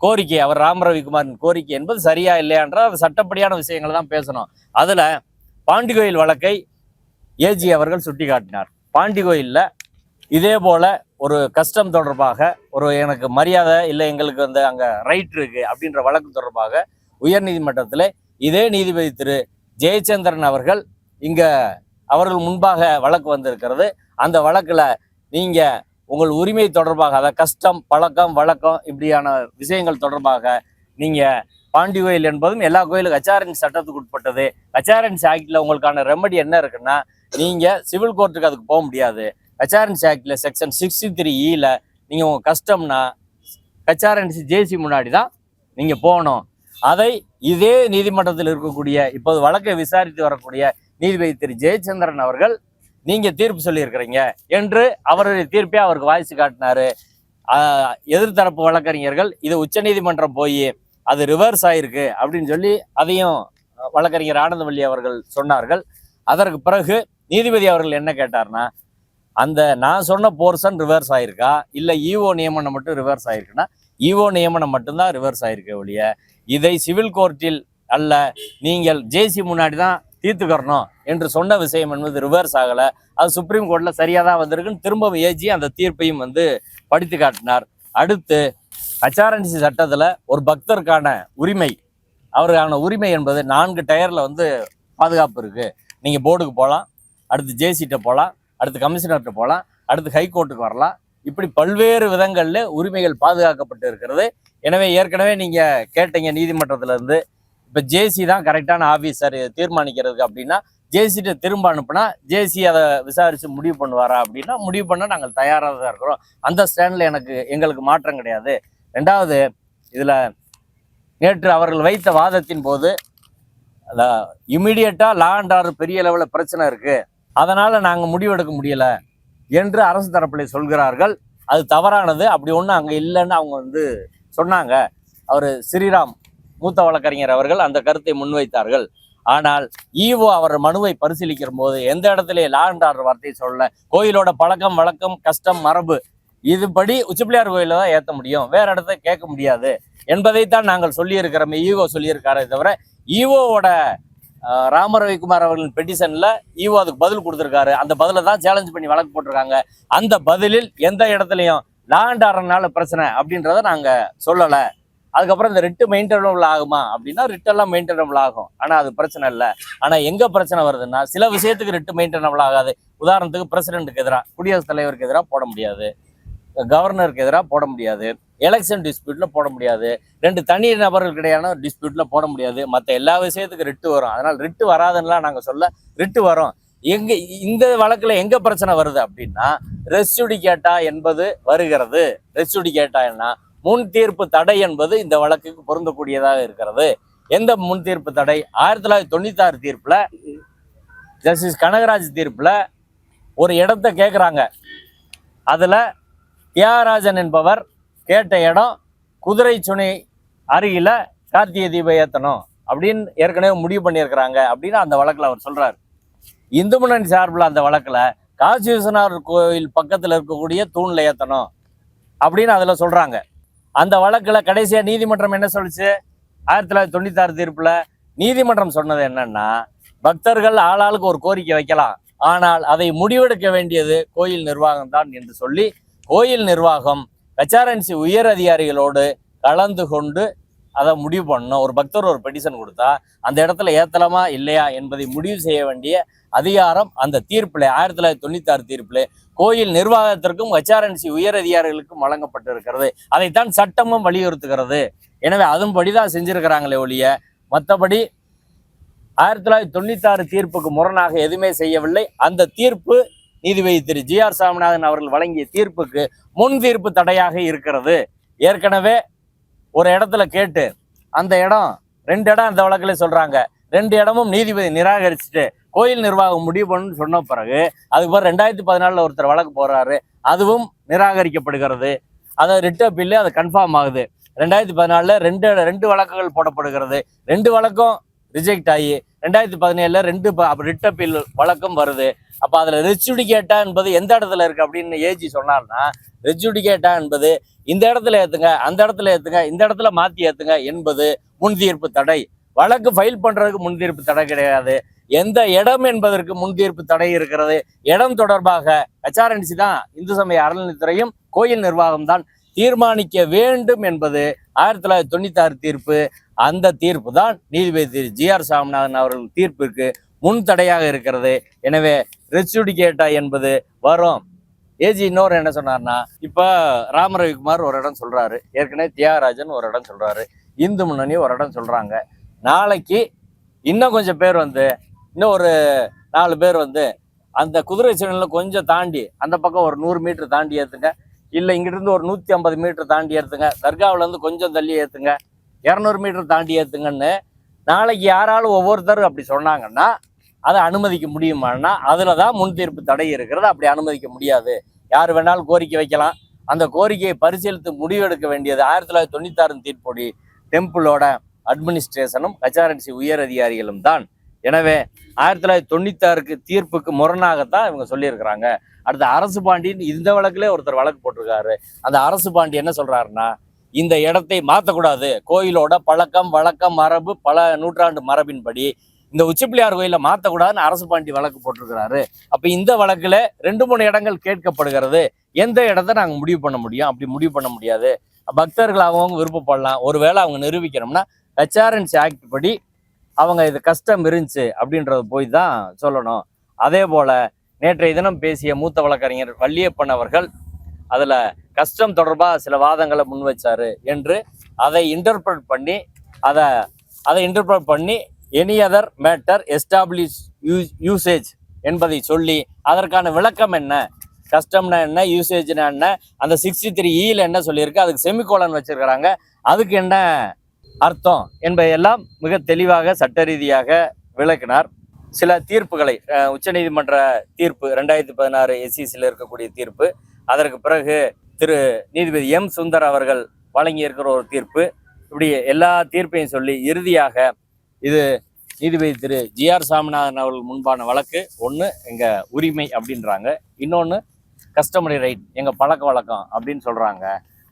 கோரிக்கை, அவர் ராமரவிக்குமாரின் கோரிக்கை என்பது சரியா இல்லையான்றால் அது சட்டப்படியான விஷயங்கள் தான் பேசணும். அதில் பாண்டி கோயில் வழக்கை ஏஜி அவர்கள் சுட்டி காட்டினார். பாண்டி கோயிலில் இதே போல் ஒரு கஸ்டம் தொடர்பாக எனக்கு மரியாதை இல்லை, எங்களுக்கு அங்கே ரைட் இருக்குது அப்படின்ற வழக்கு தொடர்பாக உயர்நீதிமன்றத்தில் இதே நீதிபதி திரு ஜெயச்சந்திரன் அவர்கள் இங்கே அவர்கள் முன்பாக வழக்கு வந்திருக்கிறது. அந்த வழக்கில் நீங்கள் உங்கள் உரிமை தொடர்பாக, அதாவது கஸ்டம், பழக்கம், வழக்கம் இப்படியான விஷயங்கள் தொடர்பாக நீங்கள் பாண்டி கோயில் என்பதும் எல்லா கோயிலும் ஹெச்ஆர்என்சி சட்டத்துக்கு உட்பட்டது. ஹெச்ஆர்என்சி ஆக்டில் உங்களுக்கான ரெமடி என்ன இருக்குன்னா நீங்கள் சிவில் கோர்ட்டுக்கு அதுக்கு போக முடியாது. ஹெச்ஆர்என்சி ஆக்டில் செக்ஷன் 63E நீங்கள் உங்கள் கஸ்டம்னா ஹெச்ஆர்என்சி ஜேசி முன்னாடி தான் நீங்கள் போகணும். அதை இதே நீதிமன்றத்தில் இருக்கக்கூடிய இப்போது வழக்கை விசாரித்து வரக்கூடிய நீதிபதி திரு ஜெயச்சந்திரன் அவர்கள் நீங்கள் தீர்ப்பு சொல்லியிருக்கிறீங்க என்று அவருடைய தீர்ப்பே அவருக்கு வாய்ச்சி காட்டினார். எதிர்த்தரப்பு வழக்கறிஞர்கள் இது உச்சநீதிமன்றம் போய் அது ரிவர்ஸ் ஆயிருக்கு அப்படின்னு சொல்லி அதையும் வழக்கறிஞர் ஆனந்தவல்லி அவர்கள் சொன்னார்கள். அதற்கு பிறகு நீதிபதி அவர்கள் என்ன கேட்டார்னா, அந்த நான் சொன்ன போர்ஷன் ரிவர்ஸ் ஆயிருக்கா இல்லை ஈஓ நியமனம் மட்டும் ரிவர்ஸ் ஆயிருக்குன்னா ஈஓ நியமனம் மட்டும்தான் ரிவர்ஸ் ஆயிருக்கு ஒழிய இதை சிவில் கோர்ட்டில் அல்ல, நீங்கள் ஜேசி முன்னாடி தான் தீர்த்துக்கிறணும் என்று சொன்ன விஷயம் என்பது ரிவர்ஸ் ஆகலை. அது சுப்ரீம் கோர்ட்டில் சரியாக தான் வந்திருக்குன்னு திரும்பவும் ஏஜி அந்த தீர்ப்பையும் படித்து காட்டினார். அடுத்து ஹெச்ஆர்என்சி சட்டத்தில் ஒரு பக்தருக்கான உரிமை, அவருக்கான உரிமை என்பது 4 டயரில் பாதுகாப்பு இருக்குது. நீங்கள் போர்டுக்கு போகலாம், அடுத்து ஜேசிட்ட போகலாம், அடுத்து கமிஷனர்கிட்ட போகலாம், அடுத்து ஹைகோர்ட்டுக்கு வரலாம். இப்படி பல்வேறு விதங்களில் உரிமைகள் பாதுகாக்கப்பட்டு இருக்கிறது. எனவே ஏற்கனவே நீங்கள் கேட்டீங்க நீதிமன்றத்திலேருந்து, இப்போ ஜேசி தான் கரெக்டான ஆஃபீஸர் தீர்மானிக்கிறதுக்கு அப்படின்னா ஜேசிட்ட திரும்ப அனுப்புனா ஜேசி அதை விசாரித்து முடிவு பண்ணுவாரா அப்படின்னா முடிவு பண்ண நாங்கள் தயாராக தான் இருக்கிறோம். அந்த ஸ்டாண்டில் எங்களுக்கு மாற்றம் கிடையாது. ரெண்டாவது, இதில் நேற்று அவர்கள் வைத்த வாதத்தின் போது இம்மிடியட்டாக லா அண்ட் ஆர்டர் பெரிய லெவலில் பிரச்சனை இருக்குது, அதனால் நாங்கள் முடிவெடுக்க முடியலை என்று அரசு தரப்பில் சொல்கிறார்கள். அது தவறானது. அப்படி ஒன்றும் அங்கே இல்லைன்னு அவங்க சொன்னாங்க. அவர் ஸ்ரீராம் மூத்த வழக்கறிஞர் அவர்கள் அந்த கருத்தை முன்வைத்தார்கள். ஆனால் ஈஓ அவர் மனுவை பரிசீலிக்கிற போது எந்த இடத்துல லா அண்ட் ஆர்டர் வார்த்தையை சொல்ல, கோயிலோட பழக்கம் வழக்கம் கஸ்டம் மரபு இதுபடி உச்சி பிள்ளையார் கோயிலில் தான் ஏற்ற முடியும், வேற இடத்த கேட்க முடியாது என்பதைத்தான் நாங்கள் சொல்லியிருக்கிறோம். ஈஓ சொல்லியிருக்காரே தவிர ஈஓவோட ராமரவிக்குமார் அவர்களின் பெட்டிஷன்ல ஈஓ அதுக்கு பதில் கொடுத்துருக்காரு. அந்த பதிலை தான் சேலஞ்ச் பண்ணி வழக்கு போட்டிருக்காங்க. அந்த பதிலில் எந்த இடத்துலையும் லேண்ட் ஆறனால பிரச்சனை அப்படின்றத நாங்க சொல்லலை. அதுக்கப்புறம் இந்த ரிட்டு மெயின்டெனபிள் ஆகுமா அப்படின்னா ரிட்டெல்லாம் மெயின்டெனபிள் ஆகும், ஆனால் அது பிரச்சனை இல்லை. ஆனால் எங்கே பிரச்சனை வருதுன்னா சில விஷயத்துக்கு ரிட்டு மெயின்டெனபிள் ஆகாது. உதாரணத்துக்கு பிரசிடென்ட்டுக்கு எதிராக, குடியரசுத் தலைவருக்கு எதிராக போட முடியாது, கவர்னருக்கு எதிராக போட முடியாது, எலெக்ஷன் டிஸ்பியூட்ல போட முடியாது, 2 தனி நபர்களுக்கிடையான டிஸ்பியூட்ல போட முடியாது. மற்ற எல்லா விஷயத்துக்கும் ரிட்டு வரும். அதனால் ரிட்டு வராதுன்னா நாங்கள் சொல்ல, ரிட்டு வரும். எங்க இந்த வழக்குல எங்க பிரச்சனை வருது அப்படின்னா ரெஸ் ஜுடிகேட்டா என்பது வருகிறது. ரெஸ் ஜுடிகேட்டா என்ன, முன் தீர்ப்பு தடை என்பது இந்த வழக்குக்கு பொருந்தக்கூடியதாக இருக்கிறது. எந்த முன் தீர்ப்பு தடை? 1996 தீர்ப்புல, ஜஸ்டிஸ் கனகராஜ் தீர்ப்புல ஒரு இடத்த கேட்குறாங்க. அதுல தியாகராஜன் என்பவர் கேட்ட இடம் குதிரை சுனை அருகில கார்த்திகை தீபம் ஏற்றணும் அப்படின்னு ஏற்கனவே முடிவு பண்ணியிருக்கிறாங்க அப்படின்னு அந்த வழக்கில் அவர் சொல்றாரு. இந்து முன்னணி சார்பில் அந்த வழக்கில் காசி விஸ்வநாதர் கோயில் பக்கத்தில் இருக்கக்கூடிய தூண்ல ஏற்றணும் அப்படின்னு அதில் சொல்றாங்க. அந்த வழக்கில் கடைசியாக நீதிமன்றம் என்ன சொல்லிச்சு? 1996 தீர்ப்புல நீதிமன்றம் சொன்னது என்னன்னா, பக்தர்கள் ஆளாளுக்கு ஒரு கோரிக்கை வைக்கலாம், ஆனால் அதை முடிவெடுக்க வேண்டியது கோயில் நிர்வாகம் தான் என்று சொல்லி, கோயில் நிர்வாகம் HRNC உயர் அதிகாரிகளோடு கலந்து கொண்டு அதை முடிவு பண்ணணும். ஒரு பக்தர் ஒரு பெட்டிஷன் கொடுத்தா அந்த இடத்துல ஏத்தலாமா இல்லையா என்பதை முடிவு செய்ய வேண்டிய அதிகாரம் அந்த தீர்ப்பில் 1996 தீர்ப்பில் கோயில் நிர்வாகத்திற்கும் HRNC உயர் அதிகாரிகளுக்கும் வழங்கப்பட்டிருக்கிறது. அதைத்தான் சட்டமும் வலியுறுத்துகிறது. எனவே அதன்படிதான் செஞ்சிருக்கிறாங்களே ஒழிய மற்றபடி 1996 தீர்ப்புக்கு முரணாக எதுவுமே செய்யவில்லை. அந்த தீர்ப்பு நீதிபதி திரு GR சாமிநாதன் அவர்கள் வழங்கிய தீர்ப்புக்கு முன் தீர்ப்பு தடையாக இருக்கிறது. ஏற்கனவே ஒரு இடத்துல கேட்டு அந்த இடம் 2 இடம் அந்த வழக்குல சொல்றாங்க. 2 இடமும் நீதிபதி நிராகரிச்சுட்டு கோயில் நிர்வாகம் முடிவு பண்ணு சொன்ன பிறகு அதுக்கு பிறகு 2014 ஒருத்தர் வழக்கு போறாரு, அதுவும் நிராகரிக்கப்படுகிறது. அதை ரிட் அப்பீல் அது கன்ஃபார்ம் ஆகுது. 2014 ரெண்டு வழக்குகள் போடப்படுகிறது. 2 வழக்கும் ரிஜெக்ட் ஆகி 2017 2 ரிட் அப்பீல் வழக்கம் வருது. அப்போ அதில் ரெஸ் ஜுடிகேட்டா என்பது எந்த இடத்துல இருக்கு அப்படின்னு ஏஜி சொன்னார்னா, ரெஸ் ஜுடிகேட்டா என்பது இந்த இடத்துல ஏத்துங்க, அந்த இடத்துல ஏத்துங்க, இந்த இடத்துல மாத்தி ஏத்துங்க என்பது முன்தீர்ப்பு தடை. வழக்கு ஃபைல் பண்றதுக்கு முன்தீர்ப்பு தடை கிடையாது. எந்த இடம் என்பதற்கு முன்தீர்ப்பு தடை இருக்கிறது. இடம் தொடர்பாக HRNC தான், இந்து சமய அறநிலையத்துறையும் கோயில் நிர்வாகம் தான் தீர்மானிக்க வேண்டும் என்பது 1996 தீர்ப்பு. அந்த தீர்ப்பு தான் நீதிபதி திரு GR சாமிநாதன் அவர்கள் தீர்ப்பிற்கு முன் தடையாக இருக்கிறது. எனவே ரெஸ் ஜுடிகேட்டா என்பது வரும். ஏஜி இன்னொரு என்ன சொன்னார்னா, இப்போ ராமரவிக்குமார் ஒரு இடம் சொல்றாரு, ஏற்கனவே தியாகராஜன் ஒரு இடம் சொல்றாரு, இந்து முன்னணி ஒரு இடம் சொல்றாங்க. நாளைக்கு இன்னும் கொஞ்சம் பேர் இன்னும் ஒரு 4 பேர் அந்த குதிரை சீனில் கொஞ்சம் தாண்டி அந்த பக்கம் ஒரு 100 மீட்டர் தாண்டி ஏற்றுங்க, இல்லை இங்கிட்டிருந்து ஒரு 150 மீட்டர் தாண்டி ஏற்றுங்க, தர்காவிலேருந்து கொஞ்சம் தள்ளி ஏற்றுங்க, 200 மீட்டர் தாண்டி ஏற்றுங்கன்னு நாளைக்கு யாராலும் ஒவ்வொருத்தரும் அப்படி சொன்னாங்கன்னா அதை அனுமதிக்க முடியுமான்னா அதில் தான் முன் தீர்ப்பு தடை இருக்கிறது. அப்படி அனுமதிக்க முடியாது. யார் வேணாலும் கோரிக்கை வைக்கலாம். அந்த கோரிக்கையை பரிசீலித்து முடிவெடுக்க வேண்டியது 1996 தீர்ப்பொடி டெம்பிளோட அட்மினிஸ்ட்ரேஷனும் HRNC உயர் அதிகாரிகளும் தான். எனவே 1996 தீர்ப்புக்கு முரணாகத்தான் இவங்க சொல்லியிருக்கிறாங்க. அடுத்த அரசு பாண்டியன் இந்த வழக்கிலே ஒருத்தர் வழக்கு போட்டிருக்காரு. அந்த அரசு பாண்டி என்ன சொல்றாருன்னா, இந்த இடத்தை மாற்றக்கூடாது, கோயிலோட பழக்கம் வழக்கம் மரபு பல நூற்றாண்டு மரபின்படி இந்த உச்சிப்பிள்ளையார் கோயிலை மாற்றக்கூடாதுன்னு அரசு பாண்டி வழக்கு போட்டிருக்கிறாரு. அப்போ இந்த வழக்குல 2-3 இடங்கள் கேட்கப்படுகிறது. எந்த இடத்த நாங்கள் முடிவு பண்ண முடியும்? அப்படி முடிவு பண்ண முடியாது. பக்தர்கள் அவங்க விருப்பப்படலாம். ஒருவேளை அவங்க நிரூபிக்கணும்னா HRNC ஆக்ட் படி அவங்க இது கஷ்டம் இருந்துச்சு அப்படின்றது போய் தான் சொல்லணும். அதே போல நேற்றைய தினம் பேசிய மூத்த வழக்கறிஞர் வள்ளியப்பன் அவர்கள் அதுல கஷ்டம் தொடர்பாக சில வாதங்களை முன் வச்சாரு என்று அதை இன்டர்பிரட் பண்ணி any other matter establish usage என்பதை சொல்லி அதற்கான விளக்கம் என்ன, கஸ்டம்னா என்ன, யூசேஜ்னா என்ன, அந்த 63E என்ன சொல்லியிருக்கு, அதுக்கு செமிகோலன் வச்சிருக்கிறாங்க, அதுக்கு என்ன அர்த்தம் என்பதையெல்லாம் மிக தெளிவாக சட்ட ரீதியாக விளக்கினார். சில தீர்ப்புகளை உச்சநீதிமன்ற தீர்ப்பு 2016 SECல இருக்கக்கூடிய தீர்ப்பு, அதற்கு பிறகு திரு நீதிபதி M சுந்தர் அவர்கள் வழங்கியிருக்கிற ஒரு தீர்ப்பு, இப்படி எல்லா தீர்ப்பையும் சொல்லி இறுதியாக இது நீதிபதி திரு GR சாமிநாதன் அவர்கள் முன்பான வழக்கு. ஒன்று எங்கள் உரிமை அப்படின்றாங்க, இன்னொன்று கஸ்டமரி ரைட் எங்கள் பழக்க வழக்கம் அப்படின்னு சொல்கிறாங்க.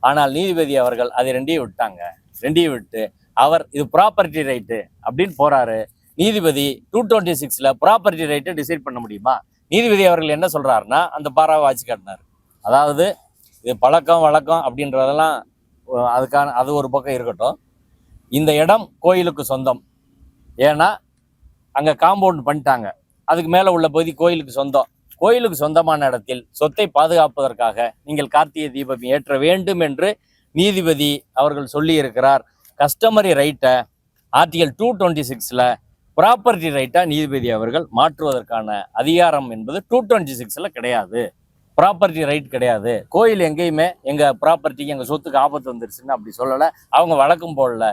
ஆனால் நீதிபதி அவர்கள் அதை ரெண்டையும் விட்டாங்க. ரெண்டையும் விட்டு அவர் இது ப்ராப்பர்ட்டி ரைட்டு அப்படின்னு போறாரு. நீதிபதி 226ல் ப்ராப்பர்ட்டி ரைட்டை டிசைட் பண்ண முடியுமா? நீதிபதி அவர்கள் என்ன சொல்றாருன்னா அந்த பாராவை வாட்சி காட்டினார். அதாவது இது பழக்கம் வழக்கம் அப்படின்றதெல்லாம் அது ஒரு பக்கம் இருக்கட்டும். இந்த இடம் கோயிலுக்கு சொந்தம். ஏன்னா அங்கே காம்பவுண்ட் பண்ணிட்டாங்க. அதுக்கு மேலே உள்ள பகுதி கோயிலுக்கு சொந்தம். கோயிலுக்கு சொந்தமான இடத்தில் சொத்தை பாதுகாப்பதற்காக நீங்கள் கார்த்திகை தீபம் ஏற்ற வேண்டும் என்று நீதிபதி அவர்கள் சொல்லி இருக்கிறார். கஸ்டமரி ரைட்டை ஆர்டிகல் 226ல் ப்ராப்பர்ட்டி ரைட்டாக நீதிபதி அவர்கள் மாற்றுவதற்கான அதிகாரம் என்பது 226ல் கிடையாது. ப்ராப்பர்ட்டி ரைட் கிடையாது. கோயில் எங்கேயுமே எங்கள் ப்ராப்பர்ட்டிக்கு எங்கள் சொத்துக்கு ஆபத்து வந்துருச்சுன்னு அப்படி சொல்லலை. அவங்க வழக்கம் போடல,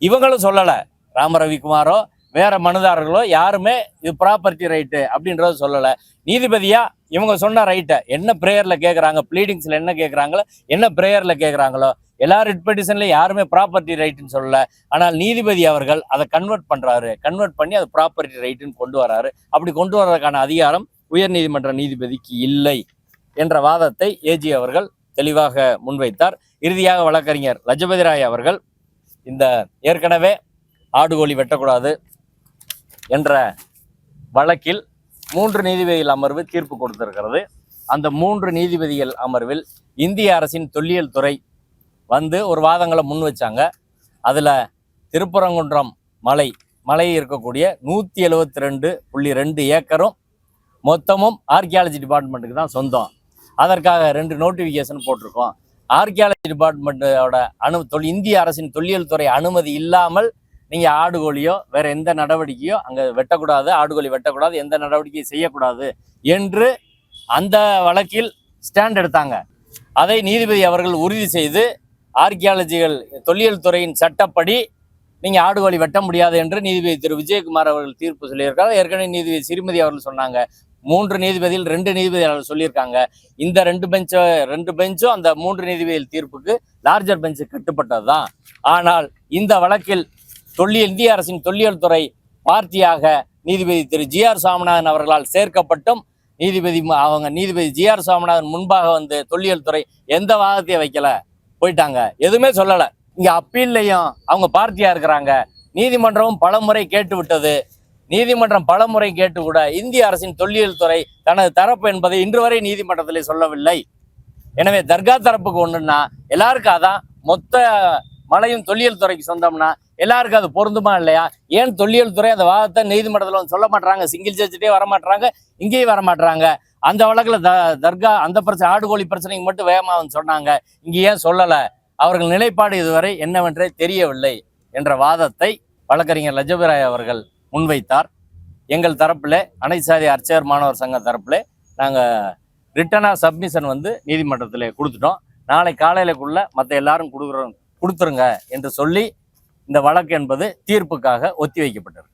இவங்களும் சொல்லலை. ராமரவிக்குமாரோ வேற மனுதாரர்களோ யாருமே இது ப்ராப்பர்ட்டி ரைட்டு அப்படின்றத சொல்லலை. நீதிபதியா இவங்க சொன்ன ரைட்டை என்ன ப்ரேயரில் கேட்குறாங்க, ப்ளீடிங்ஸில் என்ன கேட்குறாங்களோ, என்ன ப்ரேயரில் கேட்குறாங்களோ, எல்லா ரிட் பெட்டிஷன்லையும் யாருமே ப்ராப்பர்ட்டி ரைட்டுன்னு சொல்லலை. ஆனால் நீதிபதி அவர்கள் அதை கன்வெர்ட் பண்ணுறாரு. கன்வெர்ட் பண்ணி அது ப்ராப்பர்ட்டி ரைட்டுன்னு கொண்டு வராரு. அப்படி கொண்டு வர்றதுக்கான அதிகாரம் உயர்நீதிமன்ற நீதிபதிக்கு இல்லை என்ற வாதத்தை ஏஜி அவர்கள் தெளிவாக முன்வைத்தார். இறுதியாக வழக்கறிஞர் லஜபதி ராய் அவர்கள் இந்த ஏற்கனவே ஆடுகோழி வெட்டக்கூடாது என்ற வழக்கில் 3 நீதிபதிகள் அமர்வு தீர்ப்பு கொடுத்திருக்கிறது. அந்த 3 நீதிபதிகள் அமர்வில் இந்திய அரசின் தொல்லியல் துறை வந்து ஒரு வாதங்களை முன் வச்சாங்க. அதில் திருப்பரங்குன்றம் மலை இருக்கக்கூடிய 172.2 ஏக்கரும் மொத்தமும் ஆர்கியாலஜி டிபார்ட்மெண்ட்டுக்கு தான் சொந்தம். அதற்காக 2 நோட்டிஃபிகேஷன் போட்டிருக்கோம். ஆர்கியாலஜி டிபார்ட்மெண்ட்டோட இந்திய அரசின் தொல்லியல் துறை அனுமதி இல்லாமல் நீங்கள் ஆடுகோழியோ வேற எந்த நடவடிக்கையோ அங்கே வெட்டக்கூடாது, ஆடுகோழி வெட்டக்கூடாது, எந்த நடவடிக்கையும் செய்யக்கூடாது என்று அந்த வழக்கில் ஸ்டாண்ட் எடுத்தாங்க. அதை நீதிபதி அவர்கள் உறுதி செய்து ஆர்கியாலஜிகள் தொல்லியல் துறையின் சட்டப்படி நீங்கள் ஆடுகோழி வெட்ட முடியாது என்று நீதிபதி திரு விஜயகுமார் அவர்கள் தீர்ப்பு சொல்லியிருக்காங்க. ஏற்கனவே நீதிபதி ஸ்ரீமதி அவர்கள் சொன்னாங்க. 3 நீதிபதியில் 2 நீதிபதிகள் சொல்லியிருக்காங்க. இந்த 2 பெஞ்சும் அந்த 3 நீதிபதிகள் தீர்ப்புக்கு லார்ஜர் பெஞ்சு கட்டுப்பட்டது தான். ஆனால் இந்த வழக்கில் இந்திய அரசின் தொல்லியல் துறை பார்ட்டியாக நீதிபதி திரு GR சாமிநாதன் அவர்களால் சேர்க்கப்பட்டும் நீதிபதி GR சாமிநாதன் முன்பாக வந்து தொல்லியல் துறை எந்த வாதத்தையும் வைக்கல, போயிட்டாங்க, எதுவுமே சொல்லலை. இங்க அப்பீல்லையும் அவங்க பார்ட்டியா இருக்கிறாங்க. நீதிமன்றமும் பலமுறை கேட்டு விட்டது. நீதிமன்றம் பலமுறை கேட்டு கூட இந்திய அரசின் தொல்லியல் துறை தனது தரப்பு என்பதை இன்று வரை நீதிமன்றத்திலே சொல்லவில்லை. எனவே தர்கா தரப்புக்கு ஒண்ணுன்னா எல்லாருக்கும் அதான், மொத்த மலையும் தொல்லியல் துறைக்கு சொந்தம்னா எல்லாருக்கும் அது பொருந்துமா இல்லையா? ஏன் தொல்லியல் துறை அந்த வாதத்தை நீதிமன்றத்தில் வந்து சொல்ல மாட்டாங்க? சிங்கிள் ஜட்ஜிட்டே வரமாட்டாங்க, இங்கேயும் வரமாட்டாங்க. அந்த வழக்கில் தர்கா அந்த பிரச்சனை ஆடுகோழி பிரச்சனைக்கு மட்டும் வேகமாக வந்து சொன்னாங்க, இங்கே ஏன் சொல்லலை? அவர்கள் நிலைப்பாடு இதுவரை என்னவென்றே தெரியவில்லை என்ற வாதத்தை வழக்கறிஞர் லஜபதி ராய் அவர்கள் முன்வைத்தார். எங்கள் தரப்பில் அனைத்து சாதி அர்ச்சகர் மாணவர் சங்க தரப்பில் நாங்கள் ரிட்டனாக சப்மிஷன் வந்து நீதிமன்றத்தில் கொடுத்துட்டோம். நாளை காலையிலக்குள்ள மற்ற எல்லாரும் கொடுத்துருங்க என்று சொல்லி இந்த வழக்கு என்பது தீர்ப்புக்காக ஒத்தி வைக்கப்பட்டிருக்கு.